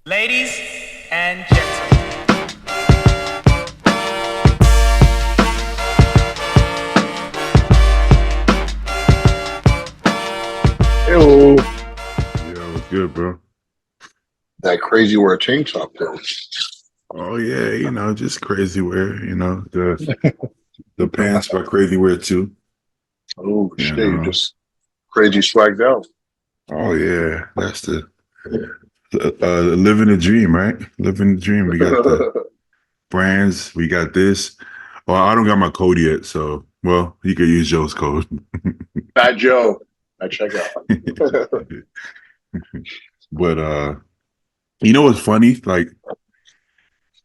Ladies and gentlemen. Hello. Yeah, what's good, bro? That crazy wear tank top there. Oh yeah, just crazy wear. The pants are crazy wear too. Oh You shit, you know. just crazy swagged out. Oh yeah, that's the living the dream, right? Living the dream. We got the brands. We got this. Well, I don't got my code yet, so you could use Joe's code. Fat Joe at checkout. But you know what's funny? Like,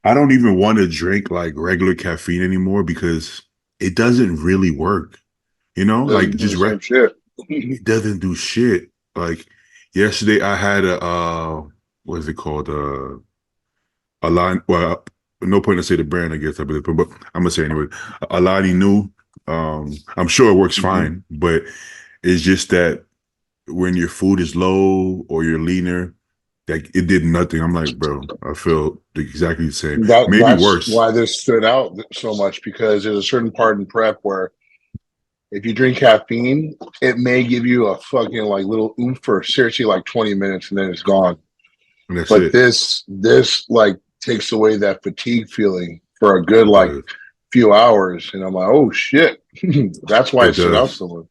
I don't even want to drink like regular caffeine anymore because it doesn't really work. Like Doesn't do just the same shit. it doesn't do shit. Like yesterday, I had a what is it called? A line. Well, no point to say the brand, I guess I believe, but I'm gonna say anyway. Alani new. I'm sure it works fine, but it's just that when your food is low or you're leaner, like it did nothing. I'm like, bro, I feel exactly the same. Maybe That's worse. why this stood out so much, because there's a certain part in prep where if you drink caffeine, it may give you a fucking like little oomph for seriously like 20 minutes and then it's gone. And that's But it. this like takes away that fatigue feeling for a good It like does. few hours. And I'm like, oh shit. That's why it stood out does. so much.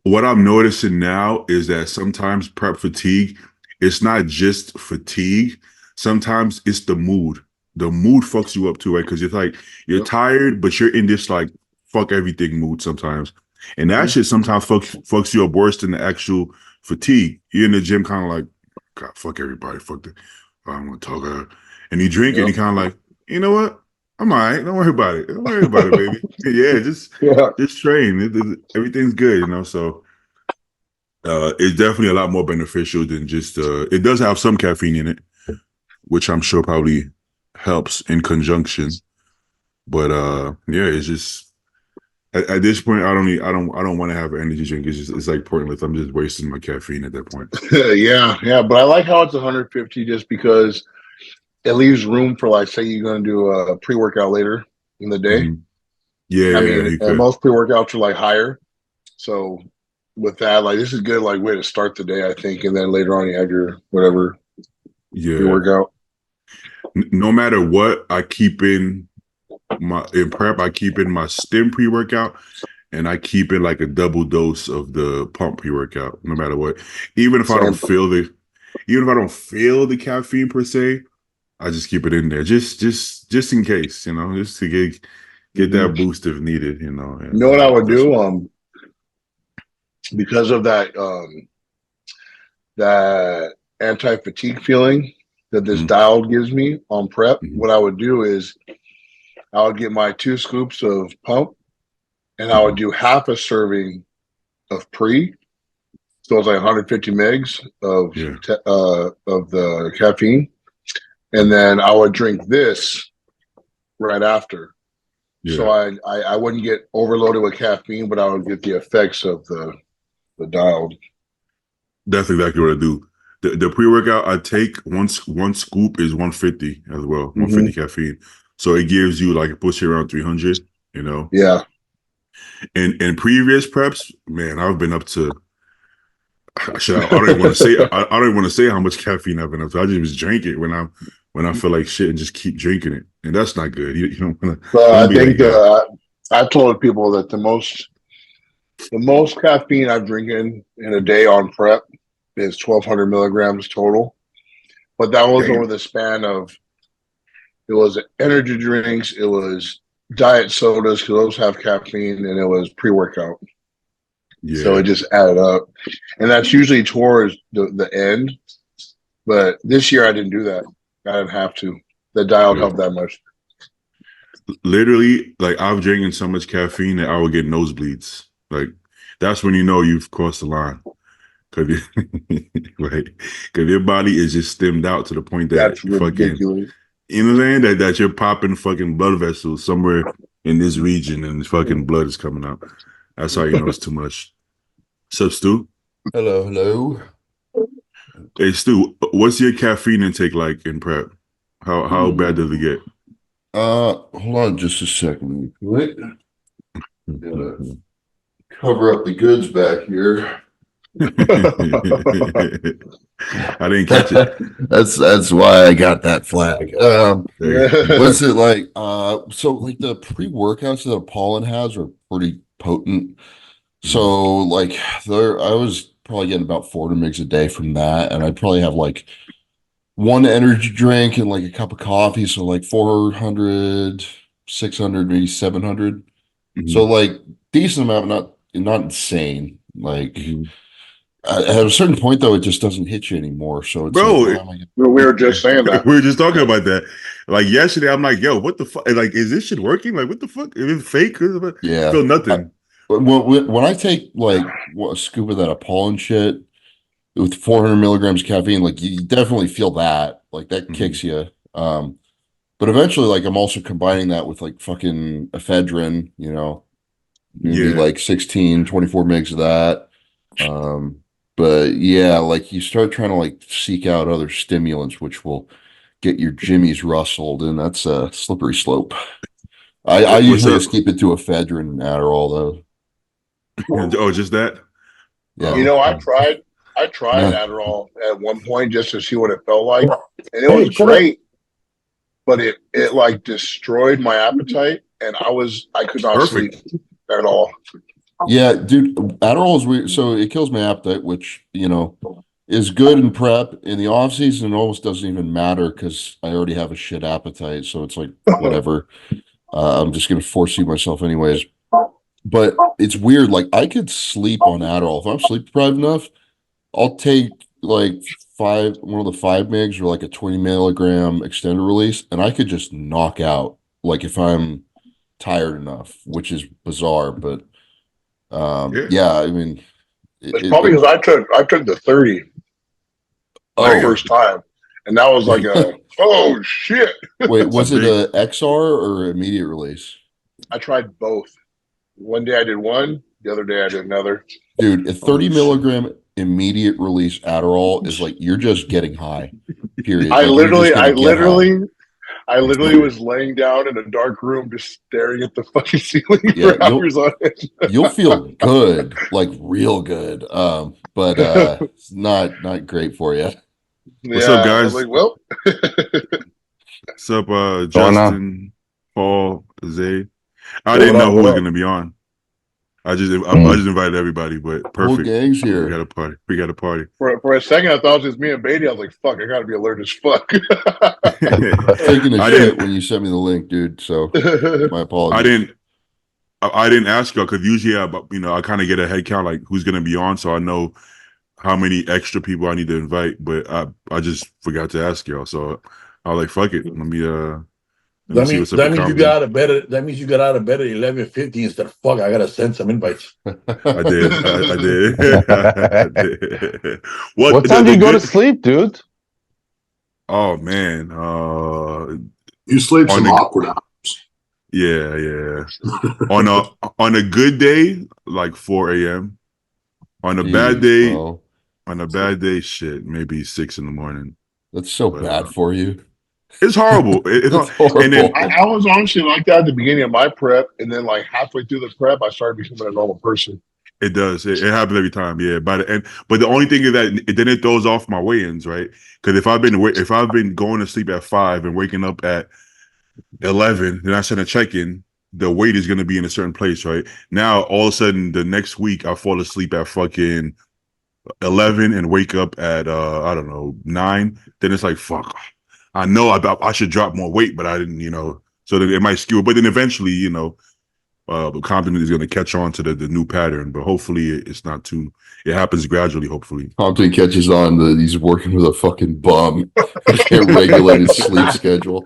What I'm noticing now is that sometimes prep fatigue, it's not just fatigue. Sometimes it's the mood. The mood fucks you up too, right? Because it's like you're tired, but you're in this like fuck everything mood sometimes. And that shit sometimes fucks you up worse than the actual fatigue. You're in the gym kind of like, God, fuck everybody, fuck that. I don't want to talk to her. And you drink it and you kind of like, you know what? I'm all right. Don't worry about it. Don't worry about it, baby. Yeah, just train. Everything's good. So it's definitely a lot more beneficial than just it does have some caffeine in it, which I'm sure probably helps in conjunction. But yeah, it's just at this point I don't want to have an energy drink. It's like pointless. I'm just wasting my caffeine at that point. yeah. But I like how it's 150 just because it leaves room for, like, say you're going to do a pre-workout later in the day. Mm-hmm. Yeah, I mean, you could. most pre-workouts are like higher. So with that, like, this is a good like way to start the day, I think. And then later on you have your whatever Yeah. pre-workout. No matter what, I keep in prep, I keep in my stim pre-workout and I keep in like a double dose of the pump pre-workout, no matter what. Even if I don't feel the caffeine per se, I just keep it in there. Just in case, just to get that boost if needed, You know what I would do? Because of that that anti-fatigue feeling that this dial gives me on prep, what I would do is I would get my 2 scoops of pump and I would do half a serving of pre. So it's like 150 megs of the caffeine. And then I would drink this right after. Yeah. So I wouldn't get overloaded with caffeine, but I would get the effects of the dialed. That's exactly what I do. The pre-workout I take, one scoop is 150 as well, 150 caffeine. So it gives you like, it puts you around 300, Yeah. And previous preps, man, I've been up to, I don't even want to say, I don't even want to say how much caffeine I've been up to. I just drink it when I feel like shit and just keep drinking it. And that's not good. You don't want to. But I think I've told people that the most caffeine I've drinking in a day on prep is 1,200 milligrams total. But that was over the span of, it was energy drinks, it was diet sodas, because those have caffeine, and it was pre-workout. Yeah. So it just added up. And that's usually towards the end. But this year I didn't do that. I didn't have to. The dial helped that much. Literally, like, I've drinking so much caffeine that I would get nosebleeds. Like, that's when you know you've crossed the line. Because your body is just stemmed out to the point that that's ridiculous. You know what I'm saying? That you're popping fucking blood vessels somewhere in this region and fucking blood is coming out. That's how you know it's too much. What's up, Stu? Hello. Hey Stu, what's your caffeine intake like in prep? How bad does it get? Hold on just a second. Wait. Gotta cover up the goods back here. I didn't catch it. That's why I got that flag. What's it like? So like the pre-workouts that Apollon has are pretty potent. So like I was probably getting about 400 mgs a day from that, and I'd probably have like one energy drink and like a cup of coffee, so like 400, 600, maybe 700. So like decent amount, not insane. Like at a certain point though, it just doesn't hit you anymore. So it's Bro, like, we were just saying that. we were just talking about that. Like yesterday, I'm like, yo, what the fuck? Like, is this shit working? Like, what the fuck? Is it fake? yeah. Feel nothing. When I take like a scoop of that Apollon shit with 400 milligrams caffeine, like you definitely feel that. Like that kicks you. But eventually, like I'm also combining that with like fucking ephedrine, maybe like 16, 24 mgs of that. But yeah, like you start trying to like seek out other stimulants, which will get your jimmies rustled, and that's a slippery slope. I usually just keep it to ephedrine and Adderall though. Oh, just that? Yeah. I tried Adderall at one point just to see what it felt like, and it was great, but it like destroyed my appetite, and I could not sleep at all. Yeah, dude, Adderall is weird. So it kills my appetite, which, is good in prep. In the off season, it almost doesn't even matter because I already have a shit appetite. So it's like, whatever. I'm just going to force feed myself anyways. But it's weird. Like I could sleep on Adderall. If I'm sleep deprived enough, I'll take like one of the 5 mgs or like a 20 milligram extended release, and I could just knock out like if I'm tired enough, which is bizarre, but yeah, I mean, it's probably because I took the 30 my first time, and that was like oh shit. Wait, was it a XR or immediate release? I tried both. One day I did one, the other day I did another. Dude, a 30 milligram immediate release Adderall is like you're just getting high. Period. I literally was laying down in a dark room just staring at the fucking ceiling for hours on it. You'll feel good, like real good. But it's not great for you. What's up, guys? Like, well. What's up, Justin, Paul, Zay? I didn't know who was going to be on. I just invited everybody, but perfect. Whole gang's here. We got a party. For a second, I thought it was just me and Beatty. I was like, "Fuck, I gotta be alert as fuck." Taking a shit when you sent me the link, dude. So my apologies. I didn't ask y'all because usually I kind of get a head count like who's gonna be on, so I know how many extra people I need to invite. But I just forgot to ask y'all, so I was like, "Fuck it, let me that means you got out of bed. That means you got out of bed at 11:50 instead of fuck. I gotta send some invites. I did. I did. What time do you go to sleep, dude? Oh man, you sleep some awkward hours. Yeah. on a good day, like 4 a.m. On a bad day, shit, maybe 6 in the morning. That's so bad for you. It's horrible. It's horrible. And then I was honestly like that at the beginning of my prep, and then like halfway through the prep, I started becoming a normal person. It does. It happens every time. Yeah. But the only thing is that then it throws off my weigh-ins, right? Because if I've been going to sleep at 5 and waking up at 11, then I send a check-in, the weight is going to be in a certain place, right? Now all of a sudden the next week I fall asleep at fucking 11 and wake up at I don't know 9. Then it's like fuck. I know I should drop more weight, but I didn't, so that it might skew. But then eventually, the Compton is going to catch on to the new pattern. But hopefully it's not too, it happens gradually, hopefully. Compton catches on that he's working with a fucking bum. Can't regulate his sleep schedule.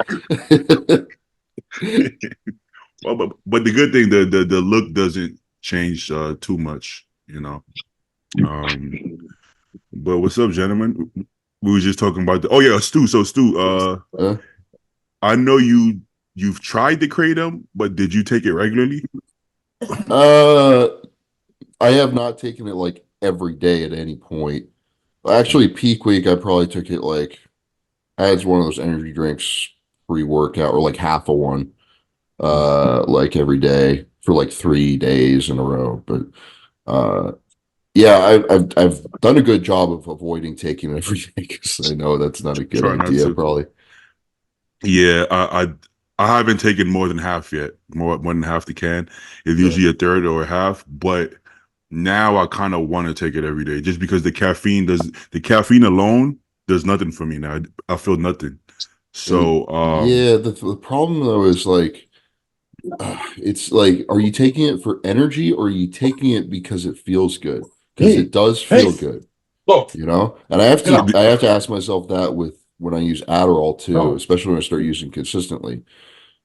Well, but the good thing, the look doesn't change too much, But what's up, gentlemen? We were just talking about Stu. So Stu, I know you've tried the kratom, but did you take it regularly? I have not taken it like every day at any point. Actually, peak week, I probably took it like I had one of those energy drinks pre-workout or like half of one, like every day for like 3 days in a row. But yeah, I've done a good job of avoiding taking it every day because I know that's not a good Try not idea, to. probably. Yeah, I haven't taken more than half yet. More than half the can. It's usually a third or a half, but now I kind of want to take it every day just because the caffeine alone does nothing for me now. I feel nothing. So Yeah, the problem though is like it's like, are you taking it for energy or are you taking it because it feels good? Because it does feel good, Look, you know? And I have to ask myself that with when I use Adderall too, especially when I start using consistently.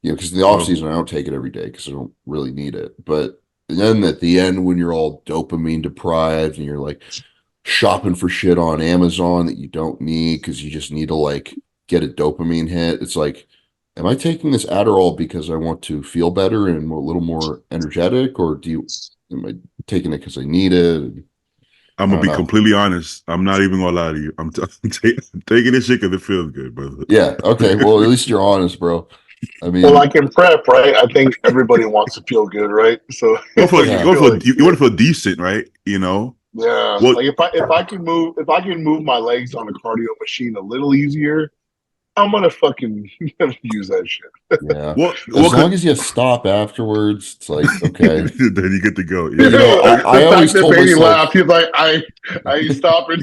You know, because in the off season I don't take it every day because I don't really need it. But then at the end, when you're all dopamine deprived and you're like shopping for shit on Amazon that you don't need because you just need to like get a dopamine hit, it's like, am I taking this Adderall because I want to feel better and a little more energetic, or am I taking it because I need it? I'm I gonna don't be know. completely honest. I'm not even gonna lie to you. I'm taking this shit because it feels good, brother. Yeah. Okay. Well, at least you're honest, bro. I mean, Well, like in prep, right? I think everybody wants to feel good, right? So Go for Yeah. go for you want to feel decent, right? You know. yeah. Well, Like if I can move my legs on a cardio machine a little easier, I'm gonna fucking use that shit. yeah. well, As long 'cause- as you stop afterwards, it's like, okay. then you get to go. You Yeah. know, I The always fact that told Beatty myself laughed, he's like, I ain't stopping.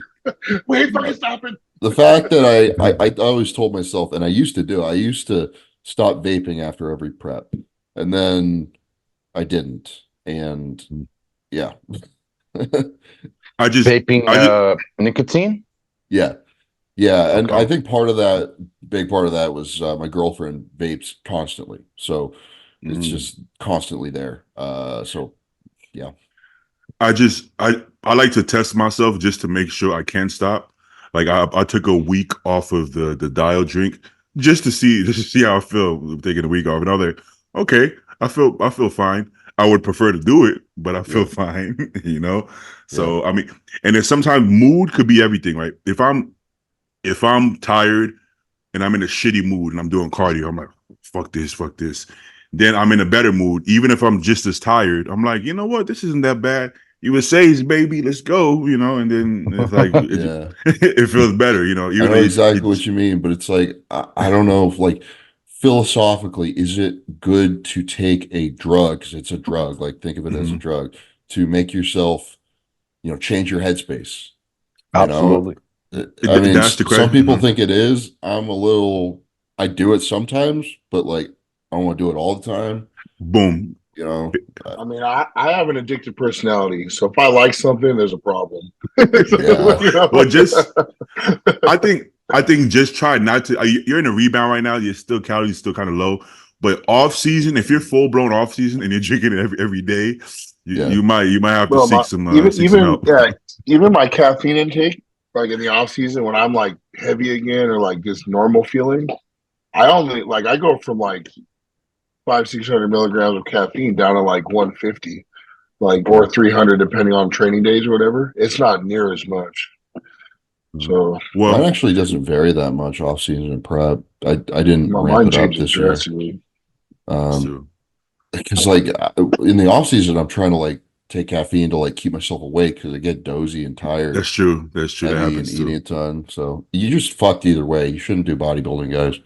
Wait for me stopping. the fact that I always told myself, and I used to stop vaping after every prep, and then I didn't, and yeah, I just Vaping I just nicotine? yeah, yeah, and I Okay. think big part of that was my girlfriend vapes constantly, so it's mm, just constantly there. So yeah, I like to test myself just to make sure I can stop. Like I took a week off of the dial drink just to see how I feel taking a week off, and I was like, okay, I feel fine. I would prefer to do it, but I feel yeah, fine, you know. yeah, So I mean, and then sometimes mood could be everything, right? If I'm tired and I'm in a shitty mood and I'm doing cardio, I'm like, fuck this, fuck this. Then I'm in a better mood, even if I'm just as tired. I'm like, you know what, this isn't that bad. USA's baby, let's go, you know. And then it's like yeah. it feels better, you know. I Even know though exactly what you mean, but it's like I don't know if like philosophically, is it good to take a drug because it's a drug, like think of it as a Mhm. drug to make yourself, you know, change your headspace, you know? Absolutely. I mean, That's the some question. people think it is. I do it sometimes, but like I don't want to do it all the time, Boom. you know? I mean, I have an addictive personality, so if I like something, there's a problem. Yeah. You know? Well, just I think just try not to. You're in a rebound right now. You're still calories still kind of low, but off season, if you're full blown off season and you're drinking it every day, Yeah. you might have to Bro, seek some help. even my caffeine intake, like in the off season when I'm like heavy again or like just normal feeling, I go from like 500-600 milligrams of caffeine down to like 150, like or 300 depending on training days or whatever. It's not near as much. So Mine Well, actually doesn't vary that much off season and prep. I didn't my ramp mind it up changes this year. drastically. so Because like in the off season, I'm trying to like take caffeine to like keep myself awake because I get dozy and tired, that's true. That's true. That heavy and happens eating too. a ton. So you just fucked either way. You shouldn't do bodybuilding, guys.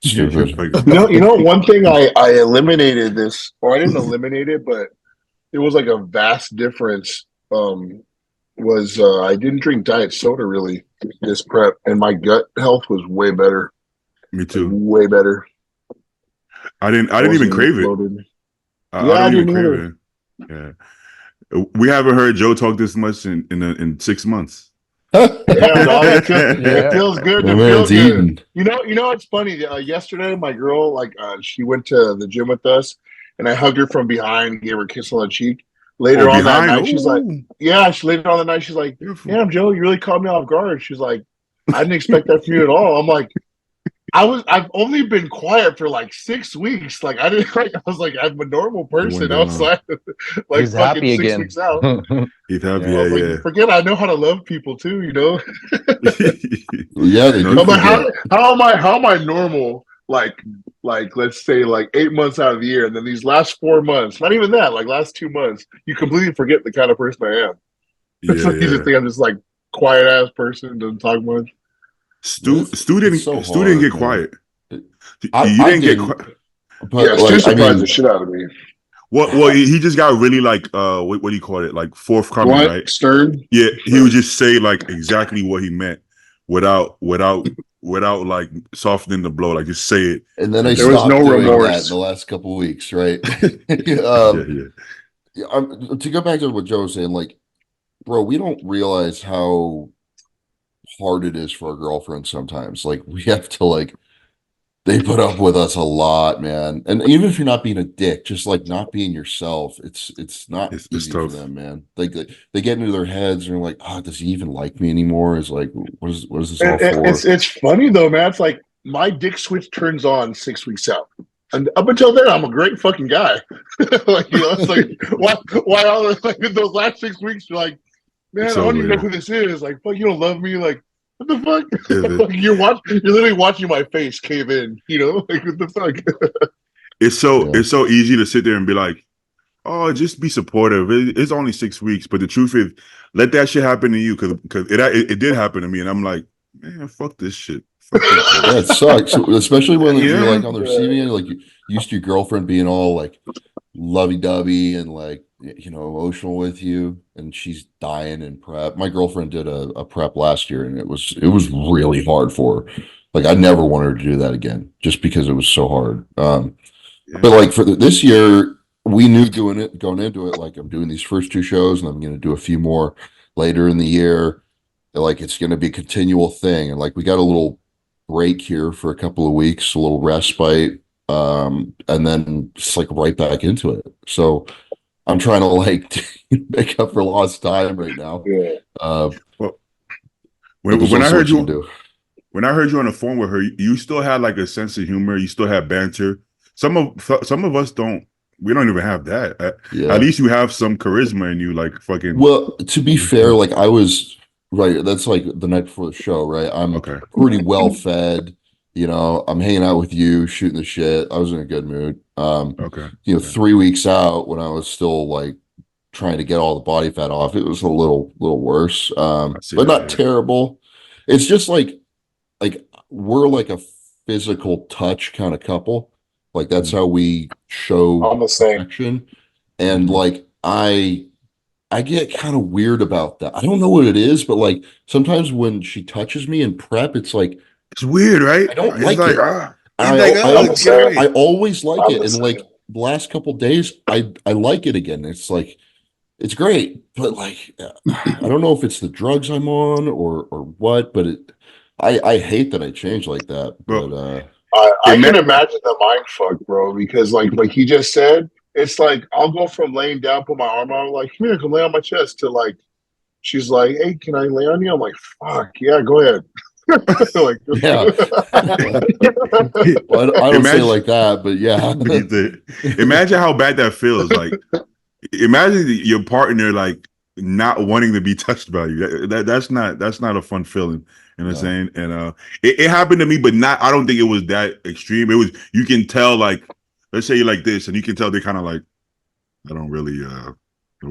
Stupid. You know, one thing I eliminated this, or I didn't eliminate it, but it was like a vast difference. Was I didn't drink diet soda really this prep, and my gut health was way better, Me like too. way better. I I didn't even wasn't crave it. bloated. I Yeah, I don't even didn't crave either. it. Yeah, we haven't heard Joe talk this much in 6 months. Yeah, dog, it Yeah. feels good My to feel man's good. eating. You know, it's funny. Yesterday, my girl, she went to the gym with us, and I hugged her from behind, gave her a kiss on the cheek. Oh, Later on that behind. night, she's like, Oh, "Yeah." Later on the night, she's like, beautiful. "Damn, Joe, you really caught me off guard." She's like, "I didn't expect that from you at all." I'm like, I've only been quiet for like 6 weeks. Like I didn't like I was like I'm a normal person outside like He's fucking happy 6 again. weeks out. He's happy. I was Yeah, like, forget I know how to love people too, you know. Yeah, they do I'm like, forget. how am I normal? Like let's say like 8 months out of the year, and then these last 4 months, not even that, like last 2 months, you completely forget the kind of person I am. It's yeah, like you just think I'm just like quiet ass person, doesn't talk much. Stu It's didn't so get hard, quiet. man. You I didn't get didn't, quiet. but Yeah, Stu like, I surprised the mean, shit out of me. Well, he just got really like what do you call it? Like forthcoming, What right? Stern? Yeah, he would just say like exactly what he meant without like softening the blow. Like just say it. and then I There was stopped no doing that remorse. in the last couple of weeks, right? Yeah. To go back to what Joe was saying, like, bro, we don't realize how hard it is for our girlfriends sometimes. Like, we have to like they put up with us a lot, man. And even if you're not being a dick, just like not being yourself, it's not It's easy for tough. them, man. Like they get into their heads and they're like, oh, does he even like me anymore? Is like, what is this all for? It's funny though, man. It's like my dick switch turns on 6 weeks out. And up until then, I'm a great fucking guy. Like, you know, it's like why all like those last 6 weeks you're like, man, It's I don't over, even know yeah. who this is. Like, fuck, you don't love me. Like, what the fuck? Yeah, Like, you're literally watching my face cave in. You know, like what the fuck? It's so easy to sit there and be like, oh, just be supportive. It's only 6 weeks, but the truth is, let that shit happen to you because it did happen to me, and I'm like, man, fuck this shit. Fuck this shit. Yeah, it sucks, especially when Yeah. you're like on the receiving end, like you used to your girlfriend being all like lovey-dovey and like emotional with you, and she's dying in prep. My girlfriend did a prep last year, and it was really hard for her. Like I never wanted her to do that again, just because it was so hard. Yeah. But like for this year, we knew going into it, like I'm doing these first two shows, and I'm going to do a few more later in the year. Like it's going to be a continual thing, and like we got a little break here for a couple of weeks, a little respite, and then just like right back into it. So I'm trying to like make up for lost time right now. Yeah. Well, There's when I also heard what you you can do. when I heard you on the phone with her, you still had like a sense of humor. You still had banter. Some of us don't. We don't even have that. Yeah. At least you have some charisma in you, like fucking. Well, to be fair, like I was right. That's like the night before the show, right? I'm Okay. pretty well fed. I'm hanging out with you, shooting the shit. I was in a good mood. Okay. 3 weeks out when I was still like trying to get all the body fat off, it was a little worse. But not terrible. It's just like we're like a physical touch kind of couple. Like that's how we show I'm the same. affection. And like I get kind of weird about that. I don't know what it is, but like sometimes when she touches me in prep, it's like It's weird, right? I don't It's like it. I always like I'm it, the and like same. the last couple days, I like it again. It's like it's great, but like I don't know if it's the drugs I'm on or what, but I hate that I changed like that. Well, But I can imagine the mind fuck, bro, because like he just said, it's like I'll go from laying down, put my arm out, like, come here, come lay on my chest, to like she's like, hey, can I lay on you? I'm like, fuck, yeah, go ahead. Like, yeah, well, I don't say it like that, but yeah. Imagine how bad that feels. Like, imagine your partner like not wanting to be touched by you. That's not a fun feeling. You know what I'm saying? And it happened to me, but not. I don't think it was that extreme. It was. You can tell, like, let's say you're like this, and you can tell they're kind of like, I don't really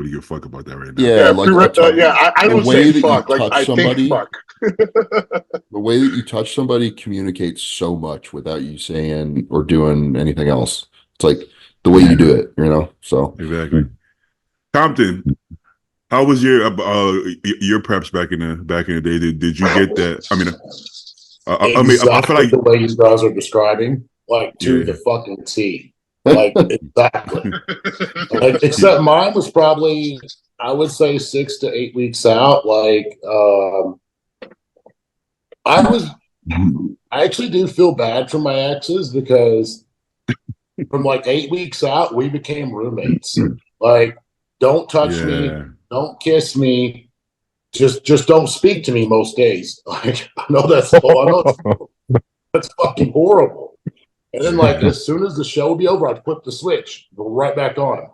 give a fuck about that right now. Yeah, like I don't say fuck. Like I somebody, think fuck. The way that you touch somebody communicates so much without you saying or doing anything else. It's like the way you do it, So Exactly. Compton, how was your preps back in the day? Did you get that? I mean, I feel like the way you guys are describing, like to the fucking T. Like exactly. Like, except mine was probably, I would say 6 to 8 weeks out. Like I actually do feel bad for my exes because from like 8 weeks out, we became roommates. Like, don't touch me, don't kiss me, just don't speak to me most days. Like I know that's all. I know That's fucking horrible. And then, like, as soon as the show would be over, I'd flip the switch, go right back on.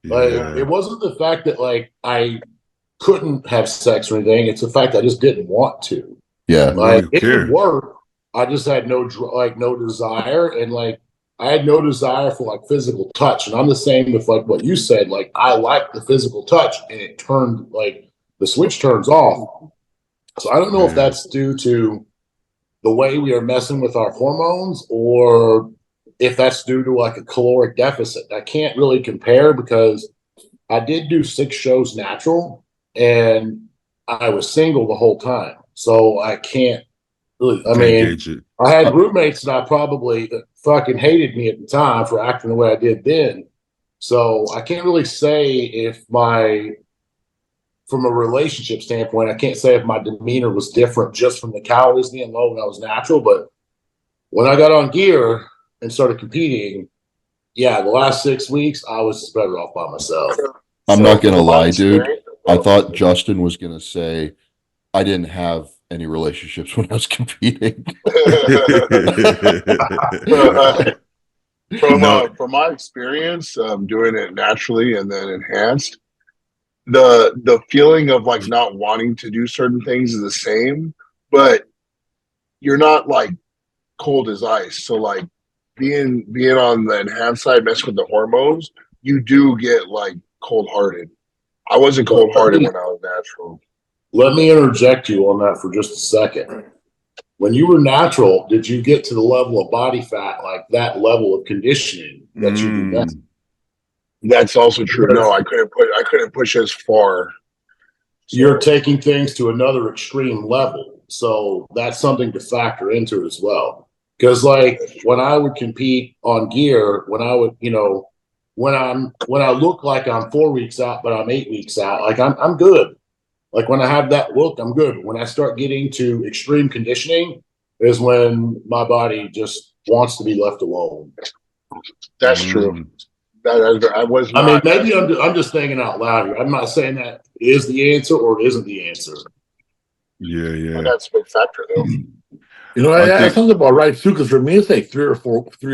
Like, it wasn't the fact that, like, I couldn't have sex or anything. It's the fact I just didn't want to. Yeah. Like, it would work. I just had no desire. And, like, I had no desire for, like, physical touch. And I'm the same with, like, what you said. Like, I like the physical touch. And it turned, like, the switch turns off. So I don't know if that's due to the way we are messing with our hormones or if that's due to, like, a caloric deficit. I can't really compare because I did do 6 shows natural. And I was single the whole time. So I can't really, I mean, I had roommates that I probably fucking hated me at the time for acting the way I did then. So I can't really say if from a relationship standpoint, I can't say if my demeanor was different just from the calories being low when I was natural. But when I got on gear and started competing, the last 6 weeks, I was just better off by myself. I'm not going to lie, dude. I thought Justin was going to say, I didn't have any relationships when I was competing. From my experience, doing it naturally and then enhanced, the feeling of, like, not wanting to do certain things is the same, but you're not, like, cold as ice. So, like, being on the enhanced side, messing with the hormones, you do get, like, cold-hearted. I wasn't cold-hearted when I was natural. Let me interject you on that for just a second. When you were natural, did you get to the level of body fat, like that level of conditioning that you do that? That's also true. No, I couldn't push as far. You're taking things to another extreme level. So that's something to factor into as well. Because, like, when I would compete on gear, when I would, when I look like I'm 4 weeks out, but I'm 8 weeks out, like I'm good. Like, when I have that look, I'm good. When I start getting to extreme conditioning is when my body just wants to be left alone. That's true. I mean, maybe I'm just thinking out loud here. I'm not saying that is the answer or it isn't the answer. Yeah. That's a big factor, though. That sounds about right too. Because for me, it's like 3 or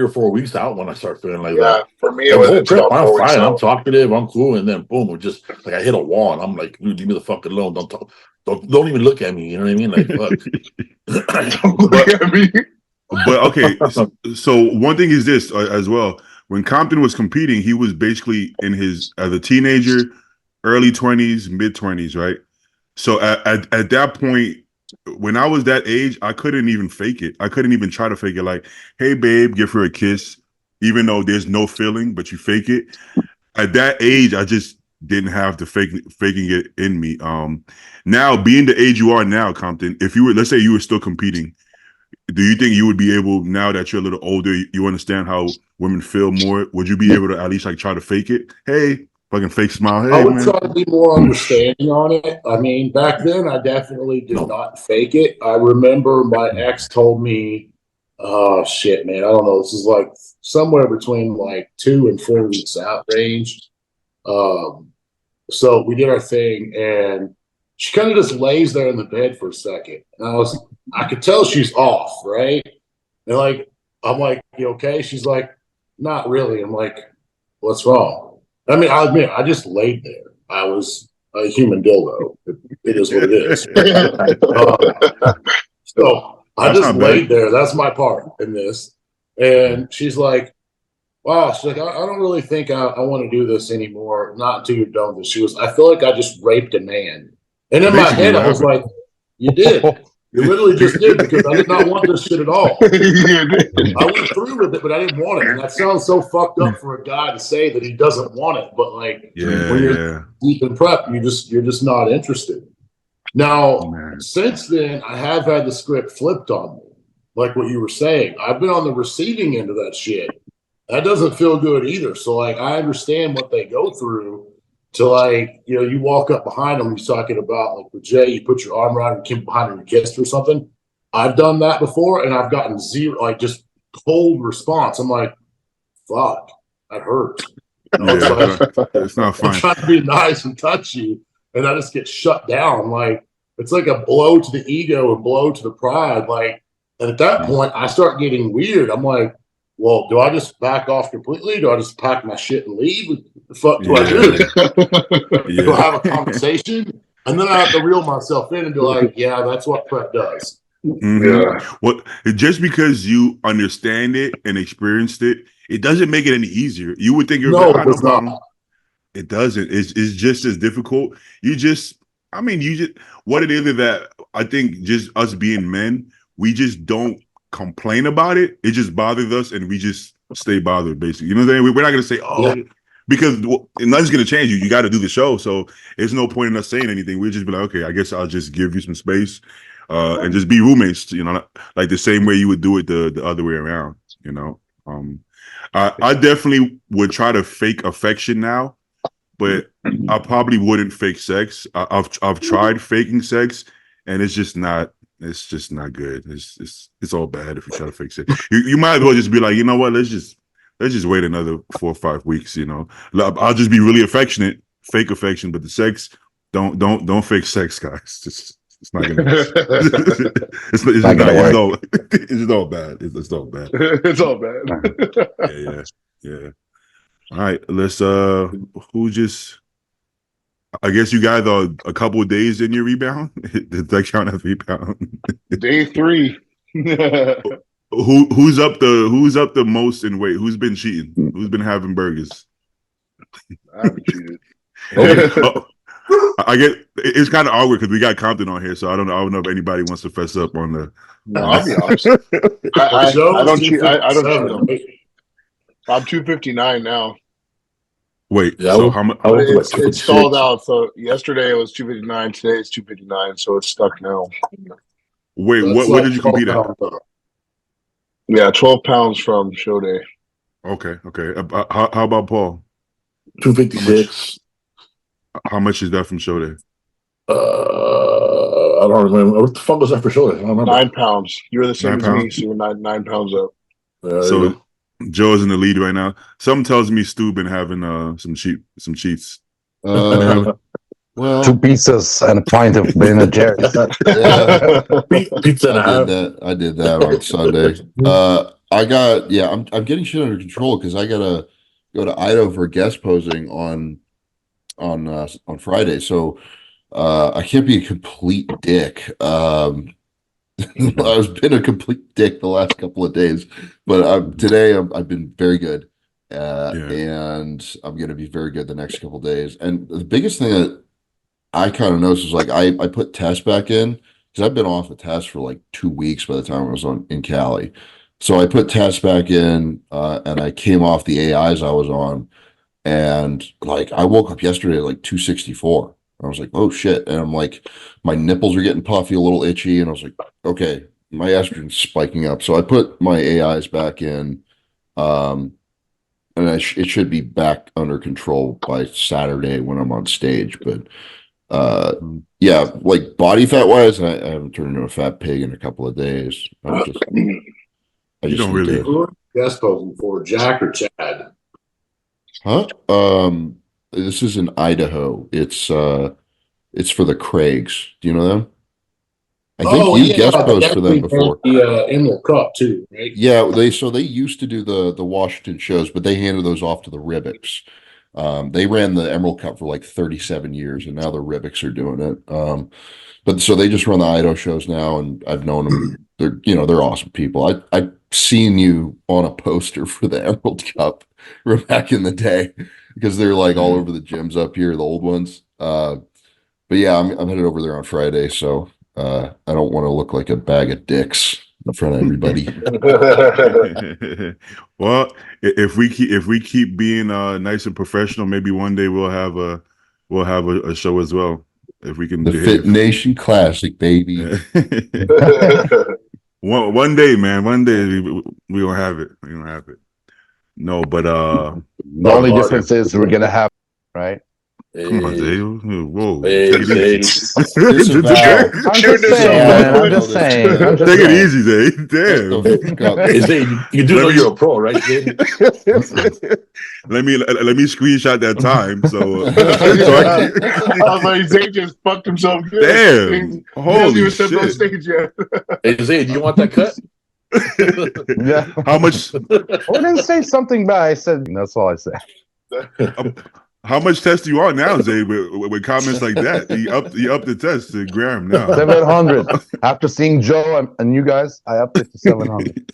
4 weeks out when I start feeling like that. For me, it was I'm fine. I'm talkative. I'm cool, and then boom, it just like I hit a wall, and I'm like, dude, leave me the fuck alone. Don't talk. Don't even look at me. You know what I mean? Like, fuck. Don't look at me. But okay, so one thing is this as well. When Compton was competing, he was basically in his as a teenager, early 20s, mid 20s, right? So at that point, when I was that age, I couldn't even fake it. I couldn't even try to fake it. Like, hey, babe, give her a kiss, even though there's no feeling, but you fake it. At that age, I just didn't have the faking it in me. Now, being the age you are now, Compton, if you were, let's say you were still competing, do you think you would be able, now that you're a little older, you understand how women feel more? Would you be able to at least like try to fake it? Hey, fucking fake smile. Hey, I would try to be more understanding on it. I mean, back then, I definitely did not fake it. I remember my ex told me, oh, shit, man, I don't know. This is like somewhere between like 2 and 4 weeks out range. So we did our thing, and she kind of just lays there in the bed for a second. And I could tell she's off, right? And like, I'm like, you okay? She's like, not really. I'm like, what's wrong? I mean, I'll admit, I just laid there. I was a human dildo. It is what it is. So I just laid there. That's my part in this. And she's like, wow. She's like, I don't really think I want to do this anymore. Not until you're done with this. She was, I feel like I just raped a man. And in my head, I was like, you did. You literally just did, because I did not want this shit at all. I went through with it, but I didn't want it. And that sounds so fucked up for a guy to say that he doesn't want it. But like, when you're deep in prep, you're just not interested. Now, since then, I have had the script flipped on me, like what you were saying. I've been on the receiving end of that shit. That doesn't feel good either. So like, I understand what they go through. To like, you walk up behind them, he's talking about like with Jay, you put your arm around him, came behind him and kissed or something. I've done that before, and I've gotten zero, like just cold response. I'm like, fuck, that hurts. It's not fun. I'm trying to be nice and touch you, and I just get shut down. Like, it's like a blow to the ego, a blow to the pride. Like, And at that point, I start getting weird. I'm like, well, do I just back off completely? Do I just pack my shit and leave? What the fuck do I do? Do I have a conversation? And then I have to reel myself in and be like, yeah, that's what prep does. Well, just because you understand it and experienced it, it doesn't make it any easier. You would think No, no it's problem. not. It doesn't. It's just as difficult. What it is that I think just us being men, we just don't complain about it. It just bothers us and we just stay bothered, basically. You know what I'm saying? We're not going to say, because nothing's going to change you. You got to do the show. So there's no point in us saying anything. We'll just be like, okay, I guess I'll just give you some space and just be roommates, like the same way you would do it the other way around, I definitely would try to fake affection now, but I probably wouldn't fake sex. I've tried faking sex, and it's just not good. It's all bad if you try to fake sex. You might as well just be like, you know what? Let's just wait another 4 or 5 weeks. I'll just be really affectionate, fake affection, but the sex, don't fake sex, guys. It's not gonna. It's all bad. It's all bad. It's all bad. Yeah. All right, let's. I guess you guys are a couple of days in your rebound. Did that count as rebound? Day 3. Who's up the most in weight? Who's been cheating? Who's been having burgers? I haven't cheated. I get it's kind of awkward because we got Compton on here, so I don't know if anybody wants to fess up on the. No, I'll be honest. I don't cheat. I don't cheat. I'm 259 now. Wait, so how much? It's stalled out. So yesterday it was 259. Today it's 259. So it's stuck now. Wait, what did you compete at? Yeah, 12 pounds from show day. Okay. How about Paul? 256. How much is that from show day? I don't remember. What the fuck was that for show day? I don't remember. 9 pounds. You were the same 9 as me, pounds? so you're 9 pounds up. So Joe's in the lead right now. Something tells me Stu been having some cheats. Well, 2 pizzas and a pint of Ben & Jerry's. Pizza and a half. I did that on Sunday. I'm getting shit under control because I gotta go to Idaho for guest posing on Friday. So I can't be a complete dick. I've been a complete dick the last couple of days, but today I've been very good, and I'm going to be very good the next couple of days. And the biggest thing that I kind of noticed is like I put Tess back in because I've been off of Tess for like 2 weeks by the time I was in Cali. So I put Tess back in, and I came off the AIs I was on, and like I woke up yesterday at like 264. I was like, oh shit. And I'm like, my nipples are getting puffy, a little itchy. And I was like, okay, my estrogen's spiking up. So I put my AIs back in, and it should be back under control by Saturday when I'm on stage. But like body fat wise, I haven't turned into a fat pig in a couple of days. I just don't really. Who are you guest posing for, Jack or Chad? Huh? This is in Idaho. It's for the Craigs. Do you know them? I think you guest posed for them before. The Emerald Cup too, right? Yeah, they used to do the Washington shows, but they handed those off to the Ribbicks. They ran the Emerald Cup for like 37 years, and now the Ribbicks are doing it. But so they just run the Idaho shows now, and I've known them. They're awesome people. I've seen you on a poster for the Emerald Cup back in the day because they're like all over the gyms up here, the old ones. But yeah, I'm headed over there on Friday, so I don't want to look like a bag of dicks in front of everybody. Well, if we keep being nice and professional, maybe one day we'll have a show as well. If we can, the Fit Nation Classic, baby. One day, man. One day we gonna have it. We gonna have it. No, but the only difference is we're gonna have, right? Come on, Zay. Whoa. Hey, Take it Zay. easy. Disavow. I'm just saying, man. I'm just saying. I'm just Take it saying. easy, Zay. Shut Damn. the fuck up. Hey, Zay, you do Let know me- you're a pro, right, Zay? let me screenshot that time. So, I was like, Zay just fucked himself good. Damn. He hasn't Holy even stepped on shit. stage yet. Hey, Zay, do you want that cut? Yeah. How much I didn't say something bad. I said that's all I said. how much test you on now, Zay, with comments like that? He upped the test to Graham now. 700. After seeing Joe and you guys, I upped it to 700.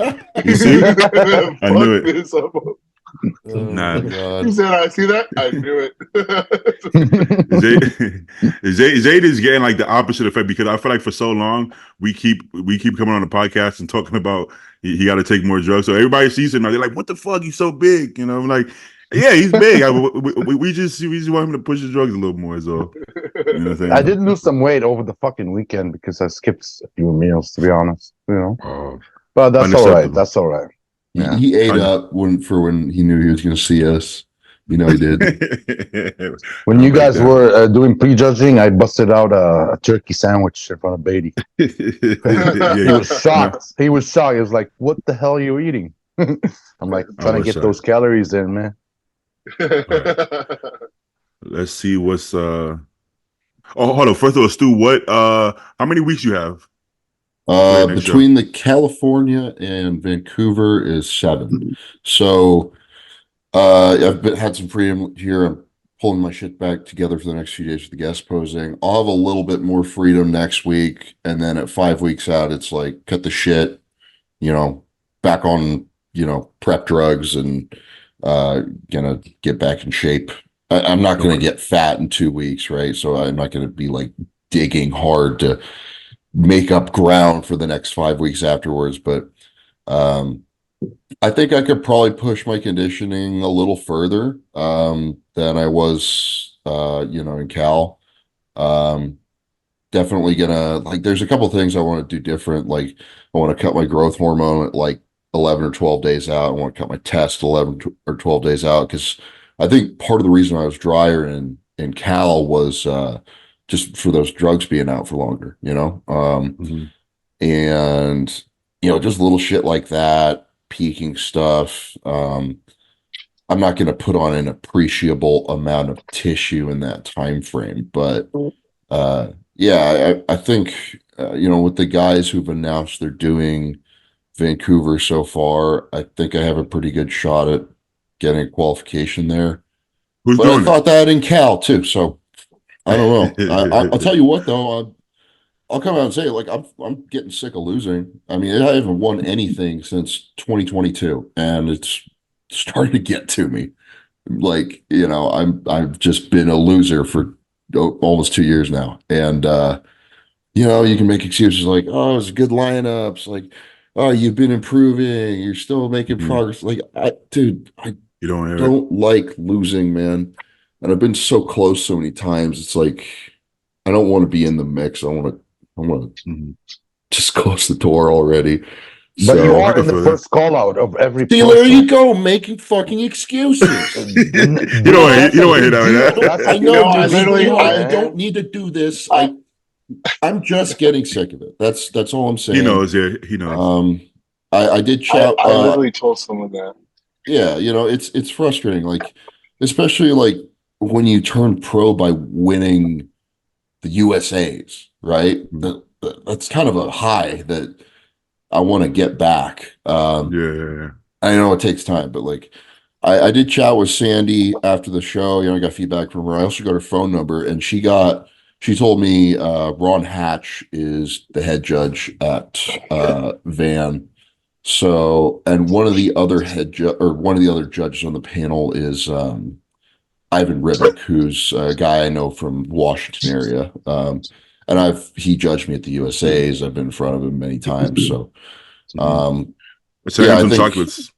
You see? I knew it. This up. Oh, Nah. my God. He said, "I see that. I knew it." Zay is getting like the opposite effect because I feel like for so long we keep coming on the podcast and talking about he got to take more drugs. So everybody sees him now, they're like, "What the fuck? He's so big," you know? I'm like, "Yeah, he's big. We just want him to push the drugs a little more." So you know what I'm saying? I did lose some weight over the fucking weekend because I skipped a few meals, to be honest. You know, Oh. but that's all right. Unacceptable. That's all right. Yeah. He ate up when he knew he was going to see us. You know he did. When you guys that. were doing prejudging, I busted out a turkey sandwich in front of Beatty. He was shocked. He was shocked. He was like, "What the hell are you eating?" I'm like, trying to was get shocked. those calories in, man. Let's see what's Oh, hold on. First of all, Stu, what how many weeks you have? Next Between the California and Vancouver is 7. So I've had some freedom here. I'm pulling my shit back together for the next few days for the guest posing. I'll have a little bit more freedom next week, and then at 5 weeks out, it's like cut the shit, back on, prep drugs and gonna get back in shape. I'm not gonna get fat in 2 weeks, right? So I'm not gonna be like digging hard to make up ground for the next 5 weeks afterwards. But I think I could probably push my conditioning a little further than I was, in Cal. Definitely gonna there's a couple things I want to do different. Like I want to cut my growth hormone at like 11 or 12 days out. I want to cut my test 11 or 12 days out because I think part of the reason I was drier in Cal was just for those drugs being out for longer, and just little shit like that, peaking stuff. I'm not going to put on an appreciable amount of tissue in that time frame, but I think with the guys who've announced they're doing Vancouver so far, I think I have a pretty good shot at getting a qualification there. Who's But doing I it? thought that in Cal too, so I don't know. I'll tell you what though, I'll come out and say like I'm getting sick of losing. I mean, I haven't won anything since 2022, and it's starting to get to me. Like I've just been a loser for almost 2 years now, and you can make excuses like, oh, it's good lineups, like, oh, you've been improving, you're still making progress. Like, I You don't hear it? don't like losing, man. And I've been so close so many times. It's like I don't want to be in the mix. I want to just close the door already. But you I are can in the feel that. first call out of every. See, there you person. go, making fucking excuses. You don't want to hear that. That's I a know, No, I dude, literally- I don't need to do this. I'm just getting sick of it. That's all I'm saying. He knows, yeah. He knows. I did chat. I literally told someone that. Yeah, it's frustrating. Like, especially like when you turn pro by winning the USAs, right? That's kind of a high that I want to get back. Yeah. I know it takes time, but like I did chat with Sandy after the show. I got feedback from her. I also got her phone number, and she told me Ron Hatch is the head judge at Van. So, and one of the other judges on the panel is Ivan Ribic, who's a guy I know from Washington area. And he judged me at the USAs. I've been in front of him many times. So, Send him some chocolates.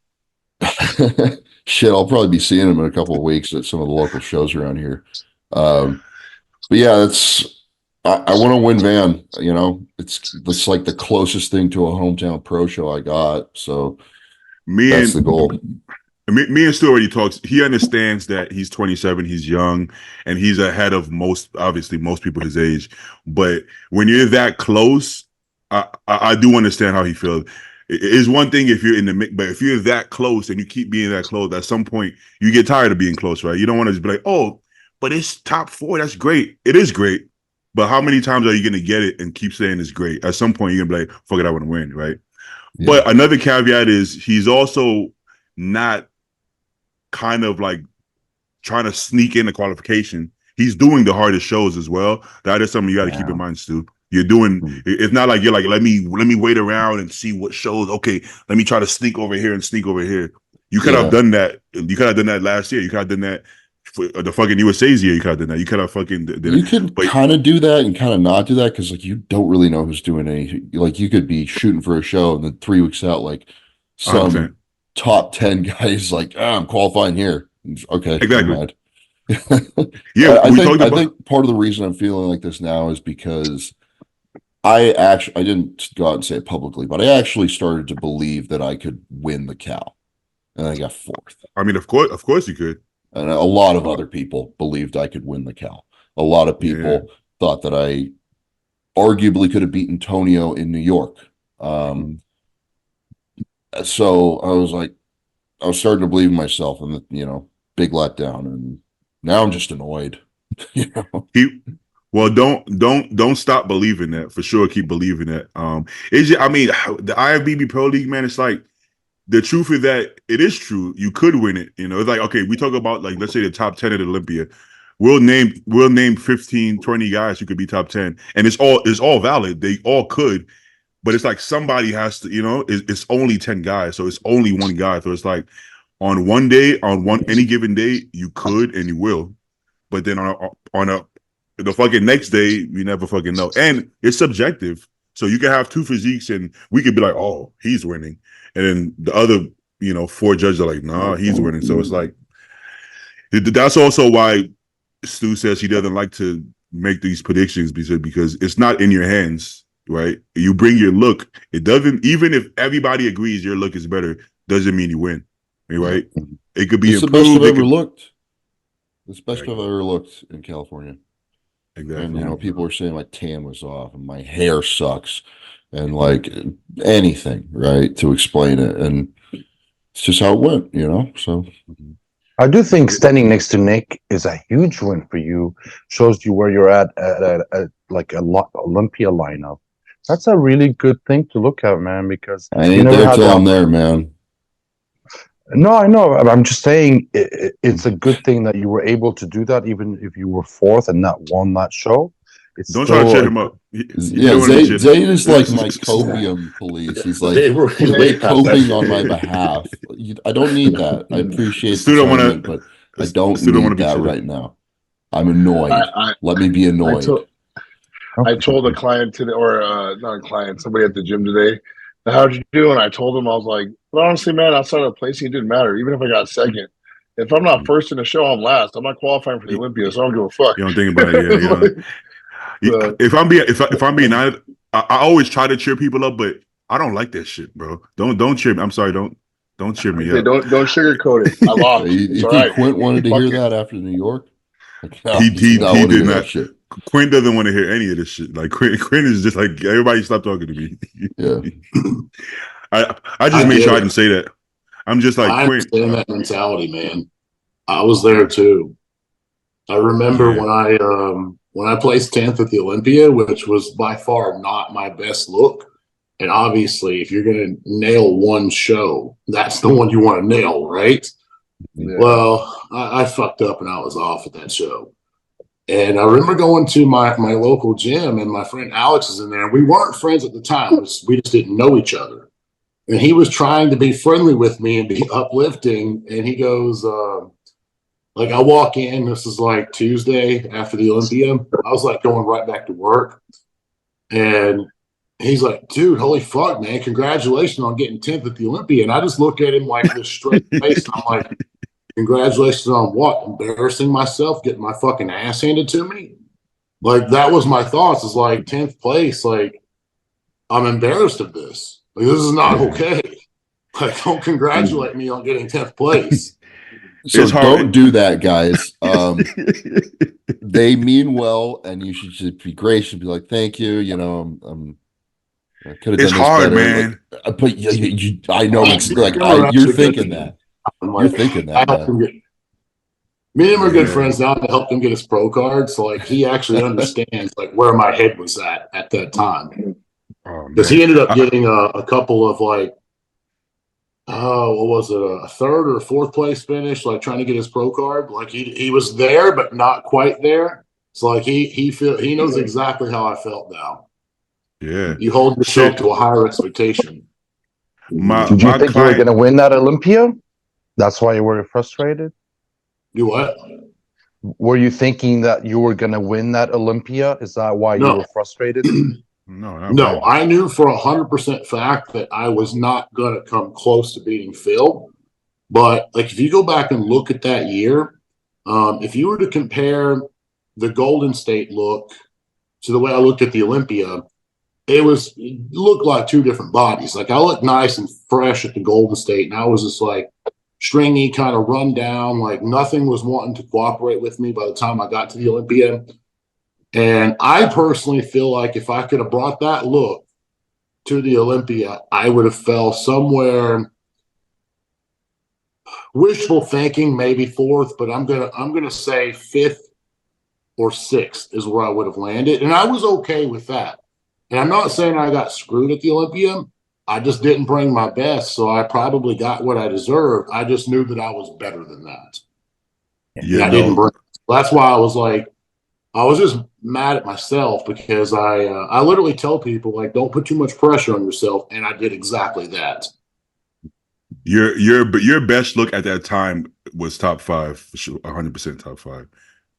shit, I'll probably be seeing him in a couple of weeks at some of the local shows around here. But yeah, I want to win Van. It's like the closest thing to a hometown pro show I got. So that's the goal. Me and Stu already talked. He understands that he's 27, he's young, and he's ahead of most people his age. But when you're that close, I do understand how he feels. It's one thing if you're in the mix, but if you're that close and you keep being that close, at some point you get tired of being close, right? You don't want to just be like, oh, but it's top 4. That's great. It is great. But how many times are you going to get it and keep saying it's great? At some point, you're going to be like, fuck it, I want to win, right? Yeah. But another caveat is he's also not kind of like trying to sneak in the qualification. He's doing the hardest shows as well. That is something you got to keep in mind, Stu. You're doing. It's not like you're like let me wait around and see what shows. Okay, let me try to sneak over here and sneak over here. You could have done that. You could have done that last year. You could have done that for the fucking USA's year. You could have done that. You could have fucking. You can kind of do that and kind of not do that because like you don't really know who's doing anything. Like you could be shooting for a show and then 3 weeks out, like some top 10 guys like I'm qualifying here. Okay, exactly. Yeah, I think part of the reason I'm feeling like this now is because I didn't go out and say it publicly, but I actually started to believe that I could win the Cal, and I got 4th. I mean, of course you could. And a lot of other people believed I could win the Cal. A lot of people thought that I arguably could have beaten Tonio in New York. So I was starting to believe in myself, and big letdown, and now I'm just annoyed. Well, don't stop believing that. For sure, keep believing that. The IFBB Pro League, man, it's like the truth is that it is true. You could win it. It's like, okay, we talk about like, let's say the top 10 at Olympia. We'll name 15, 20 guys who could be top 10, and it's all valid. They all could, but it's like somebody has to. It's only 10 guys, so it's only one guy. So it's like on one day, any given day, you could and you will, but then the fucking next day, you never fucking know. And it's subjective. So you can have 2 physiques and we could be like, oh, he's winning. And then the other, 4 judges are like, nah, he's winning. So it's like, that's also why Stu says he doesn't like to make these predictions because it's not in your hands, right? You bring your look. It doesn't, even if everybody agrees your look is better, doesn't mean you win, right? It could be improved. The best I've ever looked. It's the best I've ever looked in California. Exactly. And people were saying my tan was off and my hair sucks and like anything, right, to explain it. And it's just how it went, so. I do think standing next to Nick is a huge win for you. Shows you where you're at like a Olympia lineup. That's a really good thing to look at, man, because I ain't there till I'm there, man. No, I know. I'm just saying it's a good thing that you were able to do that, even if you were 4th and not won that show. Don't try to check him up. Zayn is like my copium police. He's like coping on my behalf. I don't need that. I appreciate it, but I don't need that right now. I'm annoyed. Let me be annoyed. I told a client today, or not a client, somebody at the gym today, how'd you do? And I told him, I was like, but honestly, man, outside of placing, it didn't matter. Even if I got 2nd, if I'm not first in the show, I'm last. I'm not qualifying for the Olympia, so I don't give a fuck. You don't think about it, If I'm being honest, I always try to cheer people up, but I don't like that shit, bro. Don't cheer me. I'm sorry, don't cheer me up. Don't sugarcoat it. I lost. You think Quint wanted to hear that after New York? Like, no, he did not. Quinn doesn't want to hear any of this shit. Like Quinn is just like, everybody stop talking to me. Yeah. I just made sure I didn't say that. I'm just like, I understand that mentality, man. I was there too. I remember when I placed 10th at the Olympia, which was by far not my best look. And obviously, if you're going to nail one show, that's the one you want to nail, right? Yeah. Well, I fucked up and I was off at that show. And I remember going to my local gym, and my friend Alex is in there. We weren't friends at the time. We just didn't know each other. And he was trying to be friendly with me and be uplifting. And he goes, like, I walk in, this is like Tuesday after the Olympia. I was like going right back to work. And he's like, dude, holy fuck, man. Congratulations on getting 10th at the Olympia. And I just look at him like this straight face. And I'm like, congratulations on what? Embarrassing myself, getting my fucking ass handed to me? Like, that was my thoughts, is like 10th place. Like, I'm embarrassed of this. Like, this is not okay. Like, don't congratulate me on getting 10th place. So It's hard. don't do that, guys. They mean well, and you should just be gracious and be like, "Thank you." You know, I could have It's done this hard, better. man. Like, but I know it's like We're you're actually thinking good. that. I'm You're like, thinking I that, helped man. him get. Me and him are good Yeah. friends now. I helped him get his pro card, so like he actually understands like where my head was at that time. Oh, Because man. he ended up getting a couple of like, what was it, a third or fourth place finish, like trying to get his pro card. Like he was there, but not quite there. So like he knows exactly how I felt now. Yeah. You hold yourself Shit. to a higher expectation. My Did you my think you were client, going to win that Olympia? That's why you were frustrated? Do what? Were you thinking that you were going to win that Olympia? Is that why you No. were frustrated? no, not No, really. I knew for 100% fact that I was not going to come close to beating Phil. But like, if you go back and look at that year, if you were to compare the Golden State look to the way I looked at the Olympia, it looked like two different bodies. Like I looked nice and fresh at the Golden State, and I was just like stringy, kind of run down. Like nothing was wanting to cooperate with me by the time I got to the Olympia. And I personally feel like if I could have brought that look to the Olympia, I would have fell somewhere. Wishful thinking, maybe fourth, but I'm gonna say fifth or sixth is where I would have landed, and I was okay with that. And I'm not saying I got screwed at the Olympia. I just didn't bring my best, so I probably got what I deserved. I just knew that I was better than that. You And I didn't know, bring. That's why I was like, I was just mad at myself because I literally tell people like, don't put too much pressure on yourself, and I did exactly that. your best look at that time was top 5 for sure, 100% top 5.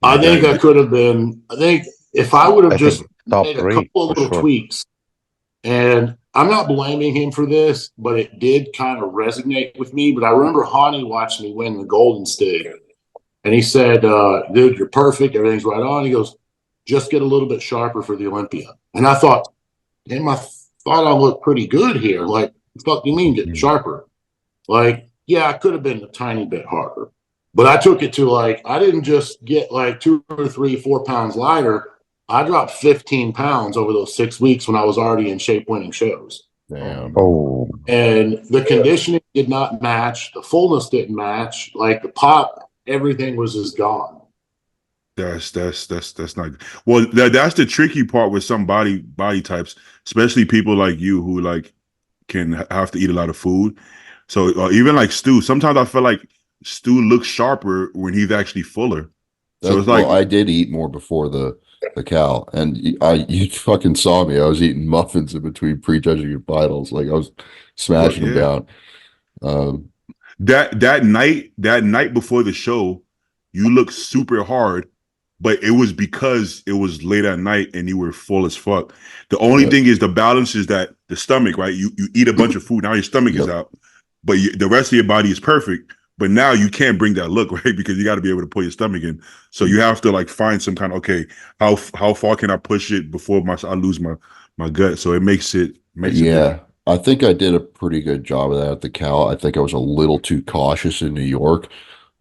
I think I could have been. I think if I would have I just think top made a 3 couple of for little sure. tweaks, and I'm not blaming him for this, but it did kind of resonate with me. But I remember Hani watched me win the Golden State, and he said, "Dude, you're perfect. Everything's right on." He goes, "Just get a little bit sharper for the Olympia." And I thought, damn, I thought I looked pretty good here. Like, what the fuck do you mean getting sharper? Like, yeah, I could have been a tiny bit harder. But I took it to like, I didn't just get like 2 or 3, 4 pounds lighter. I dropped 15 pounds over those 6 weeks when I was already in shape winning shows. Damn. Oh, And the conditioning did not match. The fullness didn't match. Like the pop, everything was just gone. That's not well. That's the tricky part with some body types, especially people like you who like can have to eat a lot of food. So even like Stu, sometimes I feel like Stu looks sharper when he's actually fuller. So it's like, well, I did eat more before the Cal, and you fucking saw me. I was eating muffins in between prejudging and finals. Like I was smashing them down. that night before the show, you looked super hard, but it was because it was late at night and you were full as fuck. The only thing is the balance is that the stomach, right? You eat a bunch of food, now your stomach is out, but the rest of your body is perfect. But now you can't bring that look, right? Because you got to be able to put your stomach in. So you have to like find some kind of, okay, how far can I push it before I lose my gut? So it makes it Yeah, I think I did a pretty good job of that at the Cal. I think I was a little too cautious in New York.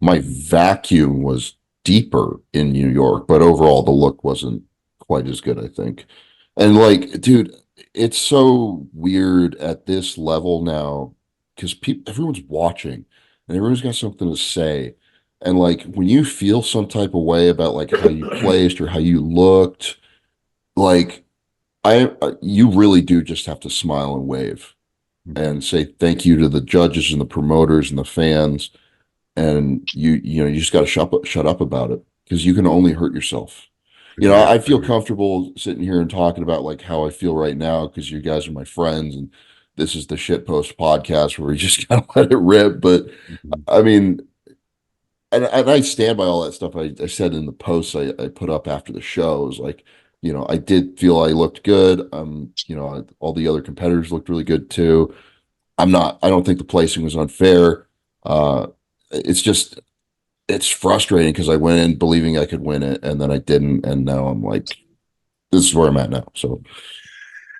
My vacuum was deeper in New York, but overall the look wasn't quite as good, I think. And like, dude, it's so weird at this level now because everyone's watching and everyone's got something to say. And like when you feel some type of way about like how you placed or how you looked, like you really do just have to smile and wave and say thank you to the judges and the promoters and the fans. And you just got to shut up about it because you can only hurt yourself. You know, I feel comfortable sitting here and talking about like how I feel right now because you guys are my friends and this is the Shitpost podcast where we just kind of let it rip. But I mean, and I stand by all that stuff I said in the posts I put up after the show. It was like, you know, I did feel I looked good. You know, all the other competitors looked really good too. I don't think the placing was unfair. It's frustrating because I went in believing I could win it and then I didn't. And now I'm like, this is where I'm at now. So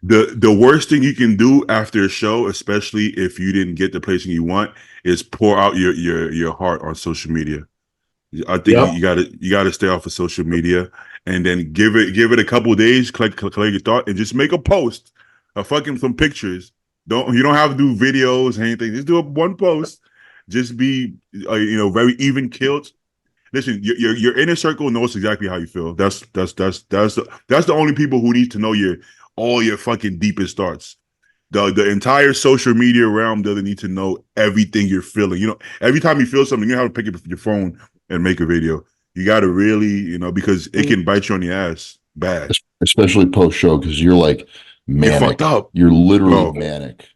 The worst thing you can do after a show, especially if you didn't get the placing you want, is pour out your heart on social media. I think Yep. you gotta stay off of social media and then give it a couple of days, collect your thought, and just make a post, some pictures. You don't have to do videos or anything. Just do one post. Just be very even keeled. Listen, your inner circle knows exactly how you feel. That's the only people who need to know all your fucking deepest thoughts. The entire social media realm doesn't need to know everything you're feeling. Every time you feel something, you have to pick up your phone and make a video. You got to really, because it can bite you on the ass bad. Especially post show, because you're like manic. You're fucked up. You're literally manic.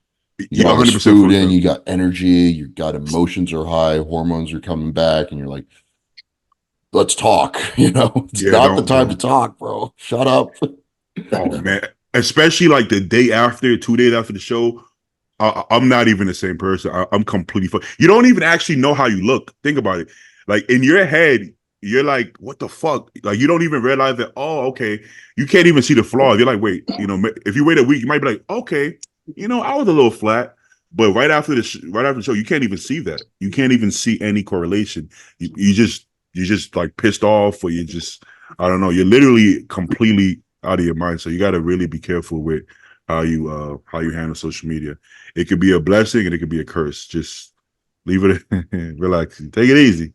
You got all this 100% food in, fucked up. you got energy, you got emotions are high, hormones are coming back, and you're like, let's talk. It's not the time to talk, bro. Shut up. Oh man, especially like the day after, 2 days after the show, I'm not even the same person. I'm completely you don't even actually know how you look. Think about it. Like in your head, you're like, what the fuck? Like you don't even realize that. Oh, okay. You can't even see the flaws. You're like, wait. If you wait a week, you might be like, okay. I was a little flat. But right after the show, you can't even see that. You can't even see any correlation. You're just like pissed off, or I don't know. You're literally completely out of your mind. So you got to really be careful with how you handle social media. It could be a blessing and it could be a curse. Just leave it, relax, take it easy.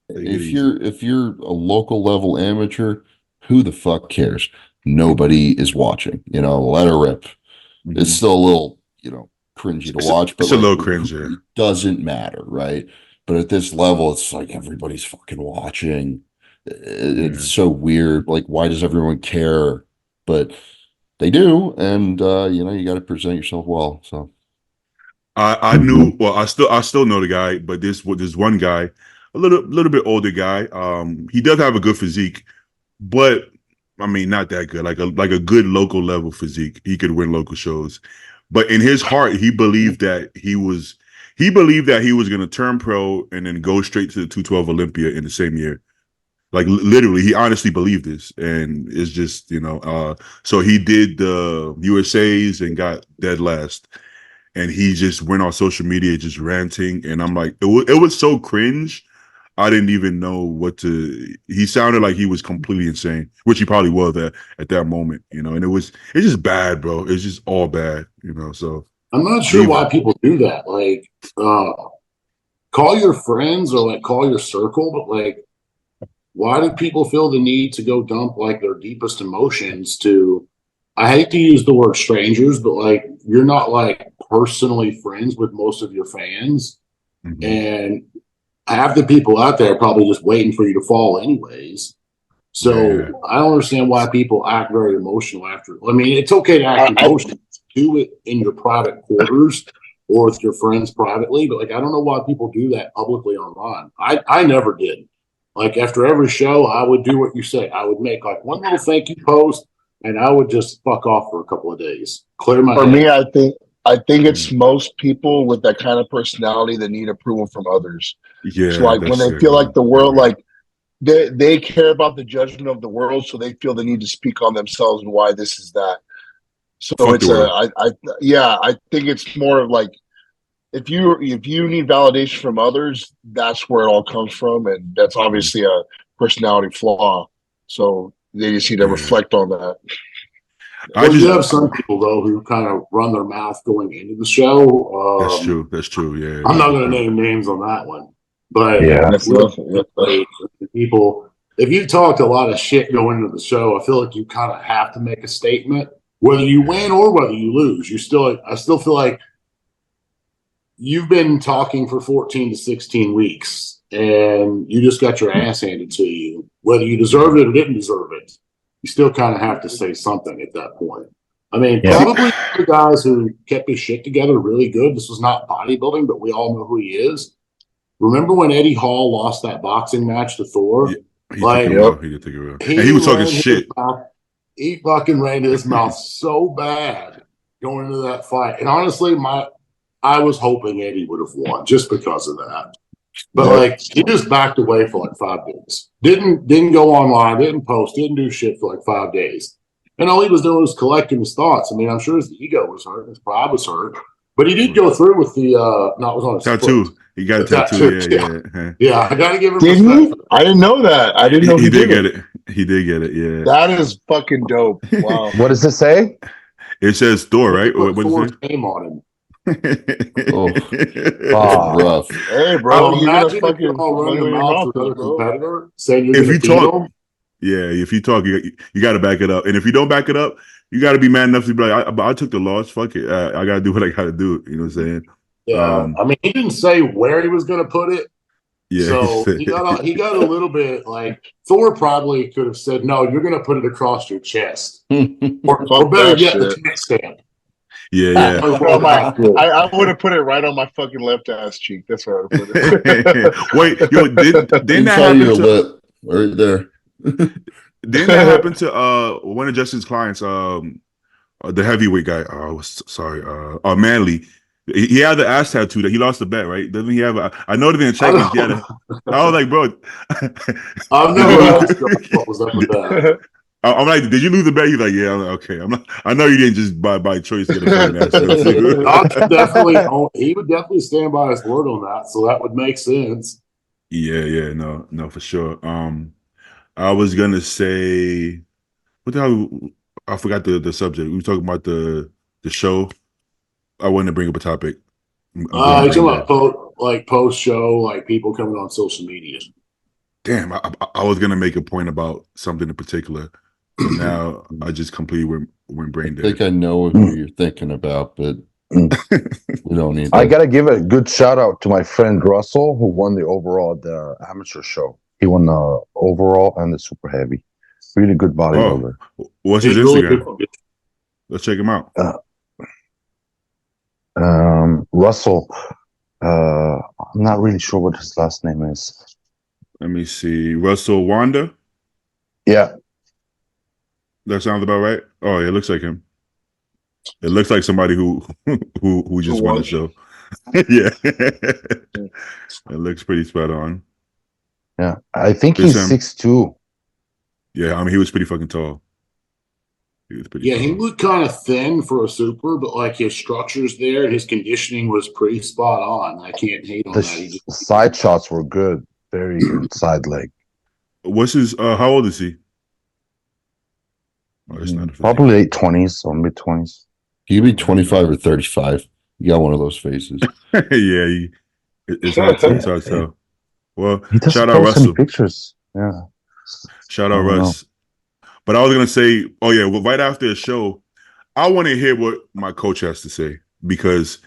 If you're a local level amateur, who the fuck cares? Nobody is watching. Let her rip. Mm-hmm. It's still a little cringy to watch, but it's a little cringe. Yeah. It doesn't matter, right? But at this level, it's like everybody's fucking watching. It's so weird. Like, why does everyone care? But they do, and you got to present yourself well. So I knew. Well, I still know the guy, but this one guy, a little bit older guy. He does have a good physique, but I mean, not that good. Like a good local level physique. He could win local shows, but in his heart, he believed that he was going to turn pro and then go straight to the 212 Olympia in the same year. Like literally, he honestly believed this, and it's just so he did the USA's and got dead last, and he just went on social media just ranting, and I'm like, it was so cringe. I didn't even know what to. He sounded like he was completely insane, which he probably was at that moment, And it's just bad, bro. It's just all bad, So I'm not sure why people do that. Like, call your friends or call your circle, but why do people feel the need to go dump their deepest emotions to? I hate to use the word strangers, but you're not personally friends with most of your fans, and half the people out there are probably just waiting for you to fall anyways. So I don't understand why people act very emotional after. I mean, it's okay to act emotional. Do it in your private quarters or with your friends privately, but I don't know why people do that publicly online. I never did. After every show, I would do what you say. I would make one little thank you post, and I would just fuck off for a couple of days. Clear my head. For me, I think it's most people with that kind of personality that need approval from others. Yeah. So when they feel like the world, they care about the judgment of the world, so they feel the need to speak on themselves and why this is that. So I think it's more of if you need validation from others, that's where it all comes from, and that's obviously a personality flaw. So they just need to reflect on that. You have some people though who kind of run their mouth going into the show. That's true. Yeah, I'm not going to name names on that one, but people. If you talked a lot of shit going into the show, I feel like you kind of have to make a statement, whether you win or whether you lose. I still feel like you've been talking for 14 to 16 weeks, and you just got your ass handed to you. Whether you deserved it or didn't deserve it, you still kind of have to say something at that point. I mean, probably the guys who kept his shit together really good. This was not bodybuilding, but we all know who he is. Remember when Eddie Hall lost that boxing match to Thor? Yeah, he did take it real. And he was talking shit. He fucking ran his mouth so bad going into that fight. And honestly, I was hoping Eddie would have won just because of that. But he just backed away for 5 days. Didn't go online, didn't post, didn't do shit for 5 days. And all he was doing was collecting his thoughts. I mean, I'm sure his ego was hurt, his pride was hurt, but he did go through with the no, it was on his tattoo. foot. He got a The tattoo. tattoo, Yeah. Yeah, I gotta give him Did respect he? for that. I didn't know that. I didn't know He he did did get it. it. He did get it. Yeah. That is fucking dope. Wow. What does it say? It says Thor, He right? put What is Thor's it? name on him. Oh. Ah. Rough. Hey, bro, Well, you gotta imagine if fucking you're all money running where your your mouth mouth to is, another bro. competitor saying you're If going you to beat talk- him. Yeah, if you talk, you got to back it up. And if you don't back it up, you got to be mad enough to be like, I took the loss. Fuck it. I got to do what I got to do. You know what I'm saying? Yeah, I mean, he didn't say where he was going to put it. Yeah. So he got a little bit like Thor probably could have said, "No, you're going to put it across your chest," or Fuck better that yet, the shit. chest stand. yeah. I would have put it right on my fucking left ass cheek. That's where I would put it. Wait, yo, didn't that Inside your happen to lip, right there. didn't that happen to one of Justin's clients, the heavyweight guy? Oh, sorry, Manley. He had the ass tattoo that he lost the bet, right? Doesn't he have I noticed in the check-ins he had I was like, bro. I've never asked him what was up with that. I'm like, did you lose the bet? He's like, yeah. I'm like, okay. I'm not. I know you didn't just by choice get a fucking ass tattoo. He would definitely stand by his word on that, so that would make sense. Yeah, no, for sure. I was gonna say, what the hell? I forgot the subject. We were talking about the show. I wanted to bring up a topic. You're talking about post show, like people coming on social media. Damn, I was gonna make a point about something in particular. Now I just completely went brain I dead. think I know who you're thinking about, but we don't need that. I gotta give a good shout out to my friend Russell, who won the overall at the amateur show. He won the overall and the super heavy. Really good bodybuilder. What's his He's really Instagram? good. Let's check him out. Russell. I'm not really sure what his last name is. Let me see. Russell Wanda. Yeah, That sounds about right. Oh, yeah, it looks like him. It looks like somebody who just won the show. Yeah, it looks pretty spot on. yeah. I think It's he's him. 6'2". Yeah, I mean he was pretty fucking tall. He was pretty. Yeah, he tall. looked kind of thin for a super, but like his structure's there and his conditioning was pretty spot on. I can't hate on The that. He just, side shots were good. Very good side leg. What's his? How old is he? Oh, it's not a physique. Probably late 20s or mid 20s. You could be 25 or 35. You got one of those faces. Yeah, it's hard to tell. Well, He doesn't shout out post any Russell. pictures. Yeah. Shout out I don't Russ. But I was gonna say, oh yeah, well, right after the show, I want to hear what my coach has to say because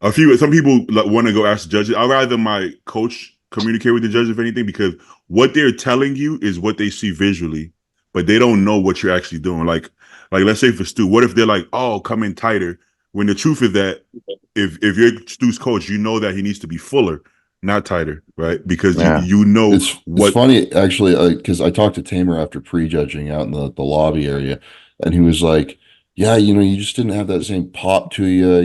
some people want to go ask the judges. I'd rather my coach communicate with the judges if anything, because what they're telling you is what they see visually, but they don't know what you're actually doing. Like let's say for Stu, what if they're like, oh, come in tighter, when the truth is that if you're Stu's coach, you know that he needs to be fuller, not tighter, right? Because Yeah. you know It's funny, actually, because I talked to Tamer after prejudging out in the lobby area, and he was like, yeah, you just didn't have that same pop to you.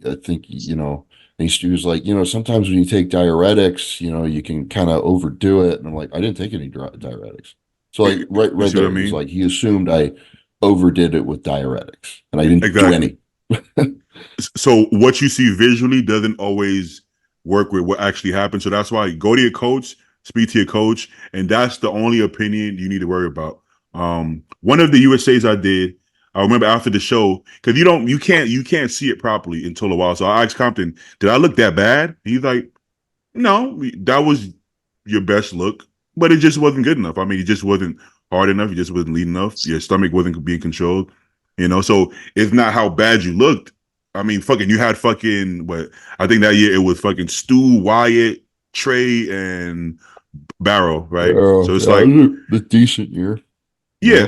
I think, and he was like, sometimes when you take diuretics, you can kind of overdo it. And I'm like, I didn't take any diuretics. So like right see what there, I mean? he's like, he assumed I overdid it with diuretics, and I didn't do any. So what you see visually doesn't always work with what actually happened. So that's why go to your coach, speak to your coach, and that's the only opinion you need to worry about. One of the USAs I did, I remember after the show, because you can't see it properly until a while. So I asked Compton, did I look that bad? He's like, no, that was your best look, but it just wasn't good enough. I mean, it just wasn't hard enough. It just wasn't lean enough. Your stomach wasn't being controlled. So it's not how bad you looked. I mean, you had what I think that year it was fucking Stu, Wyatt, Trey, and Barrow, right? So it's like a decent year. yeah.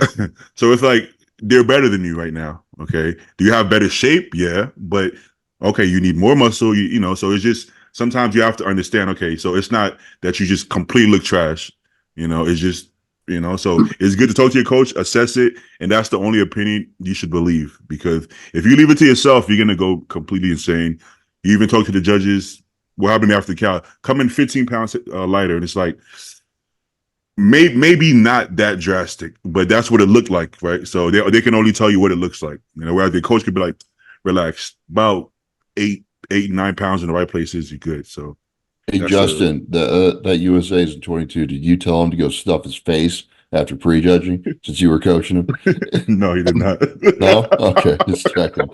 So it's like they're better than you right now. Okay. Do you have better shape? Yeah. But okay, you need more muscle, so it's just sometimes you have to understand, okay, so it's not that you just completely look trash. It's just so it's good to talk to your coach, assess it, and that's the only opinion you should believe. Because if you leave it to yourself, you're gonna go completely insane. You even talk to the judges. What happened after the count? Come in 15 pounds lighter, and it's like, maybe not that drastic, but that's what it looked like, right? So they can only tell you what it looks like, whereas the coach could be like, relax, about 9 pounds in the right places, you're good. So hey Justin, that USA is in 22. Did you tell him to go stuff his face after prejudging since you were coaching him? No, he did not. No? Okay, just checking.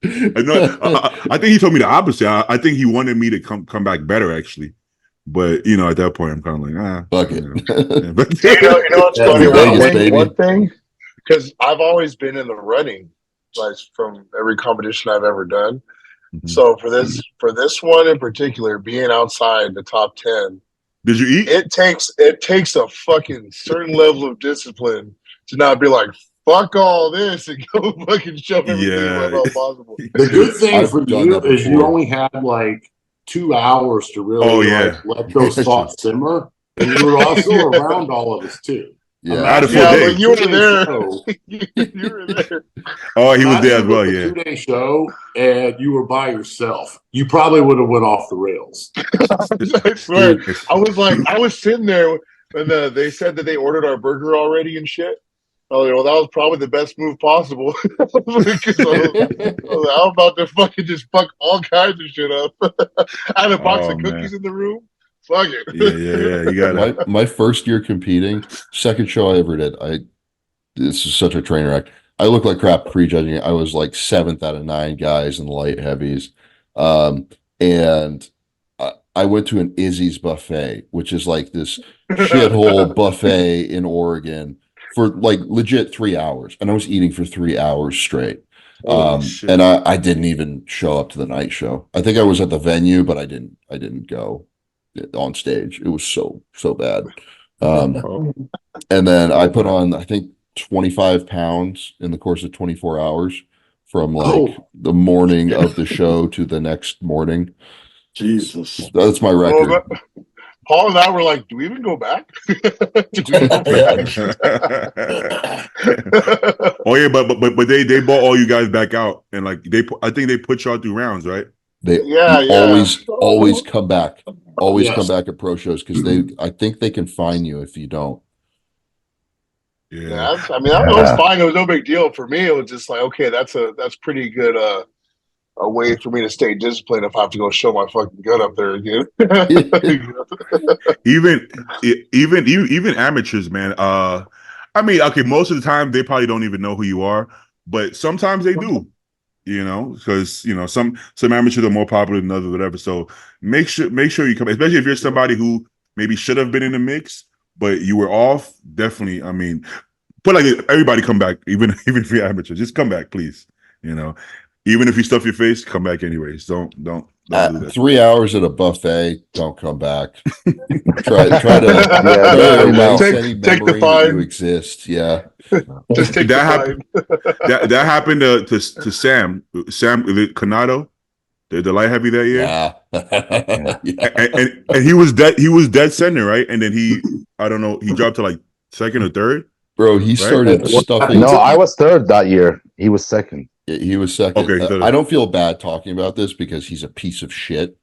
I think he told me the opposite. I think he wanted me to come back better, actually. But at that point, I'm kind of like, fuck it. What's funny? Vegas, One thing, because I've always been in the running, like from every competition I've ever done. Mhm. So for this one in particular, being outside the top 10, did you eat? it takes a fucking certain level of discipline to not be like, fuck all this and go fucking shove everything in my mouth possible. The good thing I've for done you that is you before. only had like 2 hours to really let those thoughts simmer. And you were also around all of us too. Yeah, I had a full day. Like you were there. You were there. Oh, he was there as Imagine well. it was Yeah. a 2-day show and you were by yourself. You probably would have went off the rails. I swear. I was sitting there when they said that they ordered our burger already and shit. Oh, that was probably the best move possible. I'm about to fucking just fuck all kinds of shit up. I had a box of cookies in the room. Fuck it. Yeah. You got it. my first year competing, second show I ever did. This is such a train wreck. I look like crap prejudging. I was like 7th out of 9 guys in the light heavies. And I went to an Izzy's buffet, which is like this shithole buffet in Oregon for like legit 3 hours. And I was eating for 3 hours straight. And I didn't even show up to the night show. I think I was at the venue, but I didn't go on stage. It was so bad. And then I put on, I think, 25 pounds in the course of 24 hours from like the morning of the show to the next morning. Jesus. That's my record. Well, Paul and I were like, do we even go back? Oh yeah, but they bought all you guys back out, and like I think they put y'all through rounds, right? They always come back. Always come back at pro shows because I think they can fine you if you don't. Yeah, I mean that was fine. It was no big deal for me. It was just like, okay, that's pretty good a way for me to stay disciplined if I have to go show my fucking gut up there again. even amateurs, man. I mean, okay, most of the time they probably don't even know who you are, but sometimes they do. Because some amateurs are more popular than others, whatever. So make sure you come, especially if you're somebody who maybe should have been in the mix, but you were off. Definitely, I mean, put like everybody come back, even if you're amateur, just come back, please. Even if you stuff your face, come back anyways. Don't do that. 3 hours at a buffet, don't come back. try to take the fine. You exist. Yeah. Just take that that happened to Sam Canado, the light heavy that year. Yeah. And he was dead center, right? And then he dropped to like second or third. Bro, he started stuffing. No, I was third that year. He was second. He was second. Okay, I don't feel bad talking about this because he's a piece of shit.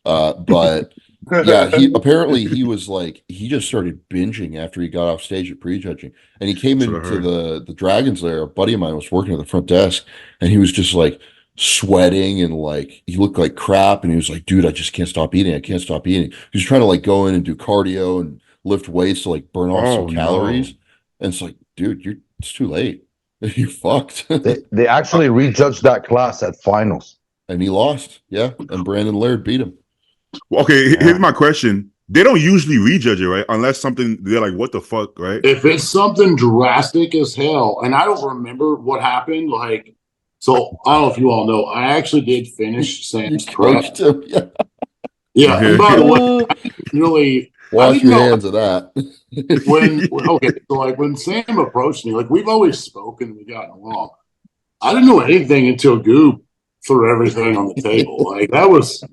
But yeah, he was like, he just started binging after he got off stage at prejudging. And he came into the Dragon's Lair. A buddy of mine was working at the front desk, and he was just like sweating and like he looked like crap. And he was like, dude, I just can't stop eating. I can't stop eating. He was trying to like go in and do cardio and lift weights to like burn off some calories. And it's like, dude, it's too late. You fucked. They actually rejudged that class at finals. And he lost. Yeah. And Brandon Laird beat him. Okay, here's my question. They don't usually rejudge it, right? Unless something, they're like, what the fuck, right? If it's something drastic as hell, and I don't remember what happened, like, so I don't know if you all know, I actually did finish Sam's prep. Him. Yeah. And by the way, I didn't really wash your hands of that. When Sam approached me, like we've always spoken, we got along. I didn't know anything until Goop threw everything on the table. Like that was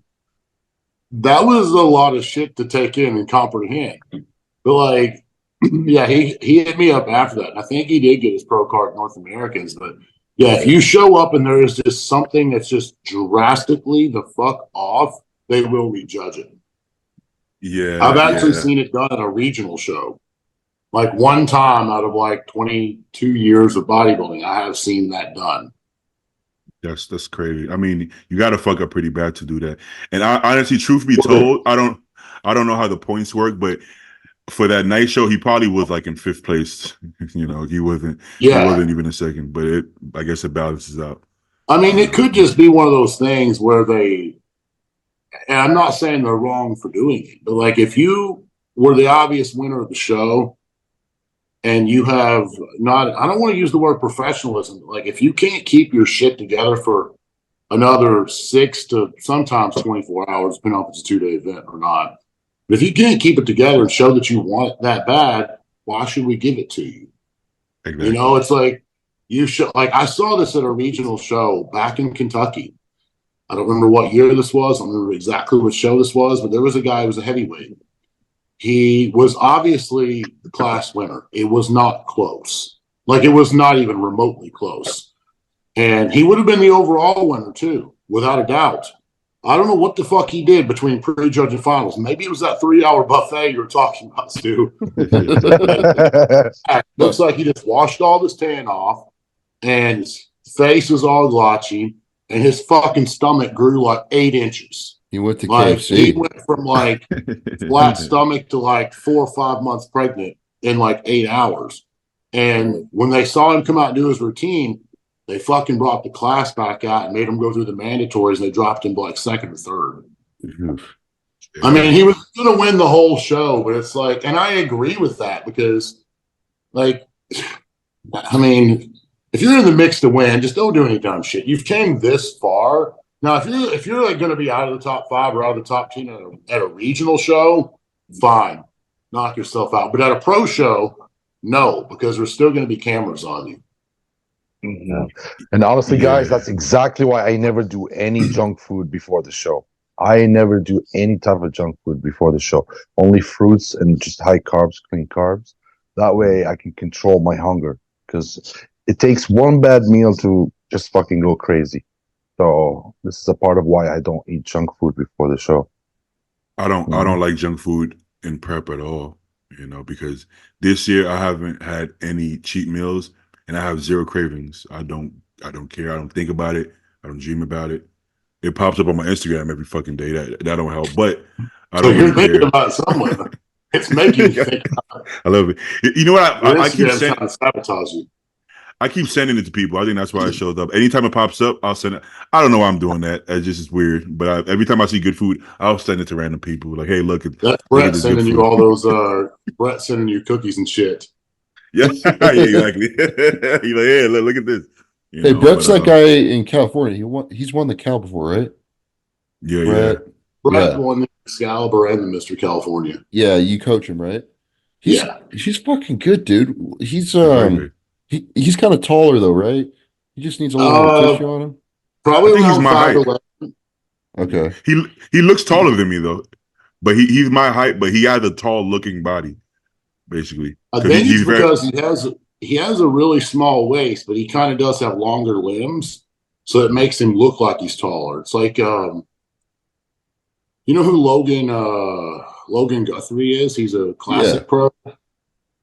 a lot of shit to take in and comprehend. But like, yeah, he hit me up after that. I think he did get his pro card at North Americans, but yeah, if you show up and there is just something that's just drastically the fuck off, they will rejudge it. Yeah, I've actually yeah. seen it done at a regional show. Like one time out of like 22 years of bodybuilding, I have seen that done. That's crazy. I mean, you got to fuck up pretty bad to do that. And honestly, truth be told, I don't know how the points work, but for that night show, he probably was like in 5th place. You know, he wasn't even in second. But I guess it balances out. I mean, it could just be one of those things where and I'm not saying they're wrong for doing it, but like if you were the obvious winner of the show and you have I don't want to use the word professionalism, but like if you can't keep your shit together for another 6 to sometimes 24 hours, depending on if it's a 2-day event or not. But if you can't keep it together and show that you want it that bad, why should we give it to you? Exactly. You know, it's like you should. Like I saw this at a regional show back in Kentucky. I don't remember what year this was. I don't remember exactly what show this was, but there was a guy who was a heavyweight. He was obviously the class winner. It was not close. Like it was not even remotely close. And he would have been the overall winner too, without a doubt. I don't know what the fuck he did between pre-judge and finals. Maybe it was that 3-hour buffet you were talking about, Stu. Looks like he just washed all this tan off, and his face was all glotchy, and his fucking stomach grew like 8 inches. He went to KFC. He went from like flat stomach to like 4 or 5 months pregnant in like 8 hours. And when they saw him come out and do his routine, they fucking brought the class back out and made him go through the mandatories, and they dropped him to like 2nd or 3rd. Mm-hmm. I mean, he was going to win the whole show, but it's like, and I agree with that because, like, I mean, if you're in the mix to win, just don't do any dumb shit. You've came this far. Now, if you're like going to be out of the top 5 or out of the top 10 at a regional show, fine, knock yourself out. But at a pro show, no, because there's still going to be cameras on you. Yeah. And honestly, guys, that's exactly why I never do any junk food before the show. I never do any type of junk food before the show. Only fruits and just high carbs, clean carbs. That way I can control my hunger, because it takes one bad meal to just fucking go crazy. So this is a part of why I don't eat junk food before the show. I don't like junk food in prep at all, you know, because this year I haven't had any cheat meals. And I have 0 cravings. I don't care. I don't think about it. I don't dream about it. It pops up on my Instagram every fucking day. That don't help. But I don't you're thinking about someone. It's making you think. I love it. You know what? I keep sending to sabotage you. I keep sending it to people. I think that's why it shows up. Anytime it pops up, I'll send it. I don't know why I'm doing that. It's just weird. But every time I see good food, I'll send it to random people. Like, hey, look at that's Brett sending you all those. Brett sending you cookies and shit. Yeah, exactly. He's like, hey, look at this. Hey, Brett's that guy in California. He's won the Cal before, right? Yeah, Brett won the Excalibur and the Mr. California. Yeah, you coach him, right? He's fucking good, dude. He's he's kind of taller though, right? He just needs a little more tissue on him. Probably I think he's my height. Okay. He looks taller than me though, but he's my height, but he has a tall looking body. Basically, I think it's because he has a really small waist, but he kind of does have longer limbs, so it makes him look like he's taller. It's like, you know who Logan Guthrie is? He's a classic pro.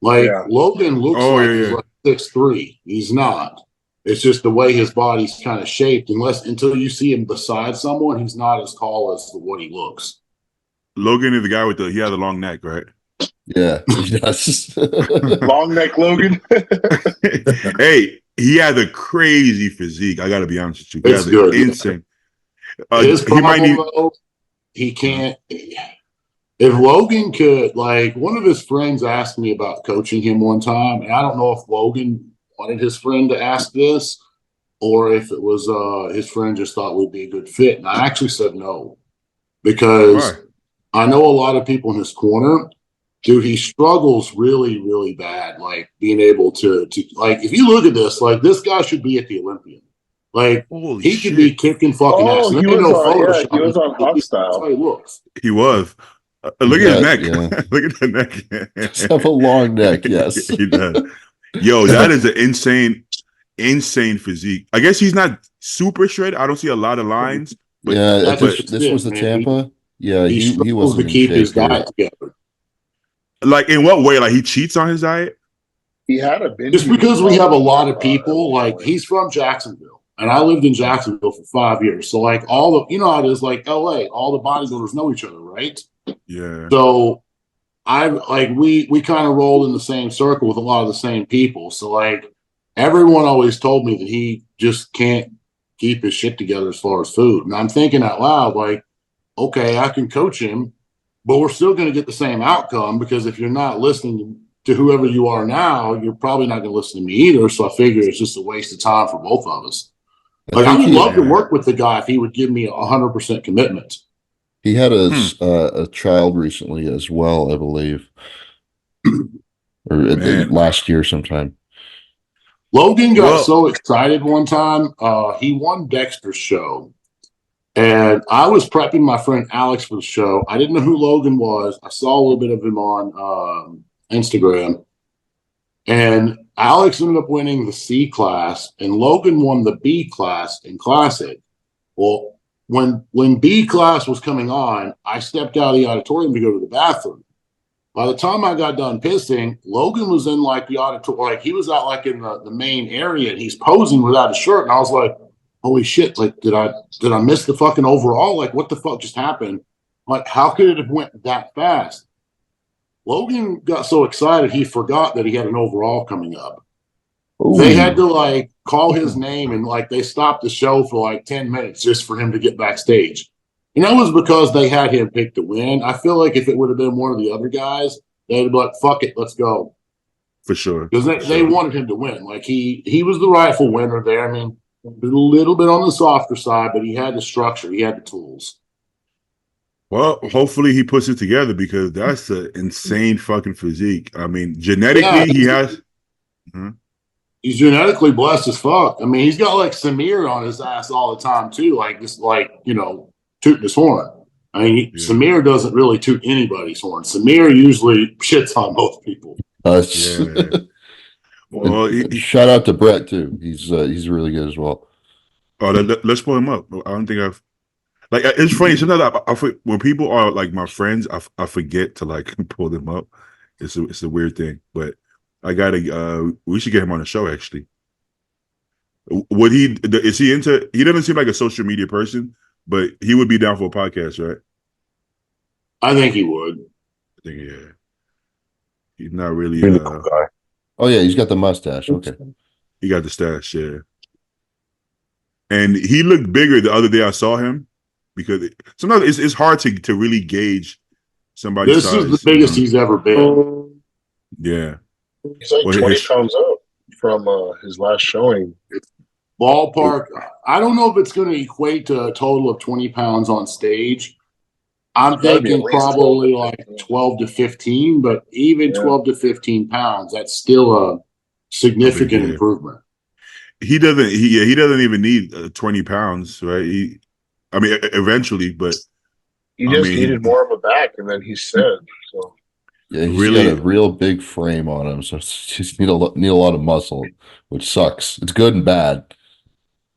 Like Logan looks he's like 6'3". He's not. It's just the way his body's kind of shaped. Until you see him beside someone, he's not as tall as what he looks. Logan is the guy he has a long neck, right? Yeah, he does. Long neck Logan. Hey, he has a crazy physique. I got to be honest with you. He has good. Insane. His problem, though, he can't. If Logan could, like, one of his friends asked me about coaching him one time, and I don't know if Logan wanted his friend to ask this or if it was his friend just thought we'd be a good fit. And I actually said no, because I know a lot of people in his corner. Dude, he struggles really, really bad, like being able to like, if you look at this, like, this guy should be at the Olympian. Like, he could be kicking fucking ass. He was on Hot Style. That's how he looks. He was. Look at his neck. Yeah. Look at the neck. Just have a long neck, yes. He does. Yo, that is an insane physique. I guess he's not super shredded. I don't see a lot of lines. But this was the Tampa. Yeah, He he struggles wasn't to in keep his shape here. diet together. Like in what way? Like he cheats on his diet? He had a binge Just eating because we have a lot of problem, people, at one like point. he's from Jacksonville, and I lived in Jacksonville for 5 years. So like all the, you know how it is, like LA, all the bodybuilders know each other, right? Yeah. So we kind of rolled in the same circle with a lot of the same people. So like everyone always told me that he just can't keep his shit together as far as food. And I'm thinking out loud, like, okay, I can coach him, but we're still going to get the same outcome, because if you're not listening to whoever you are now, you're probably not going to listen to me either. So I figure it's just a waste of time for both of us. Like I would love to work with the guy if he would give me 100% commitment. He had a child recently as well, I believe, or last year sometime. Logan got so excited one time. He won Dexter's show, and I was prepping my friend Alex for the show. I didn't know who Logan was. I saw a little bit of him on Instagram, and Alex ended up winning the C class, and Logan won the B class in Classic. Well, when B class was coming on, I stepped out of the auditorium to go to the bathroom. By the time I got done pissing, Logan was in like the auditorium, like he was out like in the main area, and he's posing without a shirt. And I was like, holy shit, like did I miss the fucking overall? Like what the fuck just happened? Like how could it have went that fast? Logan got so excited he forgot that he had an overall coming up. Ooh. They had to like call his name, and like they stopped the show for like 10 minutes just for him to get backstage. And that was because they had him pick to win. I feel like if it would have been one of the other guys, they'd be like, fuck it, let's go. For sure. Because they wanted him to win. Like he was the rightful winner there. I mean, a little bit on the softer side, but he had the structure, he had the tools. Well, hopefully he puts it together, because that's an insane fucking physique. I mean, genetically, he has. He's genetically blessed as fuck. I mean, he's got like Samir on his ass all the time too, like just like, you know, tooting his horn. I mean, Samir doesn't really toot anybody's horn. Samir usually shits on most people. Well, shout out to Brett too. He's really good as well. Oh, let's pull him up. I don't think I've. Like, it's funny. Sometimes I when people are like my friends, I forget to like pull them up. It's a weird thing, but I gotta. We should get him on the show. Actually, would he? Is he into? He doesn't seem like a social media person, but he would be down for a podcast, right? I think he would. I think he's not really. Cool guy. Oh yeah, he's got the mustache. Okay, he got the stash. Yeah, and he looked bigger the other day. I saw him. Because sometimes it's hard to really gauge somebody's size. This is the biggest he's ever been. Yeah. He's like 20 pounds up from his last showing. Ballpark. I don't know if it's going to equate to a total of 20 pounds on stage. I'm thinking probably like 12 to 15, but even 12 to 15 pounds, that's still a significant improvement. He doesn't even need 20 pounds, right? I mean, eventually, but he just needed more of a back, and then he said so. Yeah, he's got a real big frame on him, so it's just need a lot of muscle, which sucks. It's good and bad.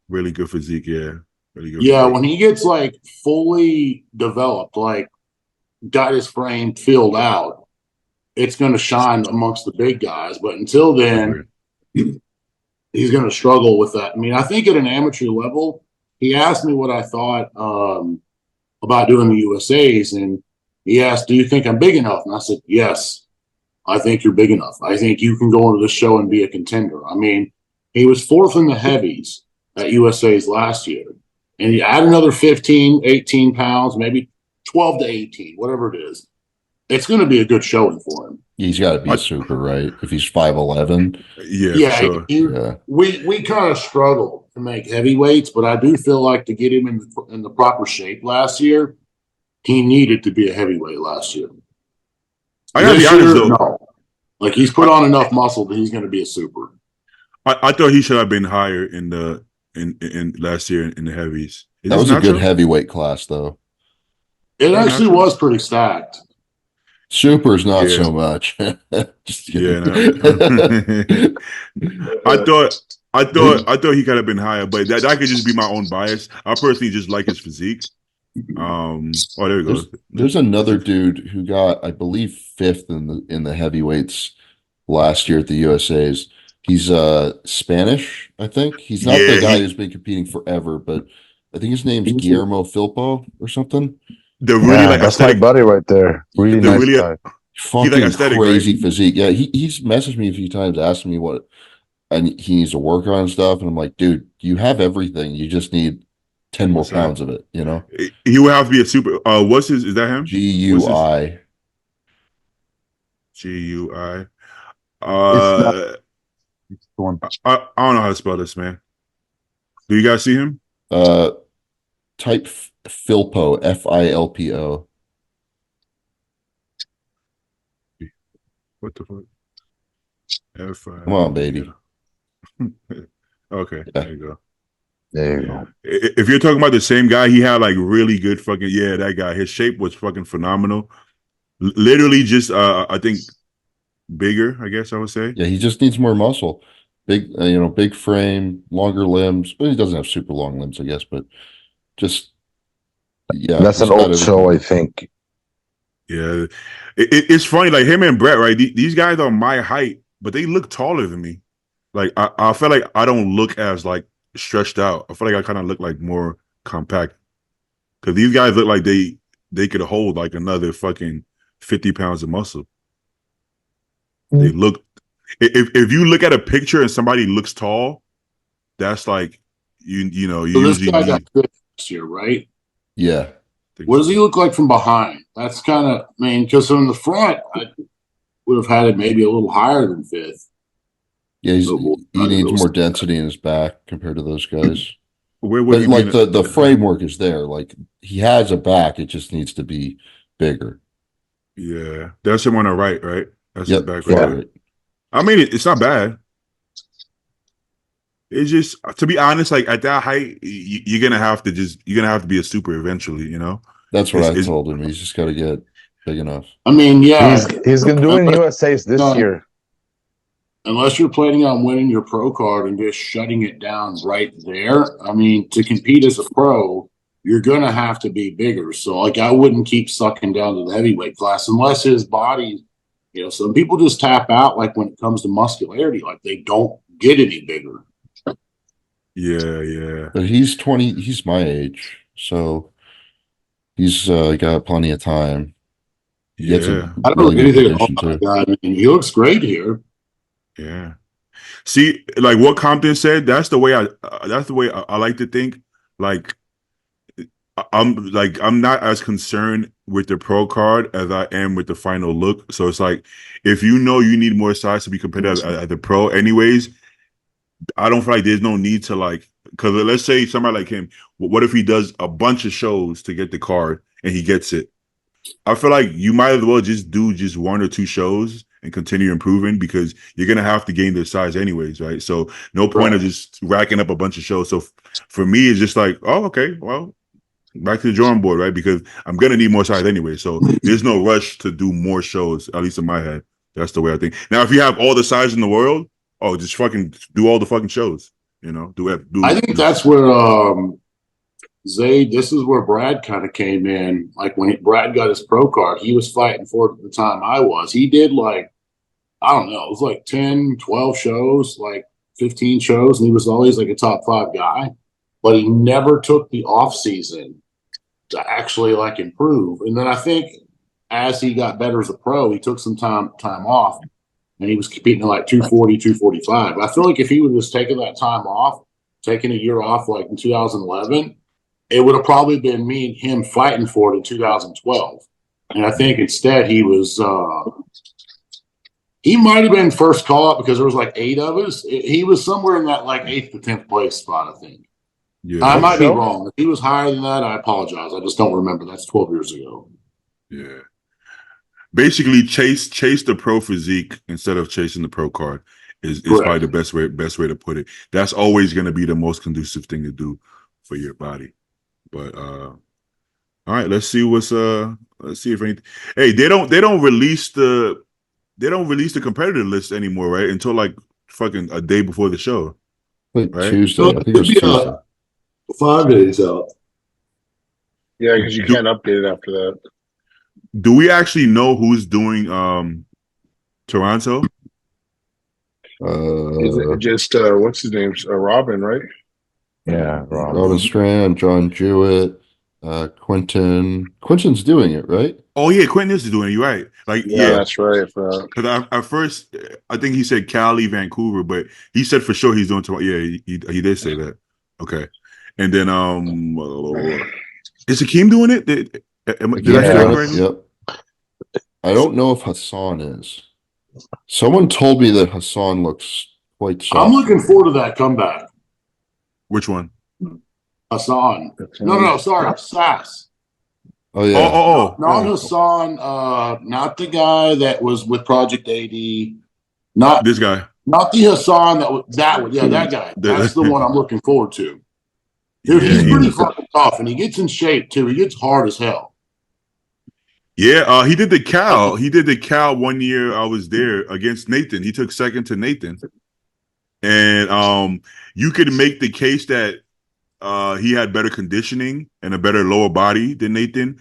Really good physique, yeah. Really good. Yeah, when he gets like fully developed, like got his frame filled out, it's going to shine amongst the big guys. But until then, he's going to struggle with that. I mean, I think at an amateur level. He asked me what I thought about doing the USAs, and he asked, do you think I'm big enough? And I said, yes, I think you're big enough. I think you can go into the show and be a contender. I mean, he was fourth in the heavies at USAs last year, and he add another 15, 18 pounds, maybe 12 to 18, whatever it is. It's going to be a good showing for him. He's got to be super, right? If he's 5'11". Yeah, sure. We kind of struggled to make heavyweights, but I do feel like to get him in the proper shape last year, he needed to be a heavyweight last year. I gotta be honest though. No. Like he's put on enough muscle that he's going to be a super. I thought he should have been higher in last year in the heavies. That was a good heavyweight class, though. It actually was pretty stacked. Super's not so much. Just kidding. Yeah, no. I thought he could have been higher, but that could just be my own bias. I personally just like his physique. Oh, there we go. There's another dude who got, I believe, fifth in the heavyweights last year at the USA's. He's Spanish, I think. He's not the guy who's been competing forever, but I think his name's Guillermo Filpo or something. The really Yeah, like that's aesthetic, my buddy right there. Really the nice really guy. Fucking like aesthetic, crazy right? physique. Yeah, he's messaged me a few times asking me what he needs to work on and stuff. And I'm like, dude, you have everything. You just need 10 more What's that? pounds of it, you know? He would have to be a super. What's his? Is that him? GUI. GUI. It's not the one. I don't know how to spell this, man. Do you guys see him? Type Filpo, FILPO. What the fuck? Come on, baby. Okay, Yeah. there you go. There you Yeah. go. If you're talking about the same guy, he had like really good fucking that guy. His shape was fucking phenomenal. Literally just I think bigger, I guess I would say. Yeah, he just needs more muscle. Big, big frame, longer limbs. Well, he doesn't have super long limbs, I guess, but just That's an old show, I think. Yeah, it's funny. Like him and Brett, right? These guys are my height, but they look taller than me. Like I feel like I don't look as like stretched out. I feel like I kind of look like more compact. Because these guys look like they could hold like another fucking 50 pounds of muscle. They look. If you look at a picture and somebody looks tall, that's like you know you So this usually guy need. got fifth this year, right? Yeah. What does he look like from behind? That's kind of, because from the front, I would have had it maybe a little higher than fifth. Yeah, he needs more density in his back compared to those guys. Where would But he like be the framework is there. Like he has a back, it just needs to be bigger. Yeah, that's him on the right, right? That's his Yep. back right there. I mean, it's not bad. It's just, to be honest, like at that height, you're gonna have to be a super eventually, you know. That's what I told him. He's just got to get big enough. I mean, yeah, He's gonna do in USA's this year. unless you're planning on winning your pro card and just shutting it down right there. I mean, to compete as a pro, you're gonna have to be bigger. So, like, I wouldn't keep sucking down to the heavyweight class unless his body. Some people just tap out, like when it comes to muscularity, like they don't get any bigger. Yeah. But he's 20. He's my age, so he's got plenty of time. He gets a I don't really know good anything condition about too. that guy. I mean, he looks great here. Yeah. See, like what Compton said, that's the way I like to think. Like I'm not as concerned with the pro card as I am with the final look. So it's like if you know you need more size to be competitive at the pro, anyways, I don't feel like there's no need to like, because let's say somebody like him, what if he does a bunch of shows to get the card and he gets it? I feel like you might as well just do just 1 or 2 shows and continue improving because you're gonna have to gain their size anyways, right? So no point of just racking up a bunch of shows. So for me, it's just like, oh, okay, well, back to the drawing board, right? Because I'm gonna need more size anyway. So there's no rush to do more shows, at least in my head. That's the way I think. Now, if you have all the size in the world, just fucking do all the fucking shows. Do it. I think that's where Zayd, this is where Brad kind of came in. Like when Brad got his pro card, he was fighting for it at the time I was. He did like, I don't know, it was like 10, 12 shows, like 15 shows, and he was always like a top 5 guy. But he never took the off season to actually like improve. And then I think as he got better as a pro, he took some time off and he was competing at like 240, 245. I feel like if he would have just taken that time off, taken a year off like in 2011, it would have probably been me and him fighting for it in 2012. And I think instead he was he might have been first call up because there was like 8 of us. He was somewhere in that like 8th to 10th place spot, I think. Yeah, I might be wrong. If he was higher than that, I apologize. I just don't remember. That's 12 years ago. Yeah. Basically, chase the pro physique instead of chasing the pro card is probably the best way to put it. That's always going to be the most conducive thing to do for your body. But all right, let's see if anything. Hey, they don't release the competitor list anymore, right? Until like fucking a day before the show. Like right? Tuesday. I think it was Tuesday. 5 days out. Yeah, because you can't update it after that. Do we actually know who's doing Toronto? Is it just what's his name? Robin, right? Yeah, Robin Strand, John Jewett, Quentin. Quentin's doing it, right? Oh yeah, Quentin is doing it. You're right. Like Yeah, yeah, that's right. because at first I think he said Cali, Vancouver, but he said for sure he's doing Toronto. Yeah, he did say that. Okay, and then is Hakeem doing it? Did I say that correctly? Yep. I don't know if Hassan is. Someone told me that Hassan looks quite soft. I'm looking forward to that comeback. Which one? Hassan. No, sorry, Sass. Oh yeah. Not Hassan. Not the guy that was with Project AD. Not this guy. Not the Hassan that one. Yeah, that guy. That's the one I'm looking forward to. Dude, he's pretty fucking tough, and he gets in shape too. He gets hard as hell. Yeah, he did the Cal. He did the Cal 1 year I was there against Nathan. He took second to Nathan. And you could make the case that he had better conditioning and a better lower body than Nathan.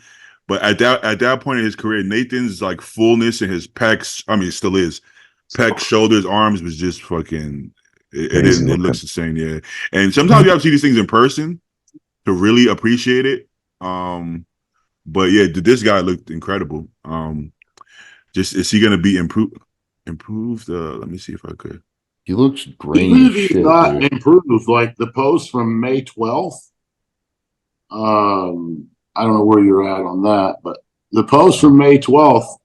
But at that point in his career, Nathan's like fullness in his pecs, I mean, it still is. Pecs, shoulders, arms was just fucking it looks insane, yeah. And sometimes you have to see these things in person to really appreciate it. But yeah, this guy looked incredible. Just is he gonna be improved? Let me see if I could. He looks great. Even if he's not improved, like the post from May 12th. I don't know where you're at on that, but the post from May 12th,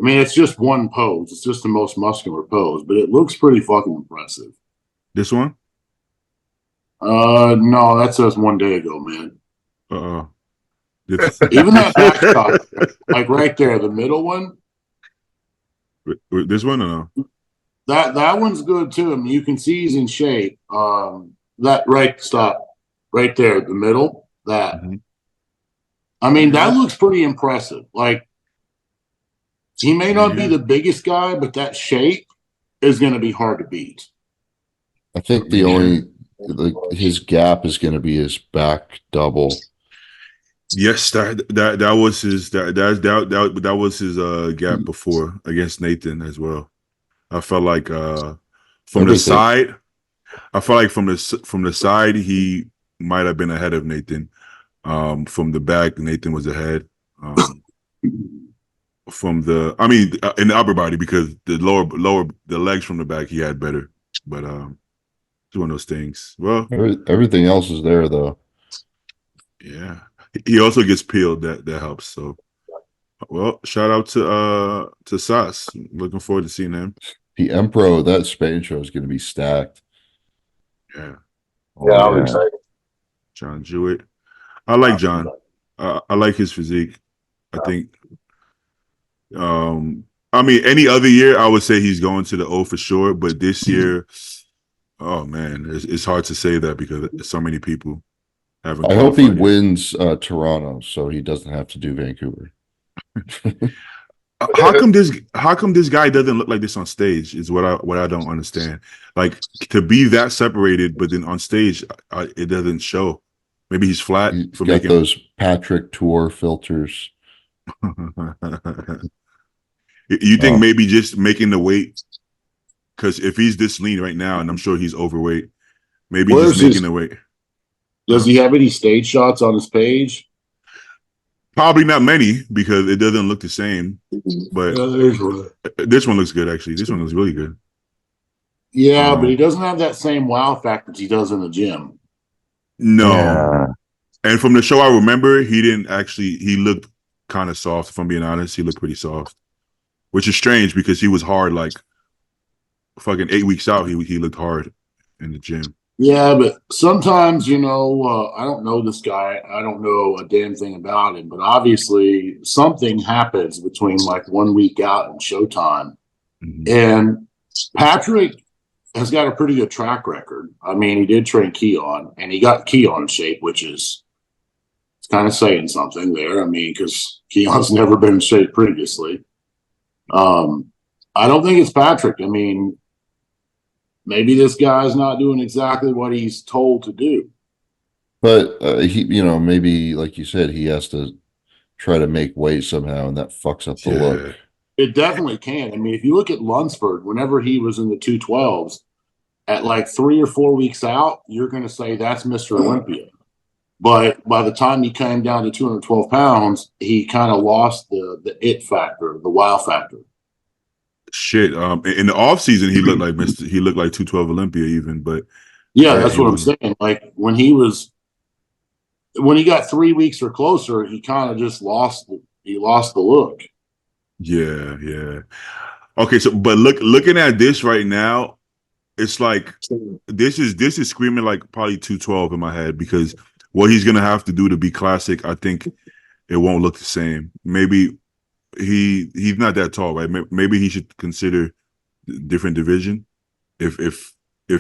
I mean, it's just one pose. It's just the most muscular pose, but it looks pretty fucking impressive. This one? No, that says 1 day ago, man. Even that back shot, like right there, the middle one. This one or no? That one's good too. I mean, you can see he's in shape. That right there, the middle. That. Mm-hmm. I mean, that looks pretty impressive. Like, he may not be the biggest guy, but that shape is going to be hard to beat. I think the only his gap is going to be his back double. Yes, that was his that was his gap before against Nathan as well. I felt like from the side, from the side he might have been ahead of Nathan. From the back, Nathan was ahead. From the, I mean, in the upper body, because the the legs from the back he had better. But it's one of those things. Well, everything else is there though. Yeah, he also gets peeled. That helps. So, well, shout out to Sas. Looking forward to seeing him. The Emperor, that Spain show is going to be stacked. Yeah. I'm excited. John Jewett. I like John. I like his physique. I think. I mean, any other year, I would say he's going to the O for sure. But this year, oh man, it's hard to say that because so many people haven't. I hope he wins Toronto, so he doesn't have to do Vancouver. How come this guy doesn't look like this on stage? Is what I don't understand. Like, to be that separated, but then on stage, it doesn't show. Maybe he's flat. He's got those Patrick Tour filters. You think maybe just making the weight? Because if he's this lean right now, and I'm sure he's overweight, maybe just making the weight. Does he have any stage shots on his page? Probably not many because it doesn't look the same. But this one looks good, actually. This one looks really good. Yeah, but he doesn't have that same wow factor that he does in the gym. No. Yeah. And from the show I remember, he looked kind of soft, if I'm being honest. He looked pretty soft. Which is strange because he was hard, like fucking 8 weeks out, he looked hard in the gym. Yeah, but sometimes, I don't know this guy. I don't know a damn thing about him, but obviously something happens between like 1 week out and showtime. Mm-hmm. And Patrick has got a pretty good track record. I mean, he did train Keon, and he got Keon in shape, which is kind of saying something there. I mean, because Keon's never been in shape previously. I don't think it's Patrick. I mean, maybe this guy's not doing exactly what he's told to do. But he, maybe like you said, he has to try to make weight somehow, and that fucks up the look. It definitely can. I mean, if you look at Lunsford, whenever he was in the 212s, at like 3 or 4 weeks out, you're going to say that's Mr. Olympia. But by the time he came down to 212 pounds, he kind of lost the it factor, the wow factor. Shit. In the off season, he looked like 212 Olympia even, but yeah, that's what I'm saying. Like when he got 3 weeks or closer, he kind of just lost the look. Yeah. Okay, so but looking at this right now, it's like this is screaming like probably 212 in my head, because what he's gonna have to do to be classic, I think it won't look the same. Maybe he's not that tall, right? Maybe he should consider different division if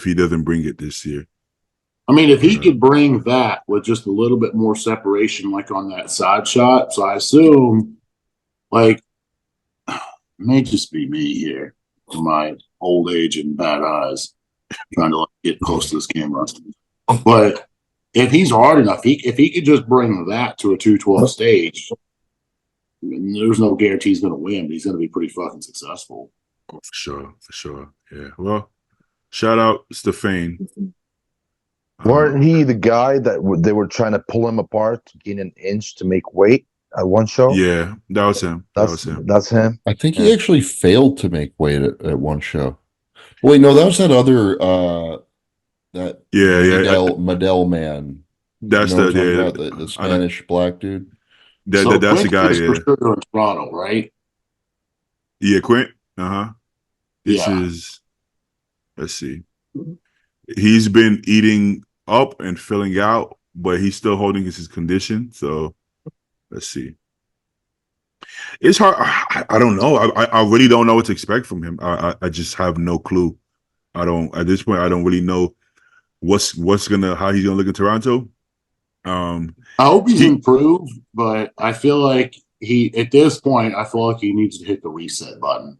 he doesn't bring it this year. I mean, if he could bring that with just a little bit more separation, like on that side shot. So I assume, like, it may just be me here, in my old age and bad eyes, trying to get close to this camera. But if he's hard enough, if he could just bring that to a 212 stage, there's no guarantee he's going to win, but he's going to be pretty fucking successful. Oh, for sure. Yeah. Well, shout out Stefan. Weren't he the guy that they were trying to pull him apart to gain an inch to make weight at one show? Yeah, that was him. That's him. I think he actually failed to make weight at one show. Wait, no, that was that other Medell man. That's the Spanish black dude. That's the guy. Yeah, for sure in Toronto, right? Yeah, Quint. This Yeah. is. Let's see. He's been eating up and filling out, but he's still holding his condition. So let's see. It's hard. I don't know. I really don't know what to expect from him. I just have no clue. At this point, I don't really know how he's gonna look in Toronto. I hope he's improved, but I feel like at this point, I feel like he needs to hit the reset button.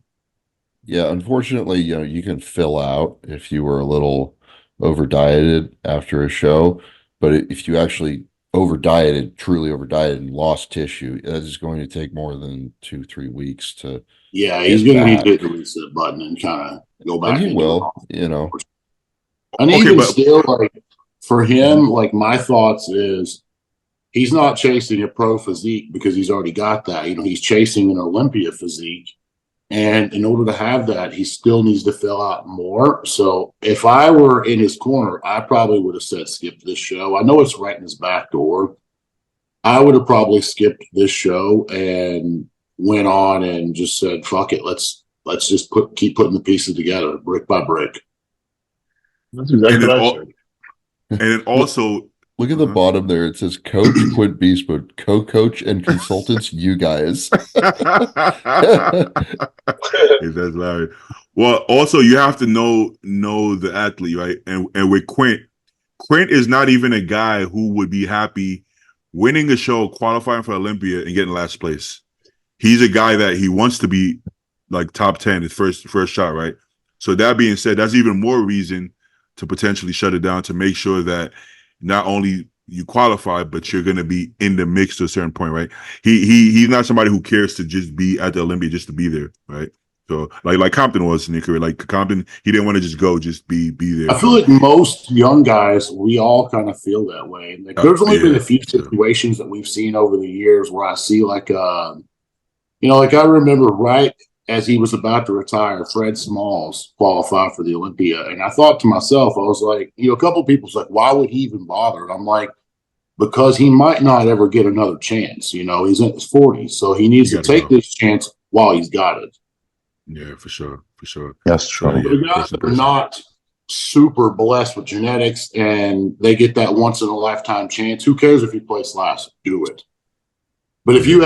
Yeah, unfortunately, you can fill out if you were a little over dieted after a show, but if you actually truly over dieted and lost tissue, that is going to take more than 2-3 weeks to. Yeah, he's going to need to hit the reset button and kind of go back. And he will, And even still, like for him, like my thoughts is he's not chasing a pro physique because he's already got that. He's chasing an Olympia physique. And in order to have that, he still needs to fill out more. So if I were in his corner, I probably would have said skip this show. I know it's right in his back door. I would have probably skipped this show and went on and just said, fuck it. Let's just keep putting the pieces together brick by brick. That's exactly what I said. And then also, look at the bottom there. It says Coach Quint Beastwood, co-coach and consultants, you guys. That's hilarious. Well, also you have to know the athlete, right? And with Quint is not even a guy who would be happy winning a show, qualifying for Olympia, and getting last place. He's a guy that he wants to be like top 10, his first shot, right? So that being said, that's even more reason to potentially shut it down, to make sure that not only you qualify, but you're going to be in the mix to a certain point, right? He's not somebody who cares to just be at the Olympia just to be there, right? So like Compton was in his career. Like Compton, he didn't want to just go, just be there. I feel like most young guys, we all kind of feel that way. Like there's only been a few situations that we've seen over the years where I see like like I remember right as he was about to retire, Fred Smalls qualified for the Olympia. And I thought to myself, I was like, a couple of people's like, why would he even bother? And I'm like, because he might not ever get another chance. He's in his 40s. So he needs to take this chance while he's got it. Yeah, for sure. That's true. But the guys that are not super blessed with genetics and they get that once in a lifetime chance, who cares if you place last? Do it. But if you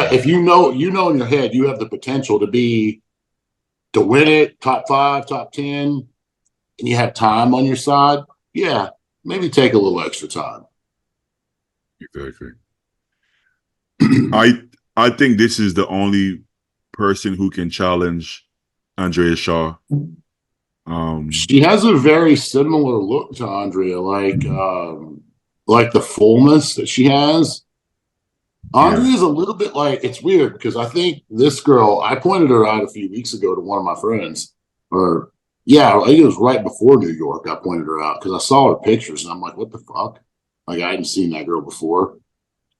know in your head you have the potential to win it, top 5, top 10, and you have time on your side, yeah, maybe take a little extra time. Exactly. I think this is the only person who can challenge Andrea Shaw. She has a very similar look to Andrea, like like the fullness that she has. Andre is a little bit like, it's weird because I think this girl, I pointed her out a few weeks ago to one of my friends, or yeah, I think it was right before New York. I pointed her out because I saw her pictures and I'm like, what the fuck? Like I hadn't seen that girl before,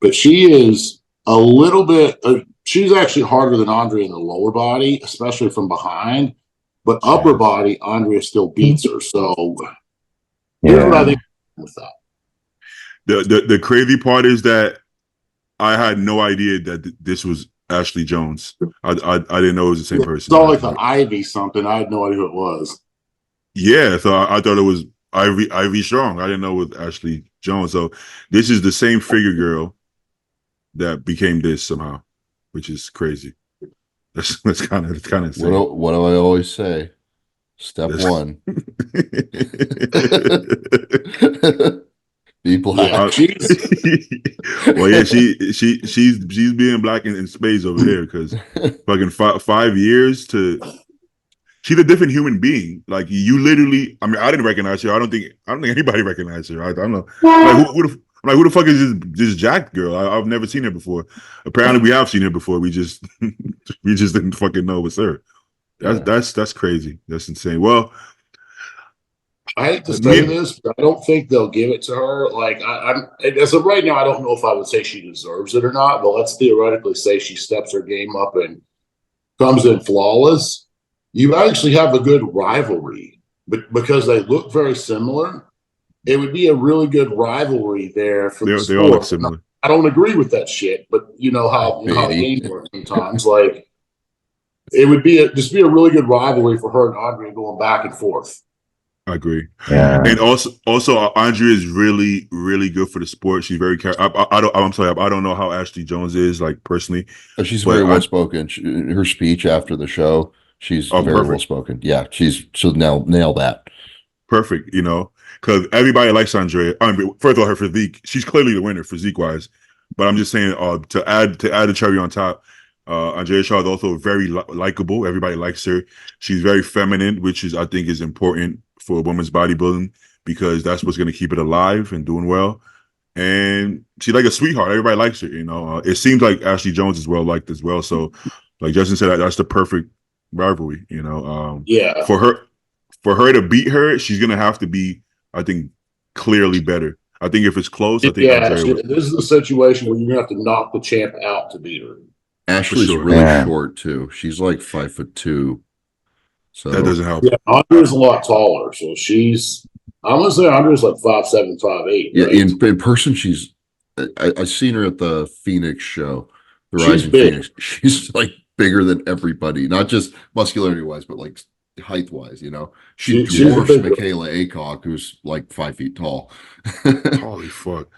but she is a little bit, she's actually harder than Andre in the lower body, especially from behind, but upper body, Andrea still beats her. So here's what I think with that. The crazy part is that I had no idea that this was Ashley Jones. I didn't know it was the same person. It's all like the Ivy something. I had no idea who it was. Yeah, so I thought it was Ivy Strong. I didn't know it was Ashley Jones. So this is the same figure girl that became this somehow, which is crazy. That's kind of insane. What do I always say? Step one. Be black. Well, yeah, she's being black in spades over there because fucking 5 years to. She's a different human being. Like you literally, I mean, I didn't recognize her. I don't think anybody recognized her. I don't know. Like who the fuck is this Jack girl? I've never seen her before. Apparently, we have seen her before. We just didn't fucking know it's her. That's crazy. That's insane. Well, I hate to say this, but I don't think they'll give it to her. Like I'm as of right now, I don't know if I would say she deserves it or not. But let's theoretically say she steps her game up and comes in flawless. You actually have a good rivalry, but because they look very similar, it would be a really good rivalry there for the sport. They all look similar. I don't agree with that shit, but you know how games work sometimes. Like it would be just be a really good rivalry for her and Andre going back and forth. I agree. Yeah. And also Andrea is really, really good for the sport. She's very I'm sorry, I don't know how Ashley Jones is, like personally. She's very well spoken. Her speech after the show, she's very well spoken. Yeah, she'll nail that. Perfect, you know, because everybody likes Andrea. I mean, first of all, her physique, she's clearly the winner physique wise. But I'm just saying, to add the cherry on top, Andrea Shaw is also very likable. Everybody likes her. She's very feminine, which I think is important for women's bodybuilding because that's what's going to keep it alive and doing well. And she's like a sweetheart. Everybody likes her, you know. It seems like Ashley Jones is well liked as well. So, like Justin said, that's the perfect rivalry, you know. For her to beat her, she's going to have to be, I think, clearly better. I think if it's close, I think this is the situation where you're going to have to knock the champ out to beat her. Ashley's really short too. She's like 5'2". So that doesn't help. Yeah, Andre's a lot taller, so I'm gonna say Andre's like 5'7", 5'8". Yeah, right? in person, she's. I seen her at the Phoenix show, the Rising Phoenix. She's like bigger than everybody, not just muscularity wise, but like height wise. You know, she dwarfs Michaela Aycock, who's like 5 feet tall. Holy fuck!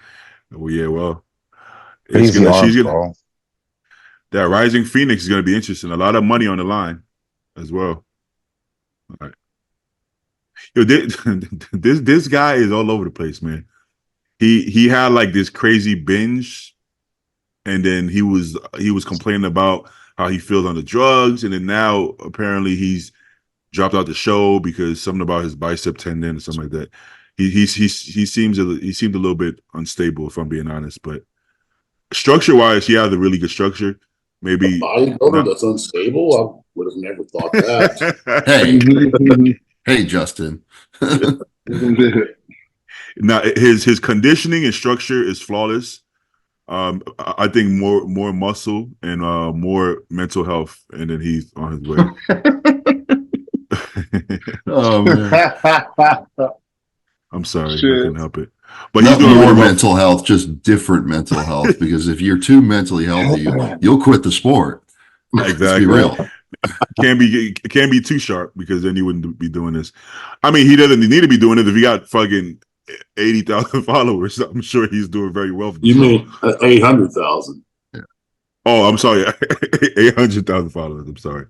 Well, yeah, well, she's gonna. That Rising Phoenix is gonna be interesting. A lot of money on the line, as well. All right. Yo, this guy is all over the place, man. He had like this crazy binge, and then he was complaining about how he feels on the drugs, and then now apparently he's dropped out the show because something about his bicep tendon or something like that. He seemed a little bit unstable, if I'm being honest. But structure wise, he has a really good structure. Maybe bodybuilder that's unstable. I would have never thought that. Hey, Justin. Now his conditioning and structure is flawless. I think more muscle and more mental health, and then he's on his way. Oh man. I'm sorry, I couldn't help it. But not he's doing more mental health, just different mental health. Because if you're too mentally healthy, you'll quit the sport. Exactly. Let's be real. Can't be too sharp because then he wouldn't be doing this. I mean, he doesn't need to be doing it if he got fucking 80,000 followers. I'm sure he's doing very well. You mean 800,000? Yeah. Oh, I'm sorry, 800,000 followers. I'm sorry.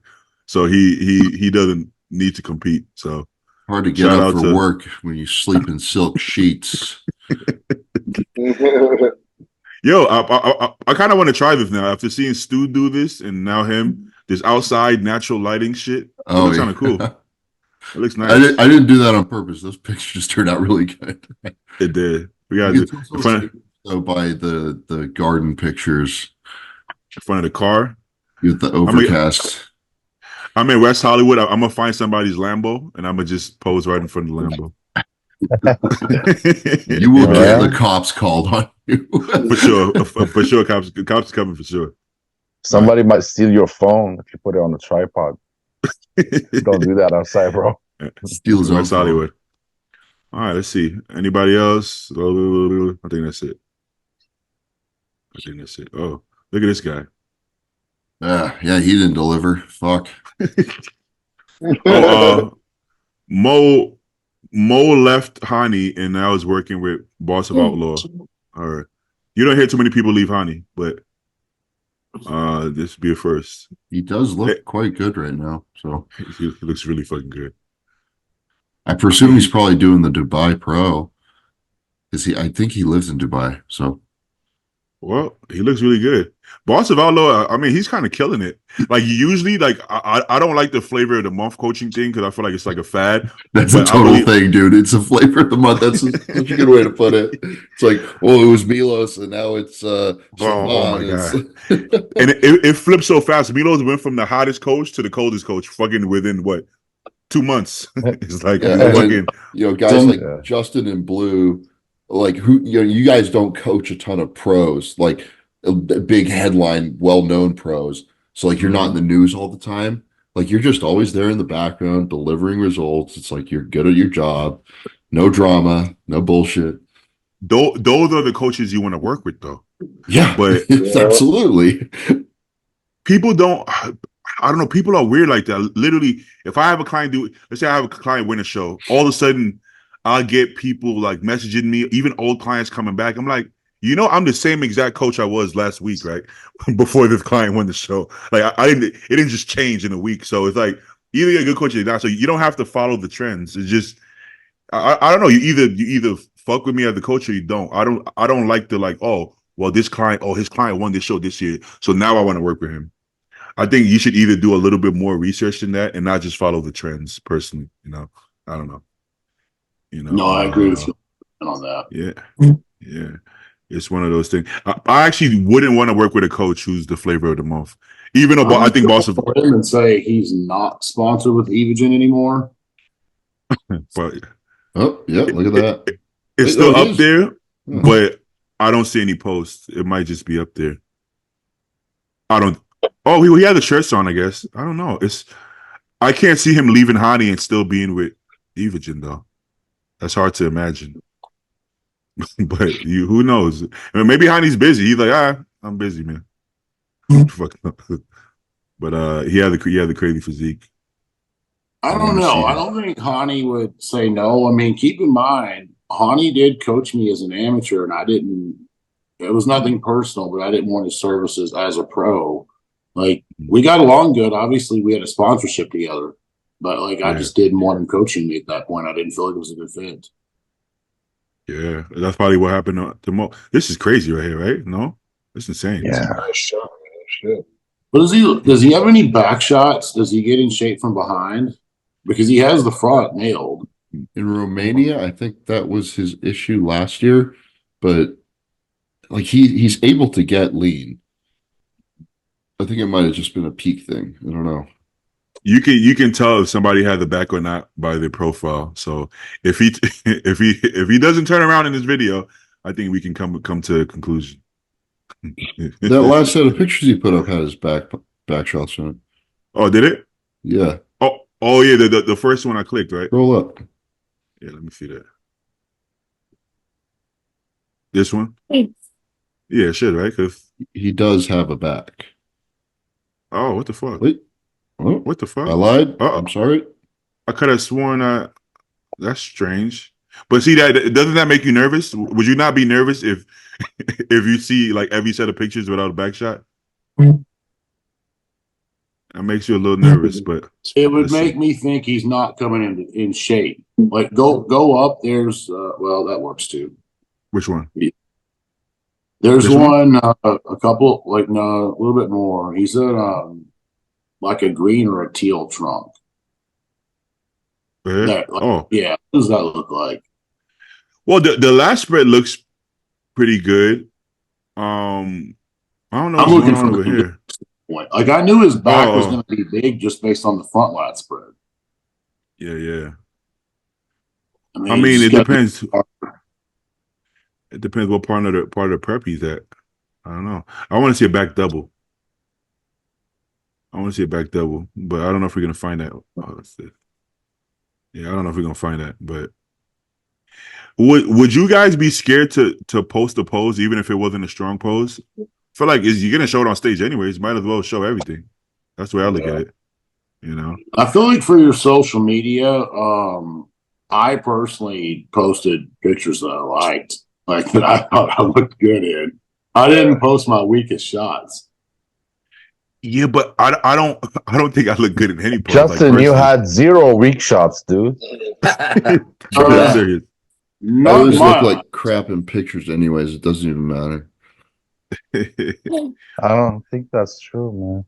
So he doesn't need to compete. So hard to get up for work when you sleep in silk sheets. Yo, I kind of want to try this now after seeing Stu do this and now him. This outside natural lighting shit. It looks kind of cool. It looks nice. I didn't do that on purpose. Those pictures just turned out really good. It did. We got You to can in also front see, so by the garden pictures of the car. with the overcast. I'm in West Hollywood. I'm gonna find somebody's Lambo, and I'm gonna just pose right in front of the Lambo. You will get Yeah. the cops called on you. For sure. For sure. Cops coming for sure. Somebody might steal your phone if you put it on a tripod. Don't do that outside, bro. Steal his own West phone. Hollywood. All right, let's see. Anybody else? I think that's it. Oh, look at this guy. Yeah, he didn't deliver. Fuck. Mo left Hani and now is working with Boss of Outlaw. All right. You don't hear too many people leave Hani, but this would be a first. He does look quite good right now. So He looks really fucking good. I presume he's probably doing the Dubai Pro. I think he lives in Dubai. So Well, he looks really good. Boss of Outlaw, I mean, he's kind of killing it. Like usually, like I don't like the flavor of the month coaching thing because I feel like it's like a fad. that's a total thing, dude. It's a flavor of the month. That's such a good way to put it. It's like, oh, it was Milos, and now it's oh my god! It's- And it flipped so fast. Milos went from the hottest coach to the coldest coach, fucking within what 2 months. It's like Yeah, fucking, guys like Justin and Blue, like who you guys don't coach a ton of pros, like big headline, well-known pros. So like you're not in the news all the time. Like you're just always there in the background delivering results. It's like you're good at your job, no drama, no bullshit. those are the coaches you want to work with, though. Yeah, But absolutely. people don't. I don't know. People are weird like that. Literally, if I have a client let's say I have a client win a show, all of a sudden I'll get people like messaging me, even old clients coming back. I'm like, I'm the same exact coach I was last week, right? Before this client won the show. Like it didn't just change in a week. So it's like either you're a good coach or you're not. So you don't have to follow the trends. It's just I don't know. You either fuck with me as the coach or you don't. I don't like the like, oh, well, his client won this show this year. So now I want to work with him. I think you should either do a little bit more research than that and not just follow the trends personally. I don't know. No, I agree with you on that. Yeah. It's one of those things. I actually wouldn't want to work with a coach who's the flavor of the month. Even though I think Boss of him and say he's not sponsored with Evogen anymore. But oh, yeah, look at that. It's still up there, but I don't see any posts. It might just be up there. I don't. Oh, he had the shirts on, I guess. I don't know. I can't see him leaving Hani and still being with Evogen, though. That's hard to imagine. But who knows? I mean, maybe Hani's busy. He's like, I'm busy, man. But he had the crazy physique. I don't know. I don't think Hani would say no. I mean, keep in mind, Hani did coach me as an amateur, and I didn't. It was nothing personal, but I didn't want his services as a pro. Like we got along good. Obviously, we had a sponsorship together, but I just didn't want him coaching me at that point. I didn't feel like it was a good fit. Yeah, that's probably what happened to Mo. This is crazy right here, right? No, it's insane. Yeah. Nice shot, man. Shit. But does he have any back shots? Does he get in shape from behind? Because he has the front nailed. In Romania, I think that was his issue last year, but like he's able to get lean. I think it might have just been a peak thing. I don't know. You can tell if somebody had the back or not by their profile. So if he if he doesn't turn around in this video, I think we can come to a conclusion. That last set of pictures he put up had his back shots on it. Oh, did it? Yeah. Oh yeah, the first one I clicked, right? Roll up. Yeah, let me see that. This one? Yeah, it should, right? Because he does have a back. Oh, what the fuck? Wait. Oh, what the fuck? I lied. Uh-oh. I'm sorry. I could have sworn that's strange. But see doesn't that make you nervous? Would you not be nervous if you see like every set of pictures without a back shot? That makes you a little nervous, but it would make me think he's not coming in shape. Like go up. There's well, that works too. Which one? There's one a couple a little bit more. He said like a green or a teal trunk. Yeah. Yeah. What does that look like? Well, the last spread looks pretty good. I don't know I'm what's looking going on for over the here. point. Like I knew his back was Oh. going to be big just based on the front lat spread. Yeah. I he's mean, it got- depends. It depends what part of the prep he's at. I don't know. I want to see a back double. But I don't know if we're gonna find that. Oh, that's it. Yeah, I don't know if we're gonna find that. But would you guys be scared to post a pose even if it wasn't a strong pose? I feel like you're gonna show it on stage anyways. Might as well show everything. That's the way I look at it. You know. I feel like for your social media, I personally posted pictures that I liked, like that I thought I looked good in. I didn't post my weakest shots. Yeah, but I don't think I look good in any pose. Justin, you personally. had 0 weak shots, dude. I'm serious. I Not always look mine. like crap in pictures anyways. It doesn't even matter. I don't think that's true,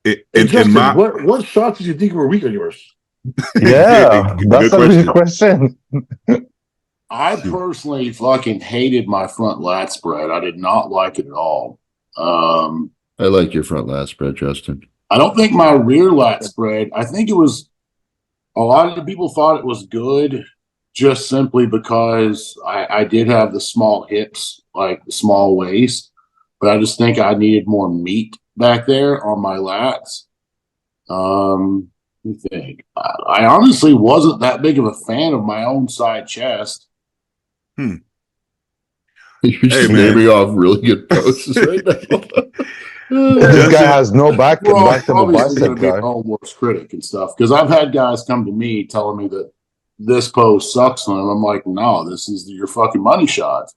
man. In Justin, my what shots did you think were weak on yours? Yeah, Good that's a good question. I personally fucking hated my front lat spread. I did not like it at all. I like your front lat spread, Justin. I don't think my rear lat spread, I think it was a lot of the people thought it was good just simply because I did have the small hips, like the small waist, but I just think I needed more meat back there on my lats. Let me think. I honestly wasn't that big of a fan of my own side chest. You're just man. naming off really good poses right now. This guy has no back Well, back double obviously going bicep to be guy. my own worst critic and stuff because I've had guys come to me telling me that this pose sucks on them. I'm like, no, this is your fucking money shot.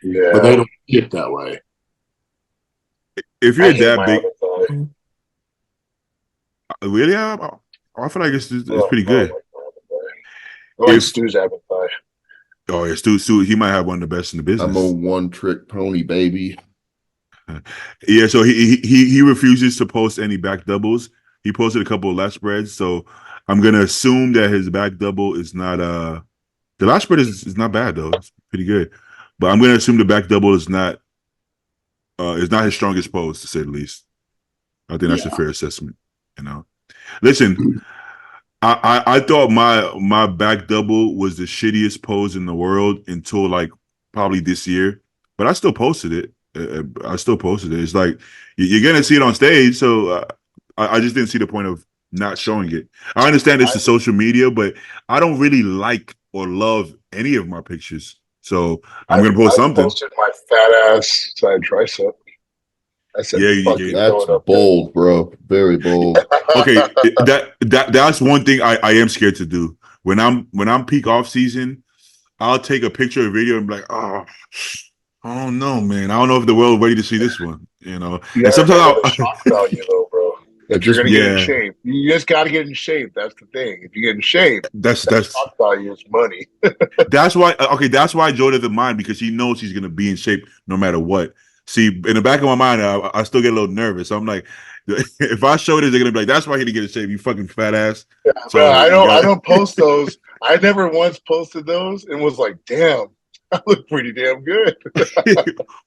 Yeah. But they don't see it that way. if I you're hate that my big, other thigh. really, I feel like it's pretty good. I like If- Stu's apple thigh. Oh, yeah, Stu, he might have one of the best in the business. I'm a one-trick pony, baby. Yeah, so he refuses to post any back doubles. He posted a couple of lat spreads, so I'm gonna assume that his back double is not the lat spread is not bad though. It's pretty good. But I'm gonna assume the back double is not his strongest pose, to say the least. I think that's a fair assessment, you know. Listen, I thought my back double was the shittiest pose in the world until like probably this year, but I still posted it. It's like you're gonna see it on stage, so I just didn't see the point of not showing it. I understand it's the social media, but I don't really like or love any of my pictures, so I'm gonna post something. I posted my fat ass side tricep. I said, Yeah, fuck you- it, That's throw it up bold, bro. Very bold. Okay, that's one thing I am scared to do. When I'm peak off season, I'll take a picture or video and be like, oh, I don't know, man. I don't know if the world ready to see this one, you know. You And gotta sometimes remember the shock value, though, bro. If you're gonna get in Yeah. shape, you just got to get in shape. That's the thing. If you get in shape, that's shock value is money. that's why. Okay, that's why Joe doesn't mind, because he knows he's gonna be in shape no matter what. See, in the back of my mind, I still get a little nervous. So I'm like, if I show this, they're gonna be like, "That's why he didn't get in shape, you fucking fat ass." So Bro, I you gotta- don't post those. I never once posted those and was like, damn, I look pretty damn good.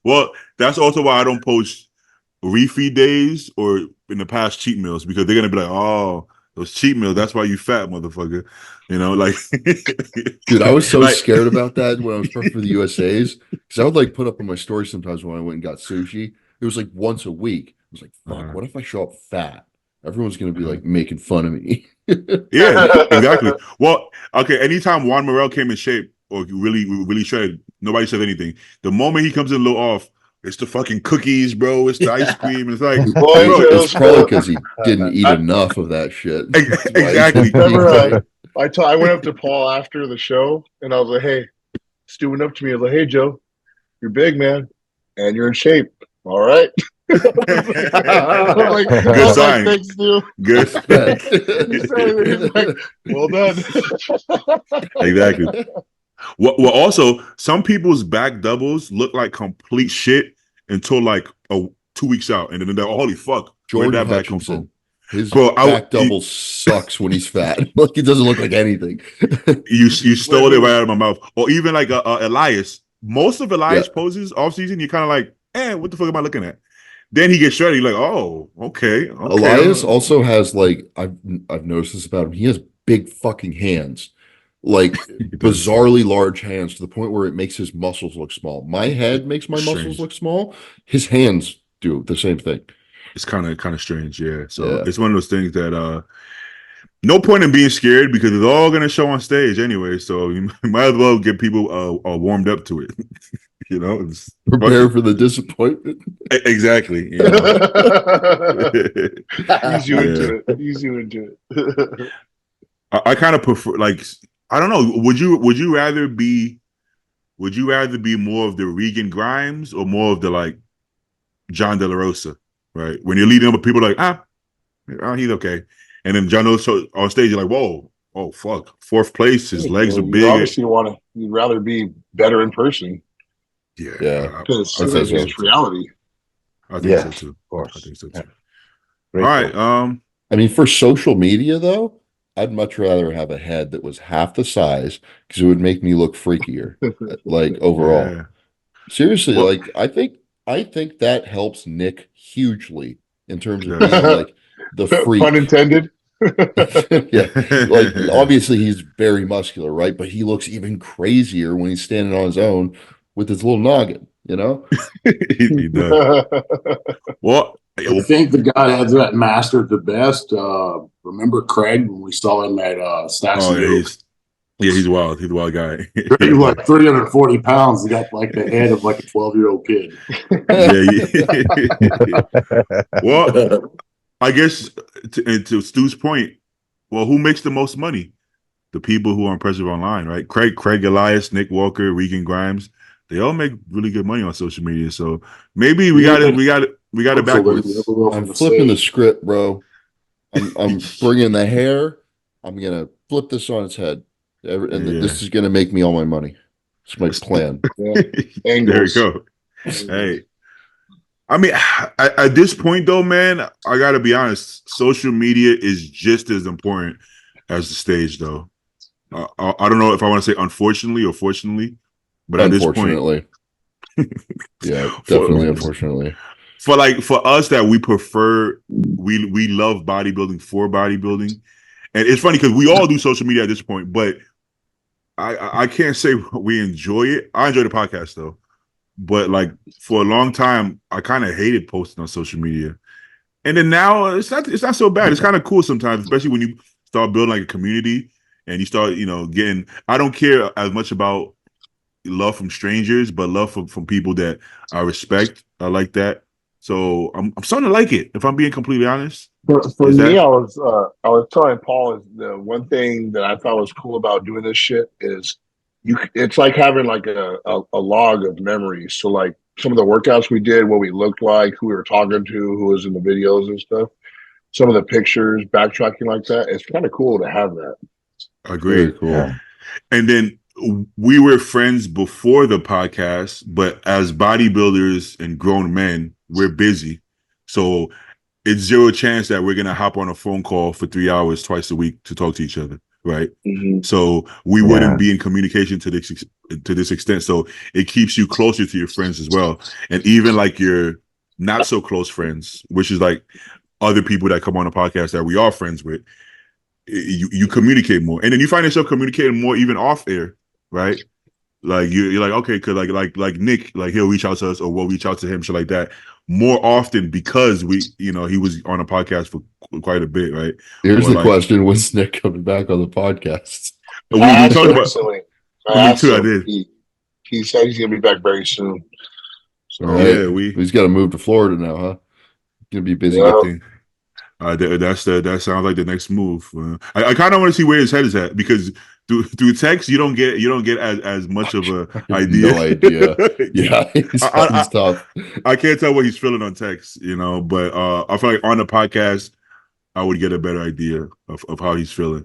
Well, that's also why I don't post refeed days or in the past cheat meals, because they're gonna be like, "Oh, those cheat meals. That's why you fat, motherfucker." You know, like, Dude, I was so like- scared about that when I was prepping for the USA's because I would like put up on my story sometimes when I went and got sushi. It was like once a week. I was like, fuck, what if I show up fat? Everyone's gonna be like making fun of me. Yeah, exactly. Well, okay. Anytime Juan Morel came in shape or really shredded, nobody said anything. The moment he comes in a little off, it's the fucking cookies, bro. It's the ice cream. It's like, Boy, bro, It's probably because he didn't eat enough of that shit. That's why he's Exactly. Remember, I went up to Paul after the show and I was like, hey, Stu went up to me. I was like, hey, Joe, you're big, man, and you're in shape. All right. I'm like, Good sign. Thanks, Stu. Good. He's like, well done. Exactly. Well, also, some people's back doubles look like complete shit until like 2 weeks out, and then they're holy fuck, where did Jordan that back come Hutchinson. from? His Bro, back double sucks when he's fat. Like it doesn't look like anything. you stole it right out of my mouth. Or even like Elias. Most of Elias Yeah. poses off season, you're kind of like, what the fuck am I looking at? Then he gets shredded. You're like, oh, okay. Elias also has like I've noticed this about him. He has big fucking hands, like bizarrely large hands to the point where it makes his muscles look small. My head makes my muscles look small. His hands do the same thing. It's kind of strange, yeah. So Yeah. it's one of those things that no point in being scared because it's all gonna show on stage anyway. So you might as well get people warmed up to it. You know, Prepare for the disappointment. Exactly. You know? Ease you into it. Ease you into it. I kind of prefer, like, I don't know. Would you rather be more of the Regan Grimes or more of the like John De La Rosa, right? When you're leading up with people like he's okay, and then John De La Rosa on stage, you're like, whoa, oh fuck, 4th place, his legs are big. Obviously, you'd rather be better in person. Yeah. Because I think so. it's reality. I think so too. Of course. I think so too. Yeah. All right. I mean, for social media though, I'd much rather have a head that was half the size because it would make me look freakier. Like overall. Yeah. Seriously, Well- like I think that helps Nick hugely in terms of being like the freak. Pun intended. Yeah. Like obviously he's very muscular, right? But he looks even crazier when he's standing on his own with his little noggin, you know? he does. Well, I think the guy that mastered the best. Remember Craig when we saw him at Stacks oh and yeah, Duke? he's wild. He's a wild guy. He's like 340 pounds. He got like the head of like a 12-year-old kid. Well, I guess to Stu's point, well, who makes the most money? The people who are impressive online, right? Craig Elias, Nick Walker, Regan Grimes, they all make really good money on social media. So maybe we got it backwards. I'm flipping the script, bro. I'm bringing the hair. I'm gonna flip this on its head, and this is gonna make me all my money. It's my plan. There you go. Hey, I mean, at this point though, man, I gotta be honest. Social media is just as important as the stage, though. I don't know if I want to say unfortunately or fortunately, but at this point, yeah, definitely unfortunately. For us that we prefer, we love bodybuilding for bodybuilding, and it's funny because we all do social media at this point, but I can't say we enjoy it. I enjoy the podcast though, but like for a long time, I kind of hated posting on social media, and then now it's not so bad. It's kind of cool sometimes, especially when you start building like a community and you start getting. I don't care as much about love from strangers, but love from people that I respect. I like that. So I'm starting to like it. If I'm being completely honest. For me, I was telling Paul is the one thing that I thought was cool about doing this shit is it's like having like a log of memories. So like some of the workouts we did, what we looked like, who we were talking to, who was in the videos and stuff. Some of the pictures, backtracking like that. It's kind of cool to have that. Agreed. Very cool. Yeah. And then we were friends before the podcast, but as bodybuilders and grown men, we're busy. So it's zero chance that we're going to hop on a phone call for 3 hours twice a week to talk to each other. Right. Mm-hmm. So we wouldn't be in communication to this extent. So it keeps you closer to your friends as well. And even like your not so close friends, which is like other people that come on the podcast that we are friends with, you communicate more. And then you find yourself communicating more even off air. Right. Like you're like, okay, cause like Nick, like he'll reach out to us or we'll reach out to him, shit like that more often because he was on a podcast for quite a bit. Right. Here's the question. When's Nick coming back on the podcast? We talked about me too. I did. He said he's going to be back very soon. So he's got to move to Florida now, huh? Going to be busy. Yeah. That sounds like the next move. I kind of want to see where his head is at because through text you don't get as much of a idea. No idea. Yeah, it's tough. I can't tell what he's feeling on text, but I feel like on the podcast I would get a better idea of how he's feeling.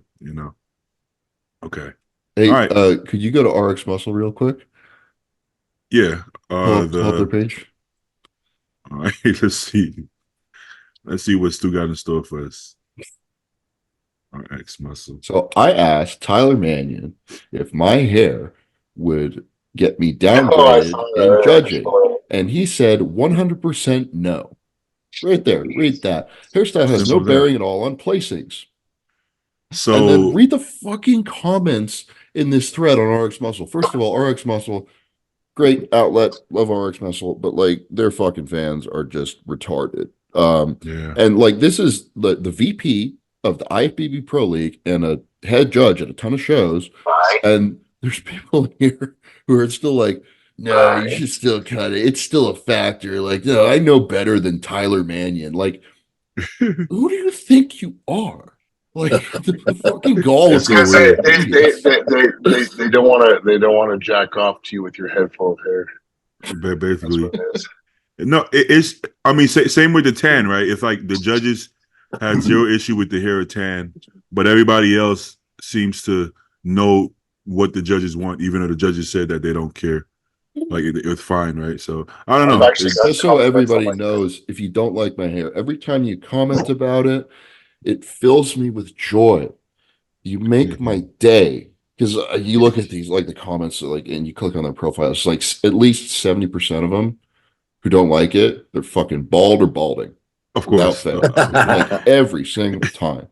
Okay. Hey, all right. Could you go to RX Muscle real quick? Yeah. Pull up their page. All right. Let's see. Let's see what Stu got in store for us. Our X muscle. So I asked Tyler Mannion if my hair would get me downgraded in judging, and he said 100% no. Right there, read that. Hairstyle has no bearing at all on placings. So and then read the fucking comments in this thread on RX Muscle. First of all, RX Muscle, great outlet, love RX Muscle, but like their fucking fans are just retarded. And like this is the VP of the IFBB Pro League and a head judge at a ton of shows, and there's people here who are still like, no, you should still cut it. It's still a factor. Like, no, I know better than Tyler Mannion. Like, who do you think you are? Like the fucking gall is because they don't want to jack off to you with your head full of hair. Basically, no, it's. I mean, same with the tan, right? It's like the judges had zero issue with the hair of tan, but everybody else seems to know what the judges want, even though the judges said that they don't care. Like it's fine, right? So I don't know. Just so everybody knows, if you don't like my hair, every time you comment about it, it fills me with joy. You make my day, because you look at these, like the comments, like, and you click on their profile. It's like at least 70% of them who don't like it, they're fucking bald or balding. Of course, like every single time.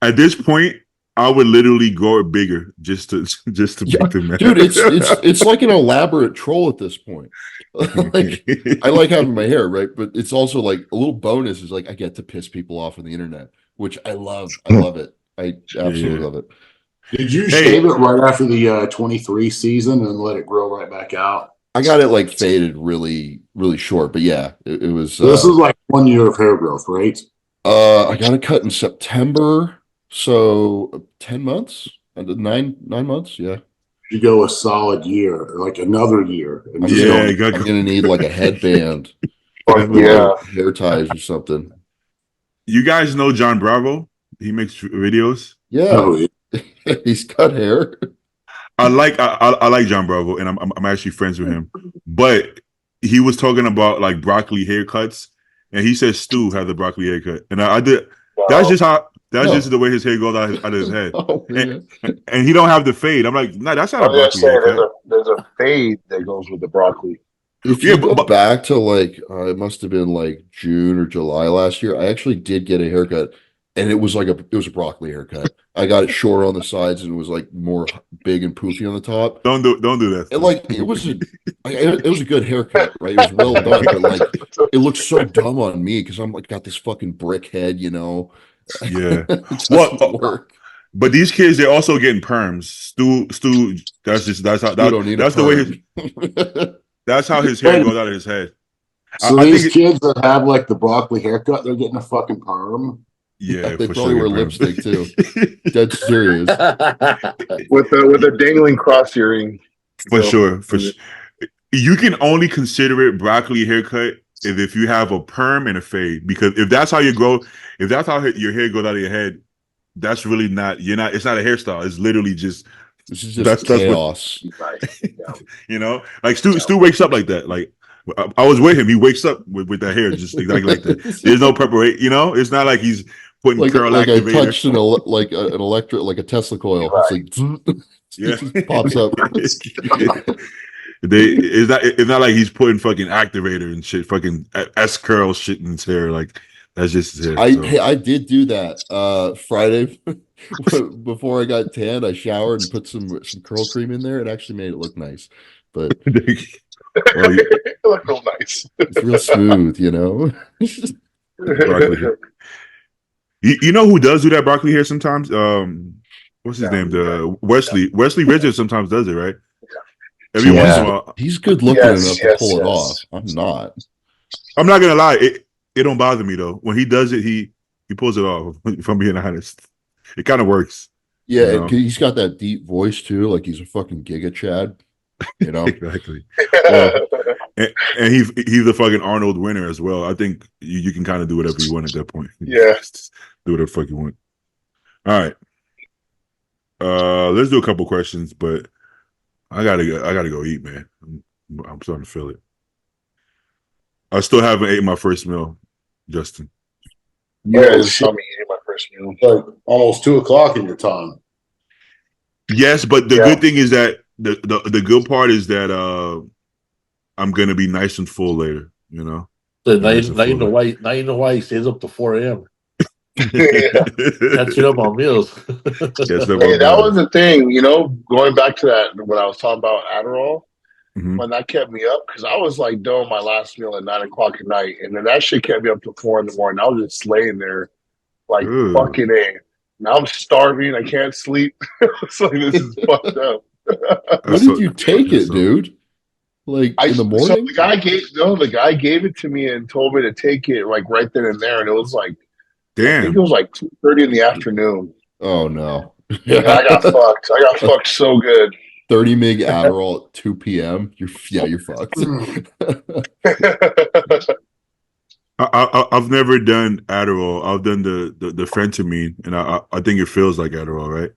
At this point, I would literally grow it bigger just to make them mad. Dude, it's like an elaborate troll at this point. Like, I like having my hair, right? But it's also like a little bonus is like I get to piss people off on the internet, which I love. I love it. I absolutely love it. Did you shave it right after the 23 season and let it grow right back out? I got it like faded really, really short, but yeah, it was. So this is like 1 year of hair growth, right? I got it cut in September, so 10 months, nine months, yeah. You go a solid year, like another year. I'm gonna need like a headband, hair ties or something. You guys know John Bravo? He makes videos. Yeah, he's cut hair. I like John Bravo, and I'm actually friends with him. But he was talking about like broccoli haircuts, and he said Stu had the broccoli haircut, and I did. That's just how. That's just the way his hair goes out of his head, and he don't have the fade. I'm like, nah, that's not a broccoli haircut. There's a fade that goes with the broccoli. If you go back to like, it must have been like June or July last year, I actually did get a haircut, and it was a broccoli haircut. I got it short on the sides and it was like more big and poofy on the top. Don't do that. And like it was a good haircut, right? It was well done, but like it looks so dumb on me because I'm like got this fucking brick head, you know. Yeah. But these kids, they're also getting perms. Stu. That's how his hair goes out of his head. So these kids that have like the broccoli haircut, they're getting a fucking perm. Yeah, they probably wear lipstick too. Dead serious. with a dangling cross earring. For sure. You can only consider it broccoli haircut if you have a perm and a fade, because if that's how your hair goes out of your head, that's really not. It's not a hairstyle. It's literally just. This is just chaos. You know, like Stu wakes up like that. Like I was with him. He wakes up with that hair just exactly like that. There's no preparation. You know, it's not like he's putting curl activator. I touched an electric, like a Tesla coil. It's like pops up. It's not like he's putting fucking activator and shit, fucking S curl shit in his hair. Like that's just his hair. I did do that Friday before I got tanned. I showered and put some curl cream in there. It actually made it look nice, but it looked real nice. It's real smooth, you know. You know who does do that broccoli hair sometimes? What's his name? The Wesley Richards sometimes does it, right? Every once in a while. He's good looking enough to pull it off. I'm not. I'm not gonna lie. It don't bother me though. When he does it, he pulls it off. If I'm being honest, it kind of works. Yeah, you know? He's got that deep voice too. Like he's a fucking Giga Chad. You know, exactly. And he's a fucking Arnold winner as well. I think you can kind of do whatever you want at that point. Yeah, do whatever the fuck you want. All right. Let's do a couple questions, but I gotta go eat, man. I'm starting to feel it. I still haven't ate my first meal, Justin. You Oh, guys shit. saw me eating my first meal. Like almost 2 o'clock in your time. Yes, but the Yeah. good thing is that the good part is that I'm gonna be nice and full later. You know. So Nice and now you full. know why. Now you know why he stays up to 4 a.m. Yeah. Catching up on meals. Yes, that Hey, that was the thing, going back to that when I was talking about Adderall, Mhm. when that kept me up, because I was like doing my last meal at 9 o'clock at night, and then that shit kept me up to 4 in the morning. I was just laying there like Ugh. fucking A. Now I'm starving, I can't sleep. It's like this is fucked up. When did you take it, dude? Like in the morning? So the guy gave it to me and told me to take it like right then and there, and it was like I think it Damn. was like 2:30 in the afternoon. Oh no. And I got fucked. I got fucked so good. 30 mig Adderall at 2 p.m. You're fucked. I've never done Adderall. I've done the phentermine, and I think it feels like Adderall, right?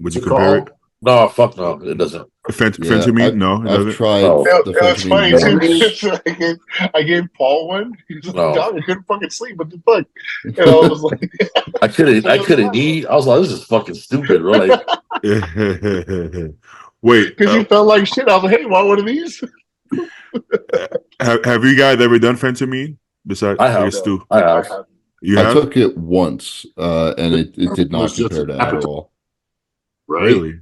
Would you compare it? No, fuck no, it doesn't. Phentermine? No, it I've doesn't. tried Oh. the It was funny phentermine. too. I gave Paul one. He was like, No. "Dog, I couldn't fucking sleep. What the fuck?" And I was like, I couldn't eat. I was like, this is fucking stupid, bro. Like, Wait, because you felt like shit. I was like, "Hey, want one of these?" have you guys ever done phentermine? Besides, I have. guess Stu. I have. You I have? took it once, and it did not It's just compare to an appetite. Adderall. Right? Really?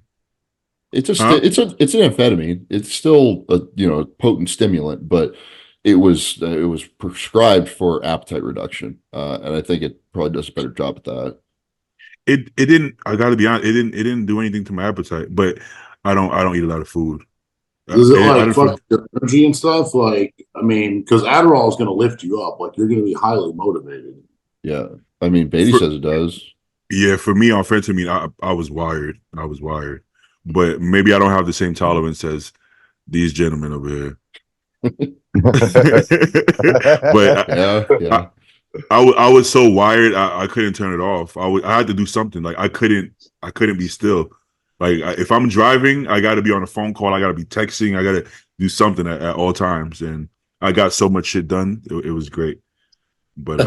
It's Huh? it's an amphetamine. It's still a potent stimulant, but it was prescribed for appetite reduction, and I think it probably does a better job at that. It didn't. I got to be honest. It didn't do anything to my appetite. But I don't eat a lot of food. Does it I like don't fuck your energy and stuff? Like, I mean, because Adderall is going to lift you up. Like, you're going to be highly motivated. Yeah, I mean, Beatty says it does. Yeah, for me on phentermine, I was wired. I was wired, but maybe I don't have the same tolerance as these gentlemen over here. But Yeah. I was so wired, I couldn't turn it off. I had to do something. Like I couldn't be still. Like if I'm driving, I got to be on a phone call. I got to be texting. I got to do something at all times. And I got so much shit done. It was great. But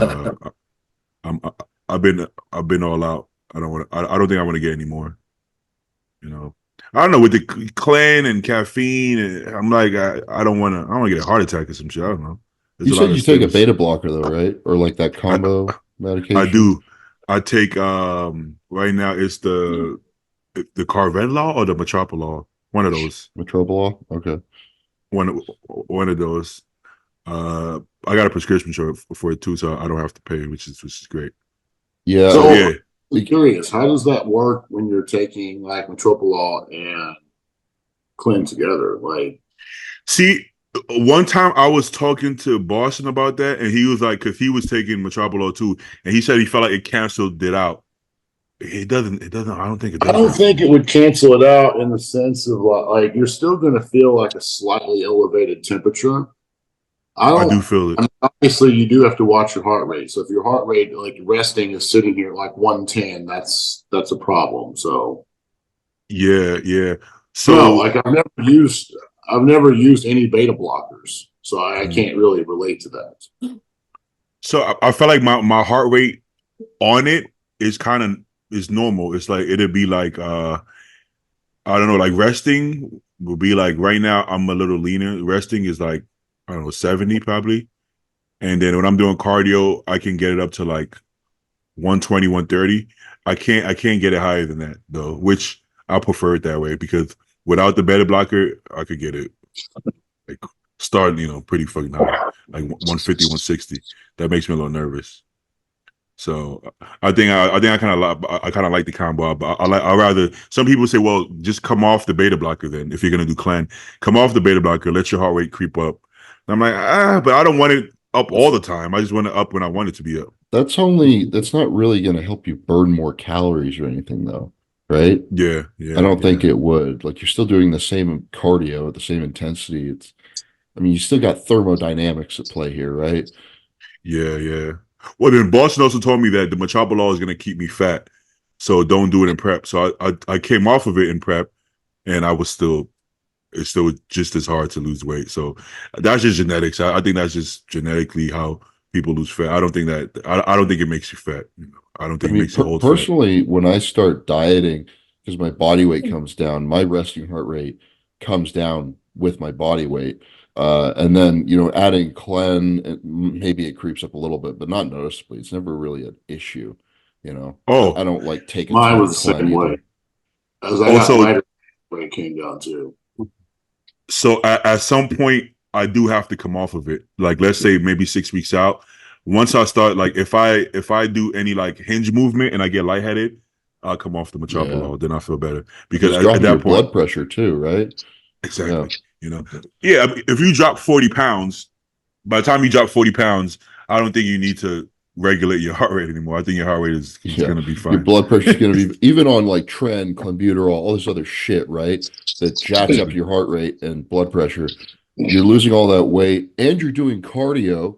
I've been all out. I don't think I want to get any more. I don't know, with the clan and caffeine, and I'm like, I don't want to get a heart attack or some shit. I don't know. You said you take a beta blocker though, right? Or like that combo medication? I do. I take right now it's the Carvedilol or the Metoprolol. One of those. Metoprolol? Okay. One of those. I got a prescription for it too, so I don't have to pay, which is great. Yeah. So, yeah. I'm curious, how does that work when you're taking like metoprolol and Clen together? Like, See, one time I was talking to Boston about that, and he was like, because he was taking Metoprolol too, and he said he felt like it canceled it out. It doesn't. I don't think it does. I don't think it would cancel it out in the sense of like you're still going to feel like a slightly elevated temperature. I do feel it. I mean, obviously, you do have to watch your heart rate. So if your heart rate, like resting, is sitting here at like 110, that's a problem. So Yeah. So no, like I've never used any beta blockers, so I can't really relate to that. So I felt like my heart rate on it is normal. It's like it'd be like I don't know, like resting will be like right now I'm a little leaner. Resting is like, I don't know, 70 probably. And then when I'm doing cardio, I can get it up to like 120, 130. I can't get it higher than that though, which I prefer it that way, because without the beta blocker, I could get it like starting, pretty fucking high, like 150, 160. That makes me a little nervous. So I think I kind of like the combo, but I rather, some people say, well, just come off the beta blocker then. If you're gonna do clan, come off the beta blocker, let your heart rate creep up. And I'm like, but I don't want it up all the time. I just want it up when I want it to be up. That's not really going to help you burn more calories or anything though, right? Yeah. I don't think it would. Like, you're still doing the same cardio at the same intensity. You still got thermodynamics at play here, right? Yeah. Well, then Boston also told me that the Metoprolol is going to keep me fat, so don't do it in prep. So I came off of it in prep, and it's still just as hard to lose weight. So that's just genetics. I think that's just genetically how people lose fat. I don't think that. I don't think it makes you fat. I don't think I it mean, makes you old fat. personally, when I start dieting, because my body weight comes down, my resting heart rate comes down with my body weight. And then, adding clen, maybe it creeps up a little bit, but not noticeably. It's never really an issue. Oh. I don't like take a Mine ton was of the clen same way. either. As I got Also- lighter, when it came down to. So at some point, I do have to come off of it. Like, let's say maybe 6 weeks out. Once I start, like, if I do any like hinge movement and I get lightheaded, I'll come off the metoprolol. Then I feel better because It's dropping at that your point, blood pressure too, right? exactly. I mean, if you drop 40 pounds, by the time you drop 40 pounds, I don't think you need to regulate your heart rate anymore. I think your heart rate is going to be fine. Your blood pressure is going to be even on like tren, clenbuterol, all this other shit, right? That jacks up your heart rate and blood pressure. You're losing all that weight, and you're doing cardio.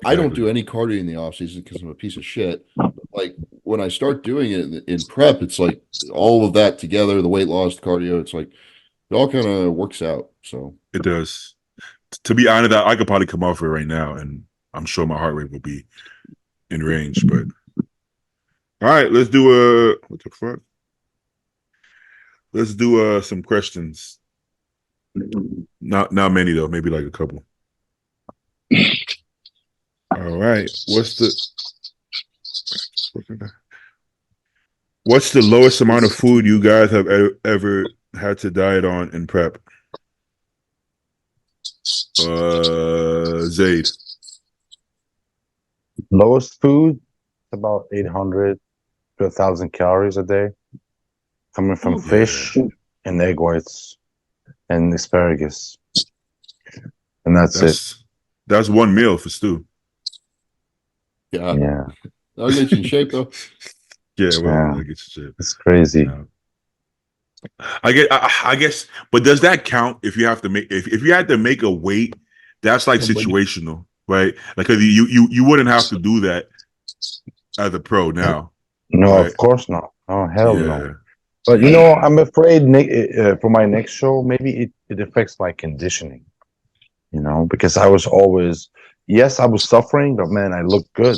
I don't do any cardio in the off season because I'm a piece of shit. But like when I start doing it in prep, it's like all of that together, the weight loss, the cardio. It's like it all kind of works out. So It does. To be honest, I could probably come off it right now, and I'm sure my heart rate will be in range. But all right, let's do what the fuck? Let's do some questions. Not many though, maybe like a couple. All right. What's the lowest amount of food you guys have ever had to diet on in prep? Zaid. Lowest food, about 800 to 1,000 calories a day, coming from fish and egg whites and asparagus, and that's it. That's one meal for Stu. yeah, I'll get you in shape though. Yeah, well, Yeah. I get you shape. It's crazy. I guess, but does that count if you have to make if you had to make a weight? That's like situational, right? Like, cause you wouldn't have to do that as a pro now. No, Right. of course not. Oh, hell no. Yeah. But I'm afraid for my next show, maybe it affects my conditioning. Because I was always, yes, I was suffering, but man, I look good.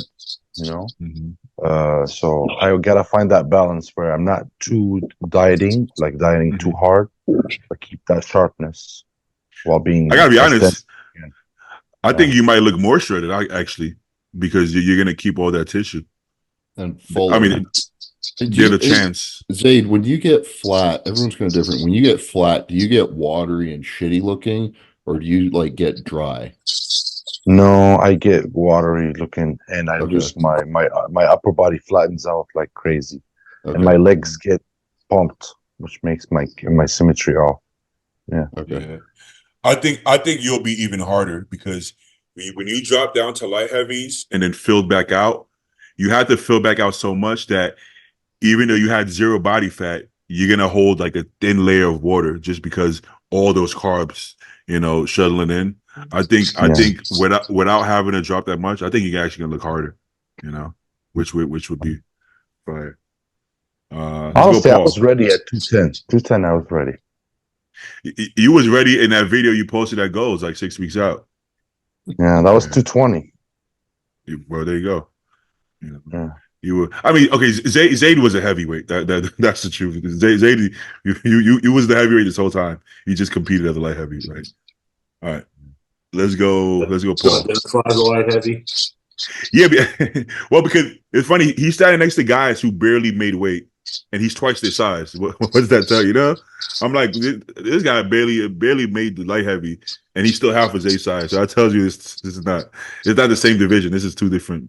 Mhm. So I gotta find that balance where I'm not too dieting too hard, but keep that sharpness while being. I gotta be honest. Yeah. I think you might look more shredded, actually, because you're gonna keep all that tissue. And full. I mean, get a chance. Zaid, when you get flat, everyone's kind of different. When you get flat, do you get watery and shitty looking, or do you like get dry? No, I get watery looking, and I Okay. lose my upper body flattens out like crazy, Okay. and my legs get pumped, which makes my symmetry off. Yeah. Okay. Yeah. I think you'll be even harder because when you drop down to light heavies and then fill back out, you have to fill back out so much that even though you had zero body fat, you're gonna hold like a thin layer of water just because all those carbs, shuttling in. I think without having to drop that much, I think you're actually gonna look harder, which would be fire. Honestly, I was ready at 210. 210, I was ready. You was ready in that video you posted at Goals like 6 weeks out. Yeah, that was 220. Well, there you go. Yeah. You were. I mean, okay. Zaid was a heavyweight. That's the truth. Zaid, you was the heavyweight this whole time. You just competed as a light heavy, right? All right. Let's go, Paul. Identify the light heavy. Yeah, well, because it's funny. He's standing next to guys who barely made weight, and he's twice their size. What does that tell you? I'm like, this guy barely made the light heavy, and he's still half his A size. So that tells you this is not. It's not the same division. This is two different.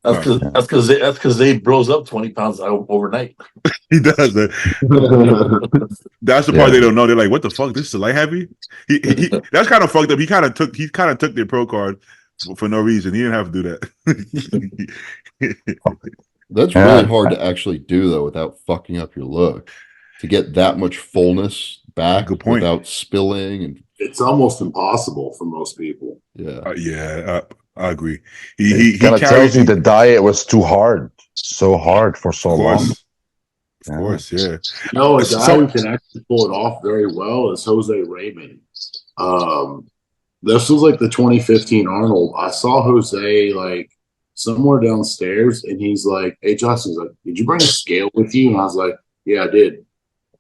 That's because they blows up 20 pounds overnight. He does that. That's the part they don't know. They're like, "What the fuck? This is a light heavy." He that's kind of fucked up. He kind of took their pro card for no reason. He didn't have to do that. That's really hard to actually do though without fucking up your look. To get that much fullness back Good point. without spilling, and It's almost impossible for most people. yeah. I agree. He kind of tells you the diet was too hard, so hard for so long. Of course, yeah. A guy who can actually pull it off very well is Jose Raymond. This was like the 2015 Arnold. I saw Jose like somewhere downstairs, and he's like, "Hey, Josh," he's like, "Did you bring a scale with you?" And I was like, "Yeah, I did."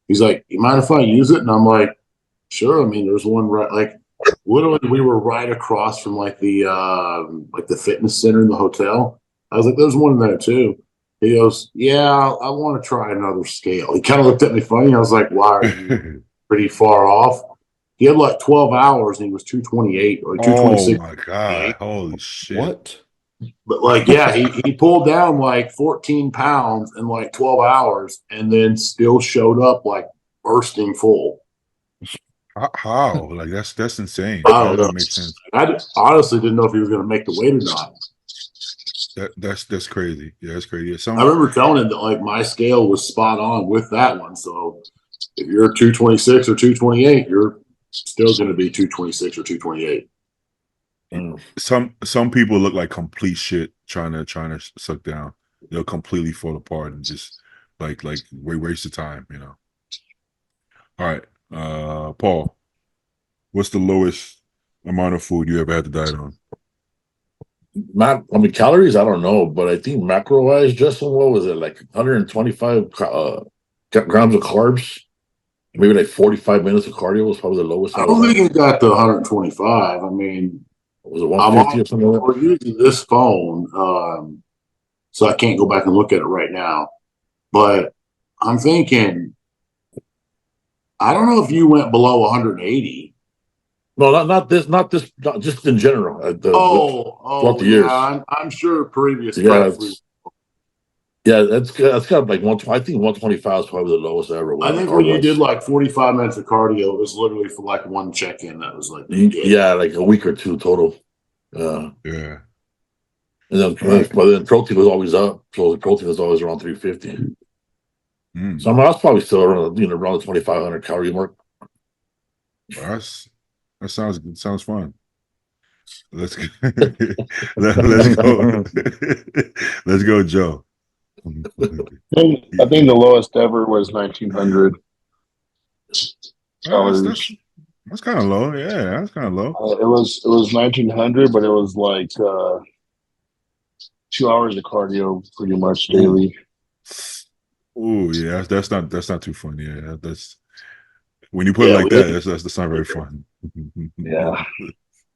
He's like, "You mind if I use it?" And I'm like, "Sure." I mean, there's one right, like literally, we were right across from like the fitness center in the hotel. I was like, "There's one there too." He goes, "Yeah, I want to try another scale." He kind of looked at me funny. I was like, "Why are you pretty far off?" He had like 12 hours and he was 228 or Oh 226. my god! Holy shit! What? But like, yeah, he pulled down like 14 pounds in like 12 hours and then still showed up like bursting full. How? Like that's insane. I That don't know. doesn't make sense. I honestly didn't know if he was going to make the weight or not. That's crazy. Yeah, that's crazy. Yeah, I remember telling him that like my scale was spot on with that one. So if you're 226 or 228, you're still going to be 226 or 228. Some people look like complete shit trying to suck down. They'll completely fall apart and just like waste of time, you know. All right, Paul, what's the lowest amount of food you ever had to diet on? I mean, calories, I don't know, but I think macro wise, Justin, what was it, like 125 grams of carbs? Maybe like 45 minutes of cardio was probably the lowest. I don't think it got to 125. I mean, was it 150 or something like that? we're using this phone, so I can't go back and look at it right now. But I'm thinking, I don't know if you went below 180. No, not just in general. Throughout the years. Yeah, I'm sure previous. Yeah, that's got like 120. I think 125 is probably the lowest I ever went. I think when you did like 45 minutes of cardio, it was literally for like one check-in. That was like like a week or two total. Yeah. And then, but then protein was always up, so the protein was always around 350. So I mean, I was probably still around the 2,500 calorie mark. Well, that sounds fun. Let's go. Let's go. Let's go, Joe. I think the lowest ever was 1,900 calories. That's kind of low. Yeah, that's kind of low. It was 1,900, but it was like 2 hours of cardio pretty much daily. Oh yeah, that's not too fun. Yeah, that's when you put it like that. That's not very fun. Yeah.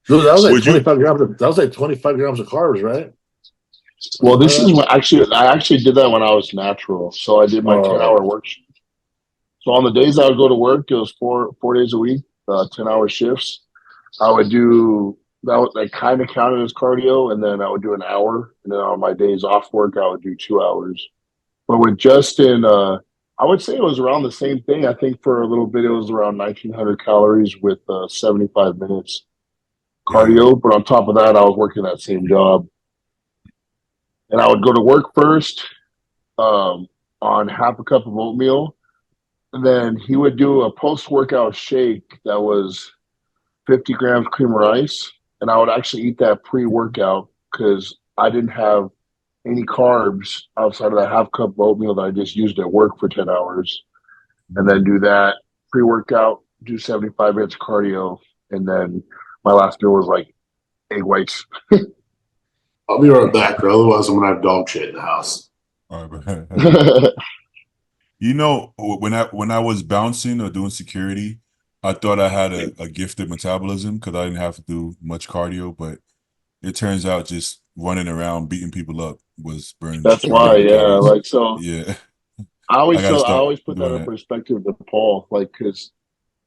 So that was like 25 grams. That was like 25 grams of carbs, right? Well, this is I actually did that when I was natural. So I did my 10-hour work shift. So on the days I would go to work, it was four days a week, 10-hour shifts. I would do that kind of counted as cardio, and then I would do an hour. And then on my days off work, I would do 2 hours. But with Justin, I would say it was around the same thing. I think for a little bit, it was around 1,900 calories with 75 minutes cardio. But on top of that, I was working that same job. And I would go to work first on half a cup of oatmeal. And then he would do a post-workout shake that was 50 grams cream of rice. And I would actually eat that pre-workout because I didn't have any carbs outside of that half cup of oatmeal that I just used at work for 10 hours. And then do that pre-workout, do 75 minutes of cardio. And then my last meal was like egg whites. I'll be right back, bro. Otherwise, I'm gonna have dog shit in the house. All right, you know, when I was bouncing or doing security, I thought I had a gifted metabolism because I didn't have to do much cardio, but it turns out just running around beating people up was burning. That's why, yeah. Like so, yeah. I always put that in perspective to Paul, like because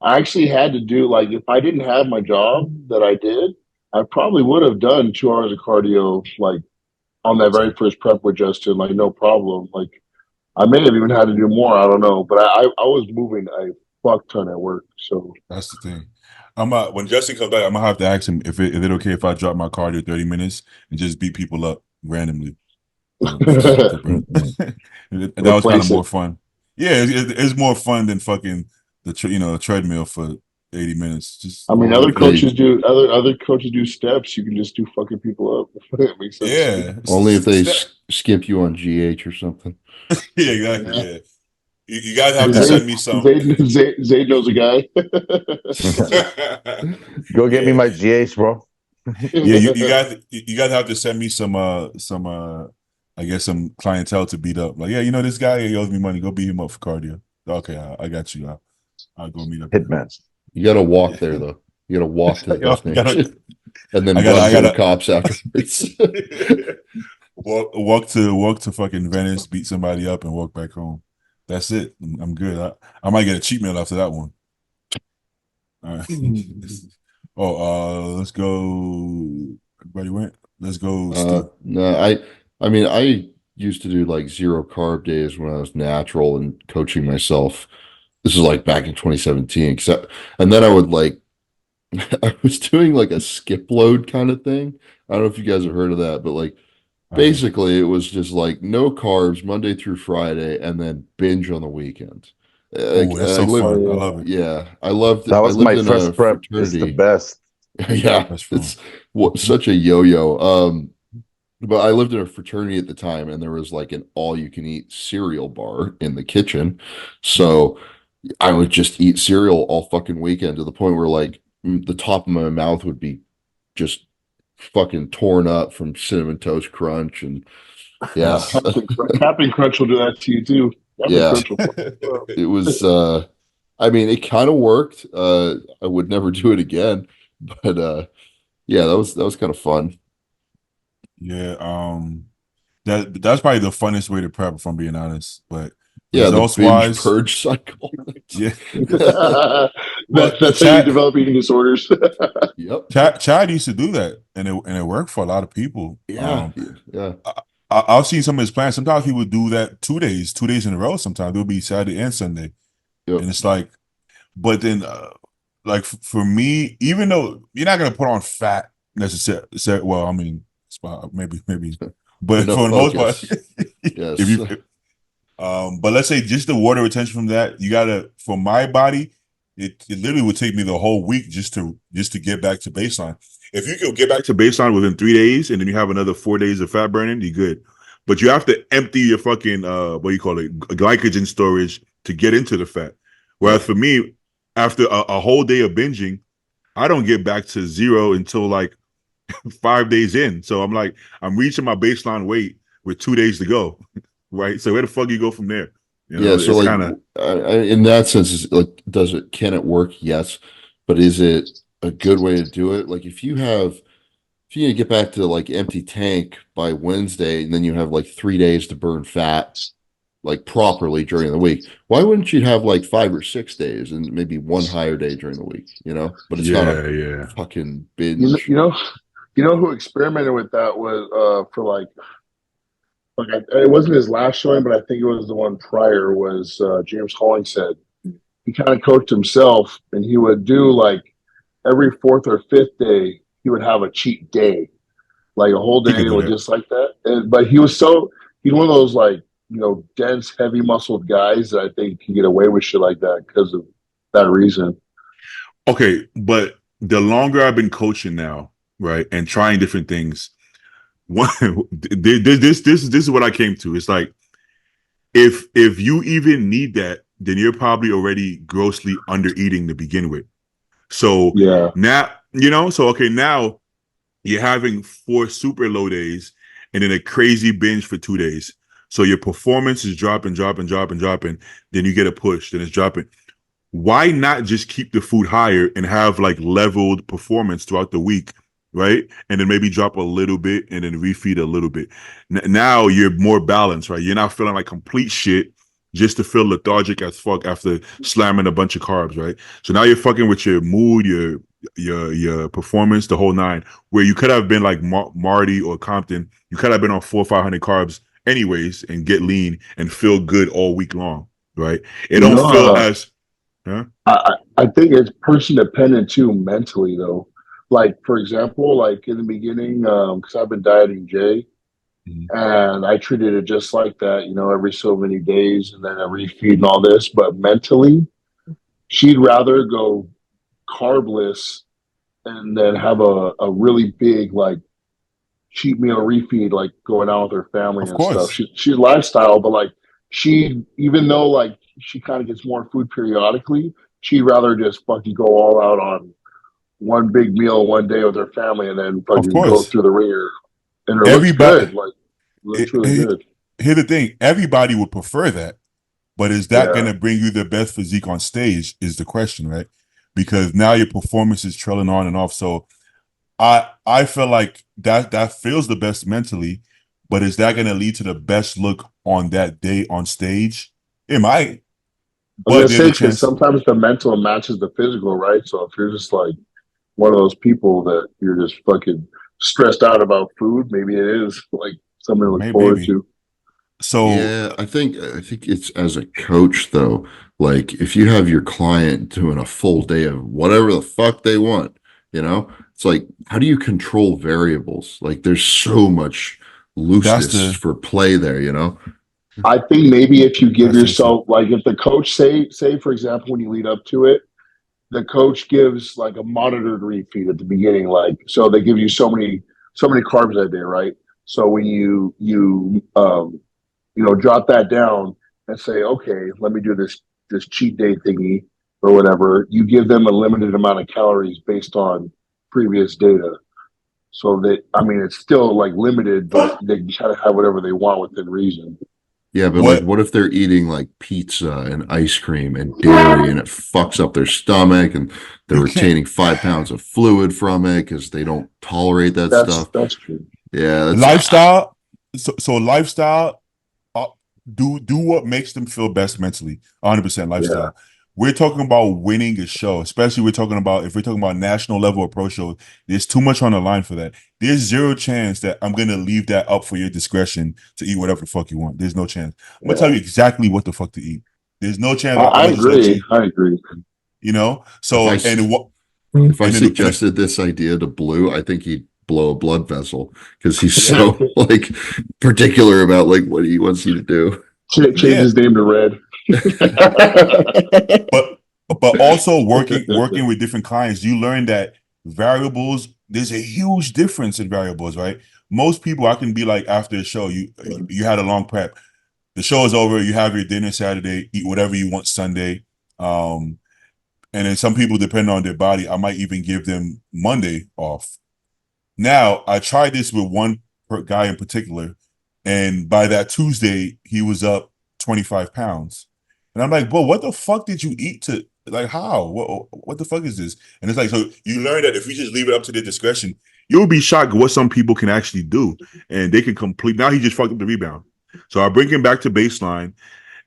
I actually had to do like if I didn't have my job that I did, I probably would have done 2 hours of cardio like on that very first prep with Justin, like no problem. Like I may have even had to do more. I don't know, but I was moving a fuck ton at work. So that's the thing. When Justin comes back, I'm gonna have to ask him if it okay if I drop my cardio 30 minutes and just beat people up randomly. That was kind of more fun. Yeah, it's more fun than fucking the treadmill for 80 minutes. Just other coaches do steps. You can just do fucking people up. It makes sense. Yeah, only if they skip you on GH or something. Yeah, exactly. Yeah. You guys have to send me some. Zayd knows a guy. Go get me my GH, bro. Yeah, you guys have to send me some I guess some clientele to beat up. Like, yeah, you know this guy, he owes me money. Go beat him up for cardio. Okay, I got you. I'll go meet up. Hitman. You got to walk there though. You got to walk to the destination, and then I run to gotta the cops afterwards. walk to fucking Venice, beat somebody up, and walk back home. That's it. I'm good. I might get a cheat meal after that one. All right. Let's go. Everybody went. Let's go. No, I mean, I used to do like 0 carb days when I was natural and coaching myself. This is like back in 2017, and then I would like, I was doing like a skip load kind of thing. I don't know if you guys have heard of that, but like basically it was just like no carbs Monday through Friday and then binge on the weekend. Oh, that's so fun. I love it. Yeah, I loved it. That was my first prep. It's the best. Yeah, it's such a yo-yo. But I lived in a fraternity at the time, and there was like an all-you-can-eat cereal bar in the kitchen. So I would just eat cereal all fucking weekend to the point where like the top of my mouth would be just fucking torn up from Cinnamon Toast Crunch. And yeah, Captain Crunch will do that to you too. Yeah. It was I mean, it kind of worked. I would never do it again, but yeah, that was kind of fun. Yeah, that's probably the funnest way to prep, if I'm being honest. But yeah, the binge wise, purge cycle. Yeah, that's how you develop eating disorders. Yep. Chad used to do that, and it worked for a lot of people. Yeah, yeah. I've seen some of his plans. Sometimes he would do that 2 days in a row. Sometimes it would be Saturday and Sunday, and it's like, but then like for me, even though you're not gonna put on fat necessarily, well, I mean, maybe, but for the most part, yes. if you, but let's say just the water retention from that, you gotta. For my body, it literally would take me the whole week just to get back to baseline. If you could get back to baseline within 3 days, and then you have another 4 days of fat burning, you're good. But you have to empty your fucking what do you call it, glycogen storage to get into the fat. Whereas for me, after a whole day of binging, I don't get back to zero until like 5 days in. So I'm reaching my baseline weight with 2 days to go, right? So where the fuck you go from there? You know, yeah. So like, in that sense, is like, can it work? Yes, but is it a good way to do it? Like if you get back to like empty tank by Wednesday, and then you have like 3 days to burn fat like properly during the week, why wouldn't you have like 5 or 6 days and maybe one higher day during the week? You know, but it's not a fucking binge. You know who experimented with that was for like it wasn't his last showing, but I think it was the one prior. Was James Hollingshead. He kind of coached himself, and he would do like every 4th or 5th day, he would have a cheat day, like a whole day or just like that. But he's one of those like, you know, dense, heavy muscled guys that I think can get away with shit like that because of that reason. Okay, but the longer I've been coaching now, right, and trying different things, this is what I came to. It's like if you even need that, then you're probably already grossly under eating to begin with. So now, you know, now you're having 4 super low days and then a crazy binge for 2 days. So your performance is dropping. Then you get a push, then it's dropping. Why not just keep the food higher and have like leveled performance throughout the week, right? And then maybe drop a little bit and then refeed a little bit. Now you're more balanced, right? You're not feeling like complete shit just to feel lethargic as fuck after slamming a bunch of carbs, right? So now you're fucking with your mood, your performance, the whole nine. Where you could have been like Marty or Compton, you could have been on 400 or 500 carbs anyways and get lean and feel good all week long, right? It don't feel as. Huh? I think it's person dependent too, mentally though. Like for example, like in the beginning, because I've been dieting Jay. And I treated it just like that, you know, every so many days and then a refeed and all this. But mentally, she'd rather go carbless and then have a really big, like, cheat meal refeed, like going out with her family and stuff. She's lifestyle, but like even though like she kind of gets more food periodically. She'd rather just fucking go all out on one big meal one day with her family and then Of fucking go course, through the ringer. And it looks everybody. good. Like, looks really good. Here's the thing: everybody would prefer that, but is that Yeah. going to bring you the best physique on stage? Is the question, right? Because now your performance is trailing on and off. So I feel like that feels the best mentally, but is that going to lead to the best look on that day on stage? It might. I was But gonna there's say a because chance. sometimes the mental matches the physical, right? So if you're just like one of those people that you're just fucking stressed out about food, maybe it is like something to look forward Maybe. to. So Yeah, I think it's as a coach though, like if you have your client doing a full day of whatever the fuck they want, it's like how do you control variables? Like there's so much that's looseness the for play there. I think maybe if you give that's it. yourself like if the coach say for example when you lead up to it, the coach gives like a monitored refeed at the beginning, like so they give you so many carbs that day, right? So when you drop that down and say, okay, let me do this cheat day thingy or whatever, you give them a limited amount of calories based on previous data. So that I mean it's still like limited, but they can try to have whatever they want within reason. Yeah, but like what if they're eating like pizza and ice cream and dairy and it fucks up their stomach and they're You can't. retaining 5 pounds of fluid from it because they don't tolerate that stuff. That's true. Yeah, that's Lifestyle. So lifestyle. Do what makes them feel best mentally. 100% lifestyle. Yeah. We're talking about winning a show, especially if we're talking about national level or pro shows. There's too much on the line for that. There's zero chance that I'm gonna leave that up for your discretion to eat whatever the fuck you want. There's no chance. I'm gonna tell you exactly what the fuck to eat. There's no chance I'm I gonna just let agree. you. I agree. So If I and what? If I And then- suggested this idea to Blue, I think he'd blow a blood vessel because he's so like particular about like what he wants you to do. Change his name to Red. But also working with different clients, you learn that variables. There's a huge difference in variables, right? Most people, I can be like after the show, you had a long prep. The show is over. You have your dinner Saturday. Eat whatever you want Sunday. And then some people, depending on their body, I might even give them Monday off. Now, I tried this with one guy in particular, and by that Tuesday, he was up 25 pounds. And I'm like, bro, what the fuck did you eat to, like, how? What the fuck is this? And it's like, so you learn that if you just leave it up to their discretion, you'll be shocked what some people can actually do. And they can complete, now he just fucked up the rebound. So I bring him back to baseline,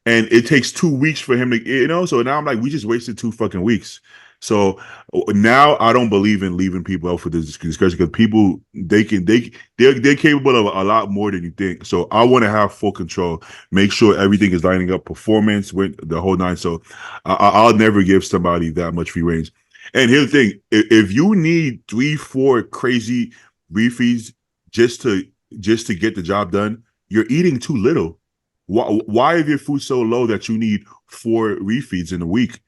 and it takes 2 weeks for him to, so now I'm like, we just wasted 2 fucking weeks. So now I don't believe in leaving people out for this discussion because people they're capable of a lot more than you think. So I want to have full control, make sure everything is lining up, performance with the whole nine. So I'll never give somebody that much free range. And here's the thing: if you need 3-4 crazy refeeds just to get the job done, you're eating too little. Why is your food so low that you need 4 refeeds in a week?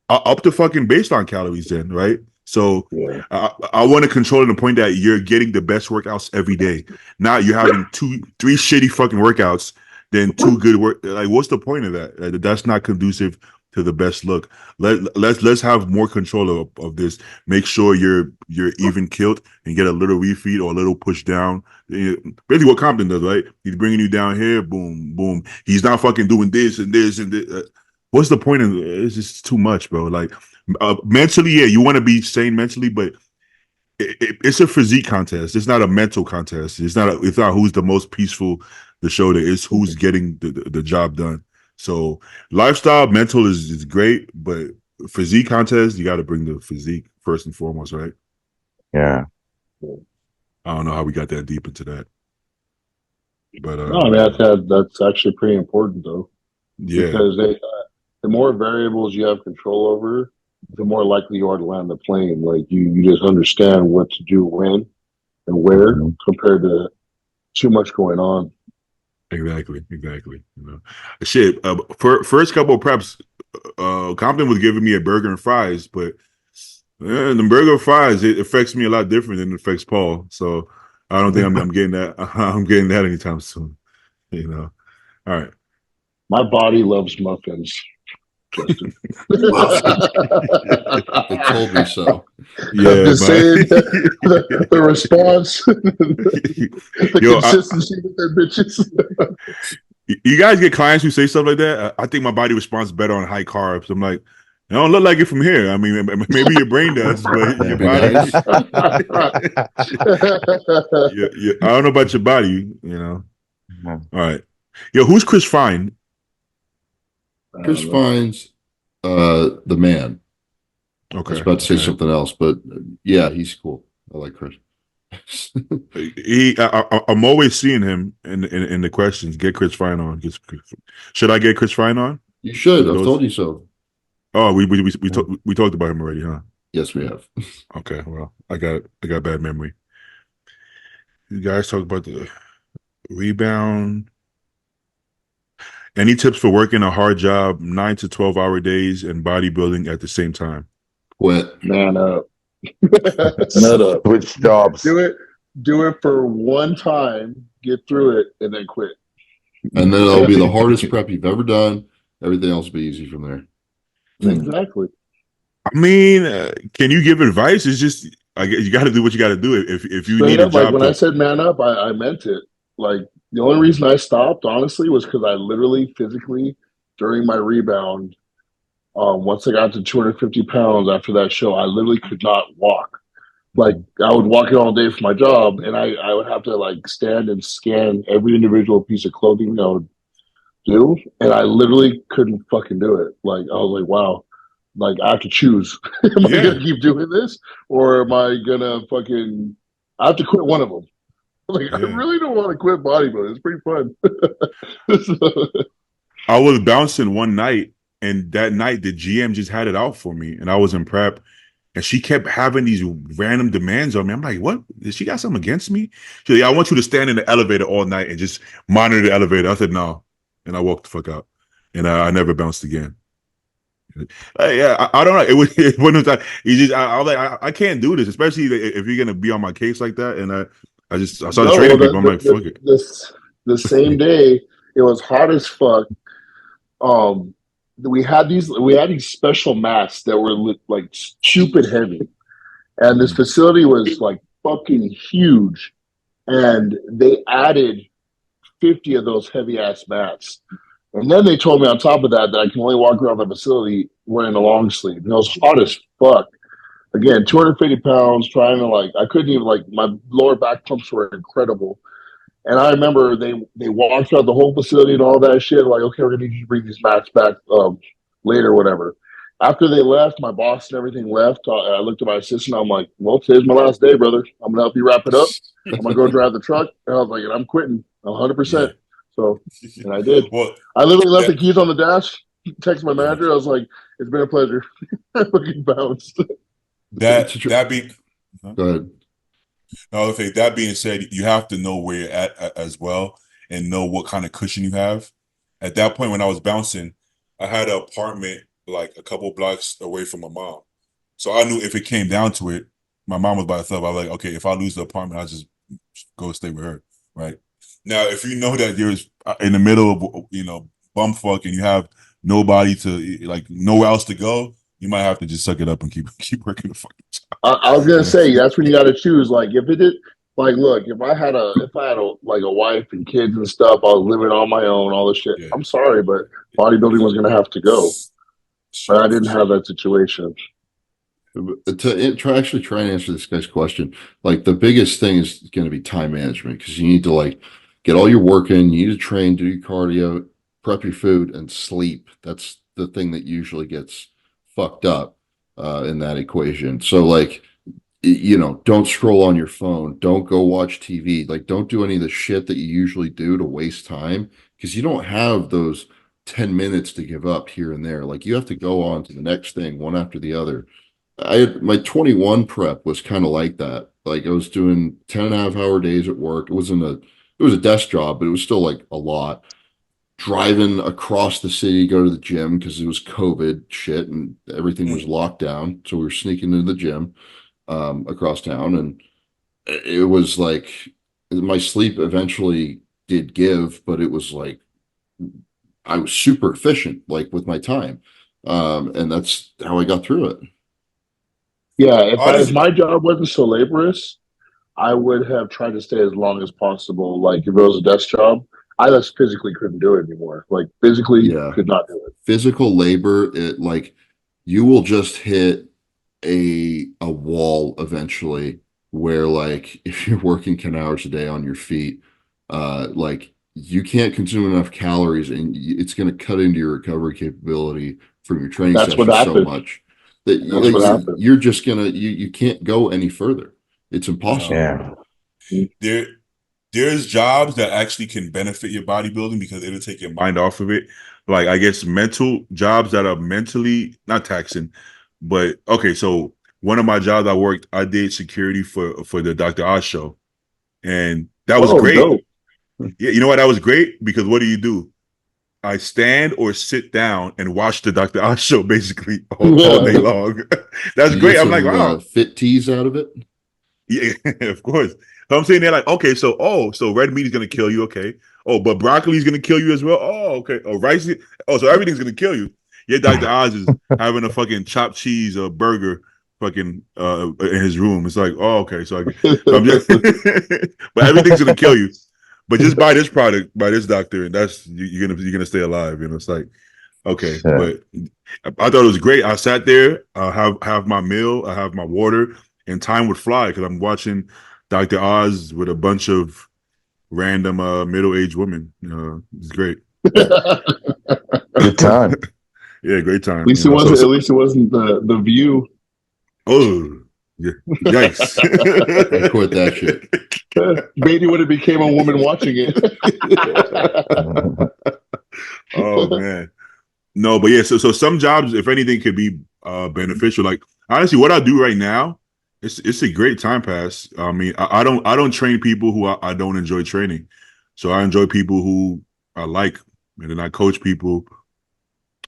Up to fucking baseline calories then, right? So I want to control it to the point that you're getting the best workouts every day. Now you're having 2-3 shitty fucking workouts, then 2 good work. Like, what's the point of that? That's not conducive to the best look. Let's have more control of this. Make sure you're even killed and get a little refeed or a little push down. Really, what Compton does, right? He's bringing you down here, boom, boom. He's not fucking doing this and this and this. What's the point of it? It's just too much, bro. Like mentally, yeah, you want to be sane mentally, but it's a physique contest. It's not a mental contest. It's not who's the most peaceful the show there is, who's getting the job done. So lifestyle, mental is great, but physique contest, you got to bring the physique first and foremost, right? Yeah. I don't know how we got that deep into that, but No, I mean that's actually pretty important though, yeah, because the more variables you have control over, the more likely you are to land the plane. Like you just understand what to do when and where compared to too much going on. exactly. Shit. First couple of preps, Compton was giving me a burger and fries, but the burger and fries, it affects me a lot different than it affects Paul. So I don't think I'm getting that. I'm getting that anytime soon. All right. My body loves muffins, Justin. It told me so. I'm Yeah, just man. saying the response, the Yo, consistency with that bitches. you guys get clients who say stuff like that? I think my body responds better on high carbs. I'm like, I don't look like it from here. I mean, maybe your brain does, but your Big body. eyes. Yeah, I don't know about your body, you know. All right. Yo, who's Chris Fine? Chris Fine's the man. I Okay. was about to say something else, but yeah, he's cool. I like Chris. I'm always seeing him in the questions. Get Chris Fine on. Should I get Chris Fine on? You should. I've told you so. Oh, we talked about him already, huh? Yes, we have. Okay. Well, I got bad memory. You guys talk about the rebound. Any tips for working a hard job, 9 to 12-hour days, and bodybuilding at the same time? Quit. Man up. Nut up. Switch jobs. Do it for one time, get through it, and then quit. And then it'll be the hardest prep you've ever done. Everything else will be easy from there. Exactly. I mean, can you give advice? It's just you got to do what you got to do. If you Straight need a up, like job, when I said man up, I meant it. Like the only reason I stopped, honestly, was because I literally physically during my rebound, once I got to 250 pounds after that show, I literally could not walk. Like I would walk it all day for my job, and I would have to like stand and scan every individual piece of clothing I would do, and I literally couldn't fucking do it. Like I was like, wow, like I have to choose. Am I gonna keep doing this, or am I gonna fucking? I have to quit one of them. Like I really don't want to quit bodybuilding. It's pretty fun. I was bouncing one night, and that night the GM just had it out for me, and I was in prep, and she kept having these random demands on me. I'm like, what? Did she got something against me? She's like, yeah, I want you to stand in the elevator all night and just monitor the elevator. I said no, and I walked the fuck out, and I never bounced again. Yeah, I don't know. It wasn't that. I was like, I can't do this, especially if you're gonna be on my case like that. And I started training people. I'm like, fuck it. The same day, it was hot as fuck. We had these special mats that were like stupid heavy, and this facility was like fucking huge, and they added 50 of those heavy ass mats. And then they told me on top of that I can only walk around the facility wearing a long sleeve. And it was hot as fuck. Again, 250 pounds, trying to I couldn't even my lower back pumps were incredible. And I remember they walked throughout the whole facility and all that shit. Like, okay, we're gonna need you to bring these mats back later, whatever. After they left, my boss and everything left. I looked at my assistant. I'm like, well, today's my last day, brother. I'm gonna help you wrap it up. I'm gonna go drive the truck. And I was like, and I'm quitting 100%. So, and I did. Well, I literally left the keys on the dash, texted my manager. I was like, it's been a pleasure. Fucking bounced. that being Go ahead. No, okay. That being said, you have to know where you're at as well and know what kind of cushion you have. At that point, when I was bouncing, I had an apartment like a couple blocks away from my mom. So I knew if it came down to it, my mom was by herself. I was like, okay, if I lose the apartment, I'll just go stay with her, right? Now, if you know that you're in the middle of, bumfuck and you have nobody to, nowhere else to go, you might have to just suck it up and keep working the fucking job. I was gonna say that's when you got to choose. Like if it did, look, if I had a wife and kids and stuff, I was living on my own, all this shit. Yeah. I'm sorry, but bodybuilding was gonna have to go. But I didn't have that situation. To try and answer this guy's question, the biggest thing is going to be time management, because you need to get all your work in, you need to train, do your cardio, prep your food, and sleep. That's the thing that usually gets fucked up in that equation. So don't scroll on your phone, don't go watch TV, don't do any of the shit that you usually do to waste time, because you don't have those 10 minutes to give up here and there. You have to go on to the next thing one after the other. My 21 prep was kind of like that. I was doing 10.5-hour days at work. It was a desk job, but it was still a lot. Driving across the city to go to the gym because it was COVID shit and everything was locked down. So we were sneaking into the gym across town, and it was my sleep eventually did give, but it was I was super efficient, like with my time. And that's how I got through it. Yeah, if my job wasn't so laborious, I would have tried to stay as long as possible. Like if it was a desk job, I just physically couldn't do it anymore. Like physically could not do it. Physical labor, it like you will just hit a wall eventually where like if you're working 10 hours a day on your feet, like you can't consume enough calories and it's going to cut into your recovery capability from your training sessions so much that you're just gonna you can't go any further. It's impossible. Yeah. There's jobs that actually can benefit your bodybuilding because it'll take your mind off of it. Like I guess mental jobs that are mentally not taxing, but okay. So one of my jobs I did security for the Dr. Oz show, and that was great. Dope. Yeah, you know what? That was great because what do? I stand or sit down and watch the Dr. Oz show basically all day long. That's great. I'm like, wow. Fit teas out of it. Yeah, of course. So I'm sitting there like, okay, so red meat is gonna kill you, okay. Oh, but broccoli is gonna kill you as well. Oh, okay. Oh, rice. So everything's gonna kill you. Yeah, Dr. Oz is having a fucking chopped cheese or burger fucking in his room. It's like, oh, okay. So I'm just but everything's gonna kill you. But just buy this product, buy this doctor, and that's you're gonna stay alive. You know, it's like, okay. But I thought it was great. I sat there, I have my meal, I have my water, and time would fly because I'm watching Dr. Oz with a bunch of random middle-aged women. It's great. Good time. Yeah, great time. At least it wasn't the View. Oh, yeah. Yikes! I quit that shit. Beatty would have became a woman watching it. Oh man, no, but yeah. So some jobs, if anything, could be beneficial. Like honestly, what I do right now. It's a great time pass. I mean, I don't train people who I don't enjoy training. So I enjoy people who I like, and then I coach people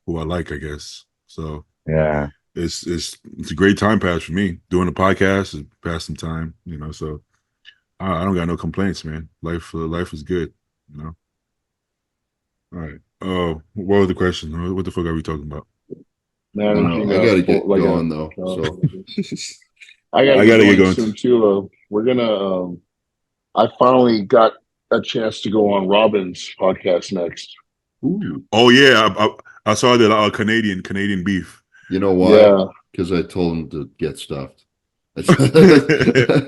who I like, I guess. So yeah, it's a great time pass for me. Doing a podcast is passing time, you know. So I don't got no complaints, man. Life is good, you know. All right. Oh, what was the question? What the fuck are we talking about? Man, I gotta get going though. So. I gotta get going soon too. We're gonna. I finally got a chance to go on Robin's podcast next. Ooh. Oh yeah, I saw that Canadian beef. You know why? Yeah, because I told him to get stuffed.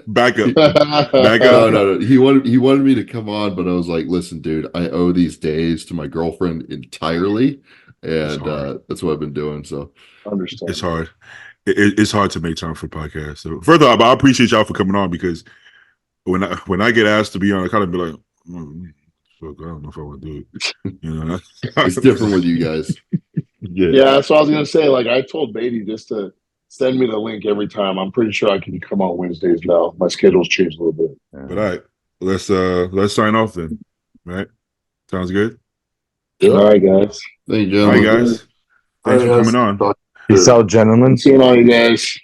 Back up. No. He wanted me to come on, but I was like, listen, dude, I owe these days to my girlfriend entirely, and that's what I've been doing. So understand. It's hard. It's hard to make time for podcasts. So further up, I appreciate y'all for coming on because when I get asked to be on, I kind of be like, fuck, I don't know if I want to do it. You know, it's different with you guys. Yeah, that's what I was gonna say. Like I told Beatty just to send me the link every time. I'm pretty sure I can come on Wednesdays now. My schedule's changed a little bit. But all right, let's sign off then. All right, sounds good. Yeah. All right, guys. Thank you, gentlemen. All right, guys. Thanks for coming on. Peace out, gentlemen. See you all, you guys.